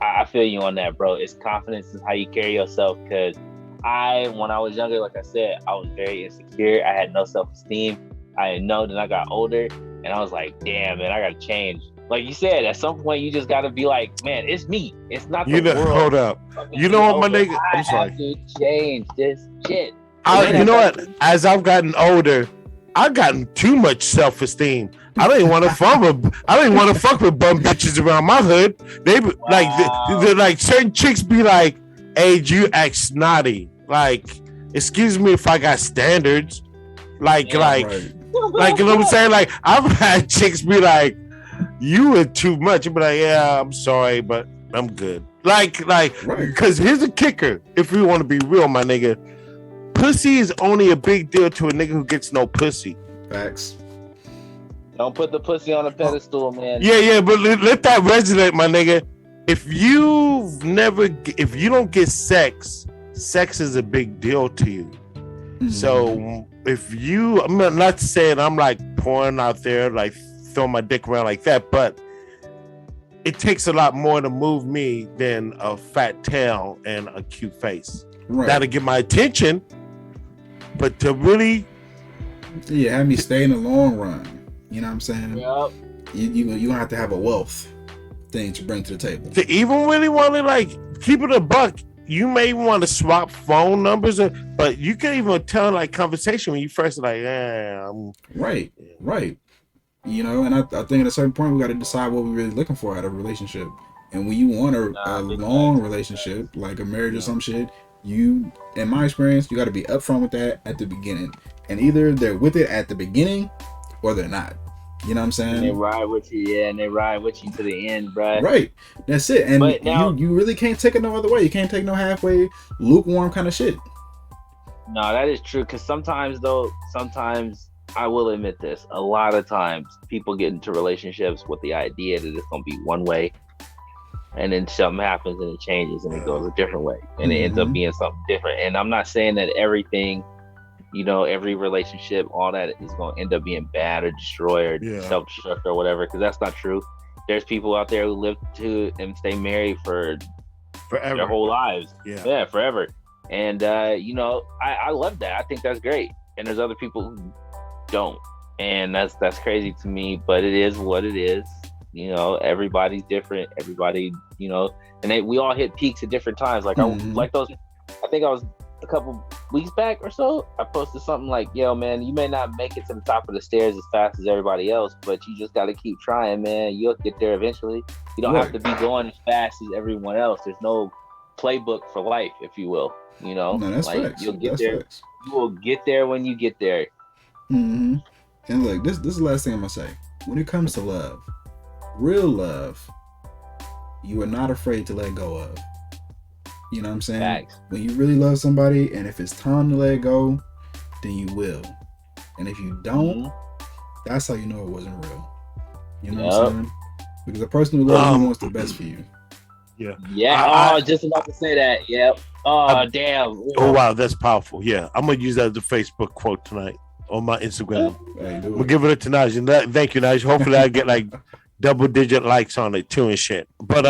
I feel you on that, bro. It's confidence in how you carry yourself. Because when I was younger, like I said, I was very insecure. I had no self-esteem. I know that I got older, and I was like, damn, man, I gotta change. Like you said, at some point you just gotta be like, man, it's me. It's not the world. Hold up. You know what, my nigga? I I'm sorry. have to change this shit. You know what? As I've gotten older, I've gotten too much self-esteem. I don't even want to fuck with bum bitches around my hood. They be, like certain chicks be like, "Hey, you act snotty." Like, excuse me if I got standards. Like, you know what I'm saying? Like, I've had chicks be like, "You were too much." You be like, "Yeah, I'm sorry, but I'm good." Like, because here's the kicker. If we want to be real, my nigga, pussy is only a big deal to a nigga who gets no pussy. Facts. Don't put the pussy on a pedestal, man. Yeah, but let that resonate, my nigga. If you don't get sex is a big deal to you. Mm-hmm. So I'm not saying I'm like pouring out there, like throwing my dick around like that, but it takes a lot more to move me than a fat tail and a cute face. Right. That'll get my attention, but to really, have me stay in the long run. You know what I'm saying? Yep. You don't have to have a wealth thing to bring to the table. To even really want to like keep it a buck, you may want to swap phone numbers, but you can even tell like conversation when you first like, right. You know, and I think at a certain point we got to decide what we're really looking for out of a relationship. And when you want a long relationship, like a marriage or some shit, in my experience, you got to be upfront with that at the beginning. And either they're with it at the beginning or they're not. You know what I'm saying? And they ride with you, and they ride with you to the end, bro. Right. That's it. And now, you really can't take it no other way. You can't take no halfway, lukewarm kind of shit. No, that is true. Because sometimes I will admit this, a lot of times people get into relationships with the idea that it's going to be one way, and then something happens and it changes and it goes a different way, and it ends up being something different. And I'm not saying that everything, every relationship, all that is going to end up being bad or destroy or self-destruct or whatever, because that's not true. There's people out there who live to and stay married for forever, their whole lives. Yeah, forever. And I love that. I think that's great. And there's other people who don't, and that's crazy to me, but it is what it is. Everybody's different. Everybody, and we all hit peaks at different times. Like I think I was a couple weeks back or so, I posted something like, yo man, you may not make it to the top of the stairs as fast as everybody else, but you just got to keep trying, man. You'll get there eventually. You don't have to be going as fast as everyone else. There's no playbook for life, if you will. No, that's like facts. You'll get that's there. Facts. You will get there when you get there. Mm-hmm. And look, this is the last thing I'm gonna say. When it comes to love, real love, you are not afraid to let go of. You know what I'm saying? Facts. When you really love somebody, and if it's time to let go, then you will. And if you don't, that's how you know it wasn't real. You know what I'm saying? Because the person who loves you wants the best for you. Yeah. Yeah. Just about to say that. Yep. Damn. Oh wow, that's powerful. Yeah, I'm gonna use that as a Facebook quote tonight on my Instagram. We'll give it to Naj. Thank you, Naj. Hopefully, I get like double-digit likes on it too and shit. But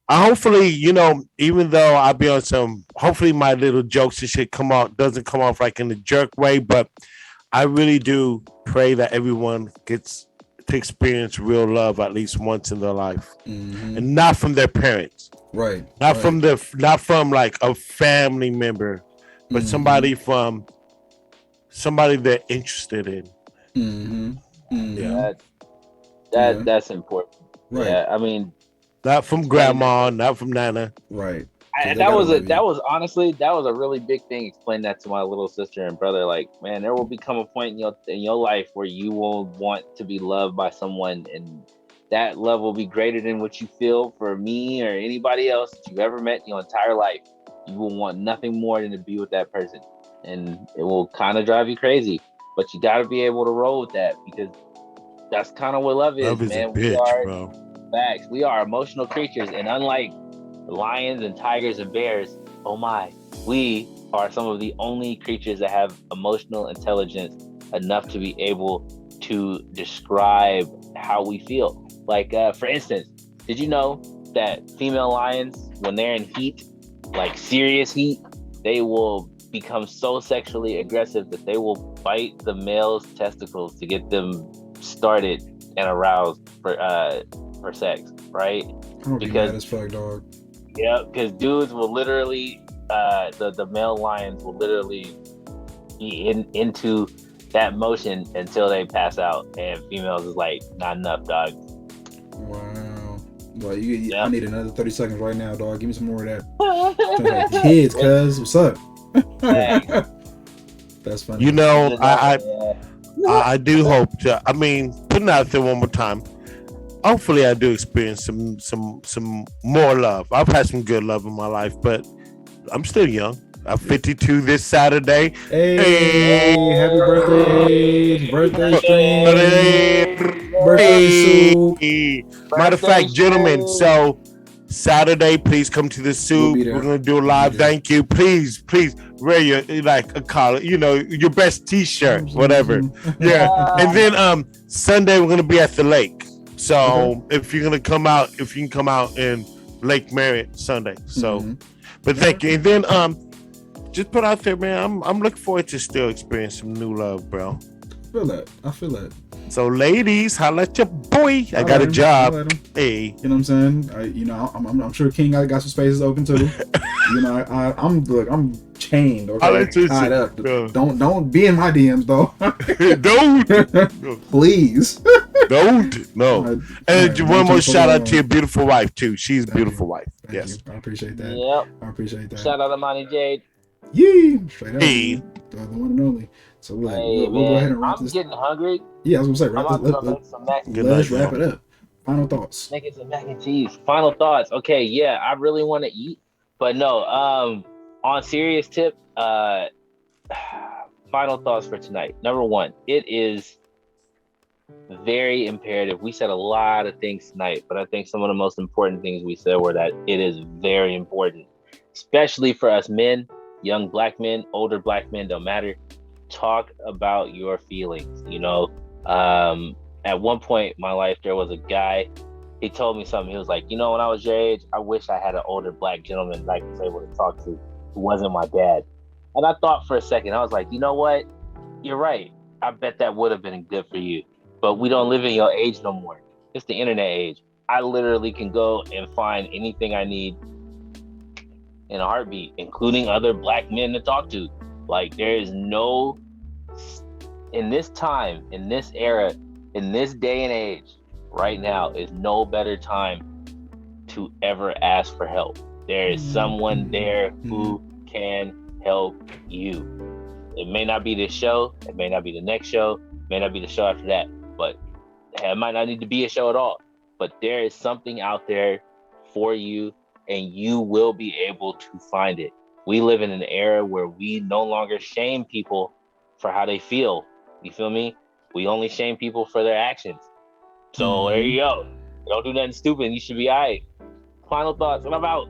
I hopefully, even though I'll be on hopefully my little jokes and shit doesn't come off like in a jerk way, but I really do pray that everyone gets to experience real love at least once in their life, and not from their parents, right? Not from like a family member, but somebody they're interested in. Yeah, that's important. Right. Yeah, I mean, not from grandma, not from nana. Right. That was a really big thing. Explain that to my little sister and brother. Like, man, there will become a point in your life where you will want to be loved by someone, and that love will be greater than what you feel for me or anybody else that you've ever met in your entire life. You will want nothing more than to be with that person, and it will kind of drive you crazy. But you got to be able to roll with that, because that's kind of what love is, man. A bitch, bro. Facts. We are emotional creatures, and unlike lions and tigers and bears, oh my, we are some of the only creatures that have emotional intelligence enough to be able to describe how we feel. Like, for instance, did you know that female lions, when they're in heat, like serious heat, they will become so sexually aggressive that they will bite the male's testicles to get them started and aroused for sex, right? I'm gonna be mad as fuck, dog. Yeah, because dudes will literally, the male lions will literally be into that motion until they pass out, and females is like, not enough, dog. Wow. Well, I need another 30 seconds right now, dog. Give me some more of that. Kids, cuz, what's up? That's funny. You know, I do hope to. I mean, putting out there one more time. Hopefully, I do experience some more love. I've had some good love in my life, but I'm still young. I'm 52 this Saturday. Hey, happy birthday! Birthday stream. Birthday soup. Matter of fact, gentlemen, so Saturday, please come to the soup. We're gonna do a live. Thank you. Please wear your like a collar, your best T-shirt, whatever. Yeah, and then Sunday we're gonna be at the lake. So if you're gonna come out, if you can come out in Lake Merritt Sunday. So, but thank you. And then just put out there, man. I'm looking forward to still experience some new love, bro. I feel that. So, ladies, holla at your boy. I got a job. Hey, you know what I'm saying? I'm sure King got some spaces open too. I'm chained or tied up. Don't be in my DMs though. Don't. Please. Don't. No. And one more shout out to your beautiful wife too. She's a beautiful wife. Yes. I appreciate that. Yep. I appreciate that. Shout out to Monty Jade. Yee! Straight up. Hey. The one and only. So we'll go ahead and wrap this. I'm getting hungry. Yeah, I was gonna say, let's wrap it up. Final thoughts. Making some mac and cheese. Final thoughts. Okay, yeah, I really want to eat, but no. On serious tip, final thoughts for tonight. Number one, it is very imperative. We said a lot of things tonight, but I think some of the most important things we said were that it is very important, especially for us men, young black men, older black men, don't matter. Talk about your feelings. At one point in my life, there was a guy, he told me something. He was like, when I was your age, I wish I had an older black gentleman that I was able to talk to who wasn't my dad. And I thought for a second, I was like, you know what? You're right. I bet that would have been good for you. But we don't live in your age no more. It's the internet age. I literally can go and find anything I need in a heartbeat, including other black men to talk to. Like, there is no, in this time, in this era, in this day and age, right now, is no better time to ever ask for help. There is someone there who can help you. It may not be this show, it may not be the next show, it may not be the show after that, but it might not need to be a show at all. But there is something out there for you, and you will be able to find it. We live in an era where we no longer shame people for how they feel. You feel me? We only shame people for their actions. So there you go. Don't do nothing stupid. You should be all right. Final thoughts. What about?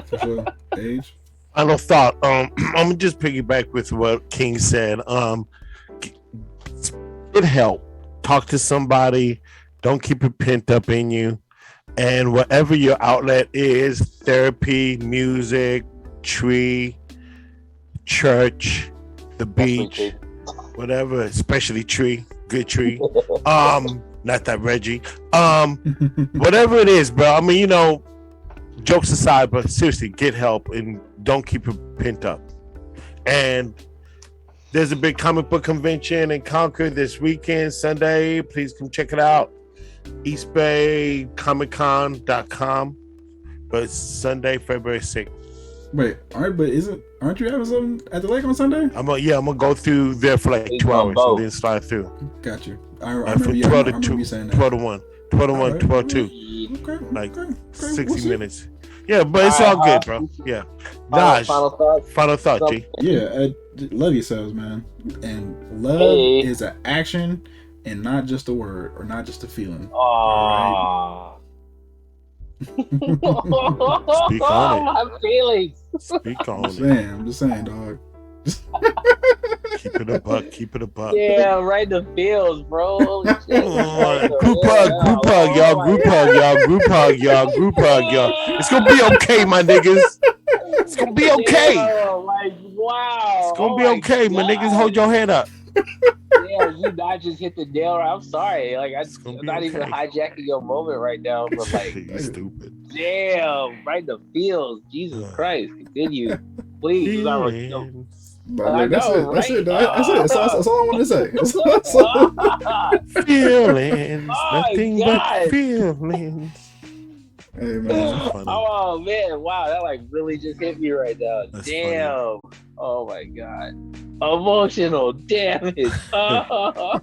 For sure. Age. Final thought. I'm gonna just piggyback with what King said. Get help. Talk to somebody. Don't keep it pent up in you. And whatever your outlet is, therapy, music, tree, church, the beach, whatever, especially tree, good tree. Not that Reggie. Whatever it is, bro. I mean, jokes aside, but seriously, get help and don't keep it pent up. And there's a big comic book convention in Concord this weekend, Sunday. Please come check it out. EastBayComicCon.com. But it's Sunday, February 6th. Wait, all right, but aren't you having something at the lake on Sunday? I'm gonna go through there for like 2 hours and then slide through. Got you. I remember 12 to 2, 12 to 1, 12 to 1, 12 to 2. Okay. Like 60 minutes. Yeah, but it's all good, bro. Yeah. Naj, final thought, G. Yeah, love yourselves, man. And love is an action and not just a word or not just a feeling. Aww. Speak on it. My feelings. Speak on it. I'm just saying, dog. Keep it a buck. Yeah, right in the feels, bro. Holy shit. Group hug, y'all. It's gonna be okay, my niggas. It's gonna be okay. Like, Wow. It's gonna Oh be my okay, my niggas. God. Hold your head up. Damn, you not just hit the nail. I'm sorry. Like It's gonna I'm be not even okay. hijacking your moment right now, but like, You stupid. damn, right in the feels. Jesus Christ. Continue. Please. No. Feelings. But I look, that's know, it. That's right? it. That's it. That's all I wanted to say. That's all. Feelings. Oh my Nothing but God. feelings. Hey man. That's funny. Oh man, wow, that like really just hit me right now. That's funny. Damn. Oh my God. Emotional damage. Oh.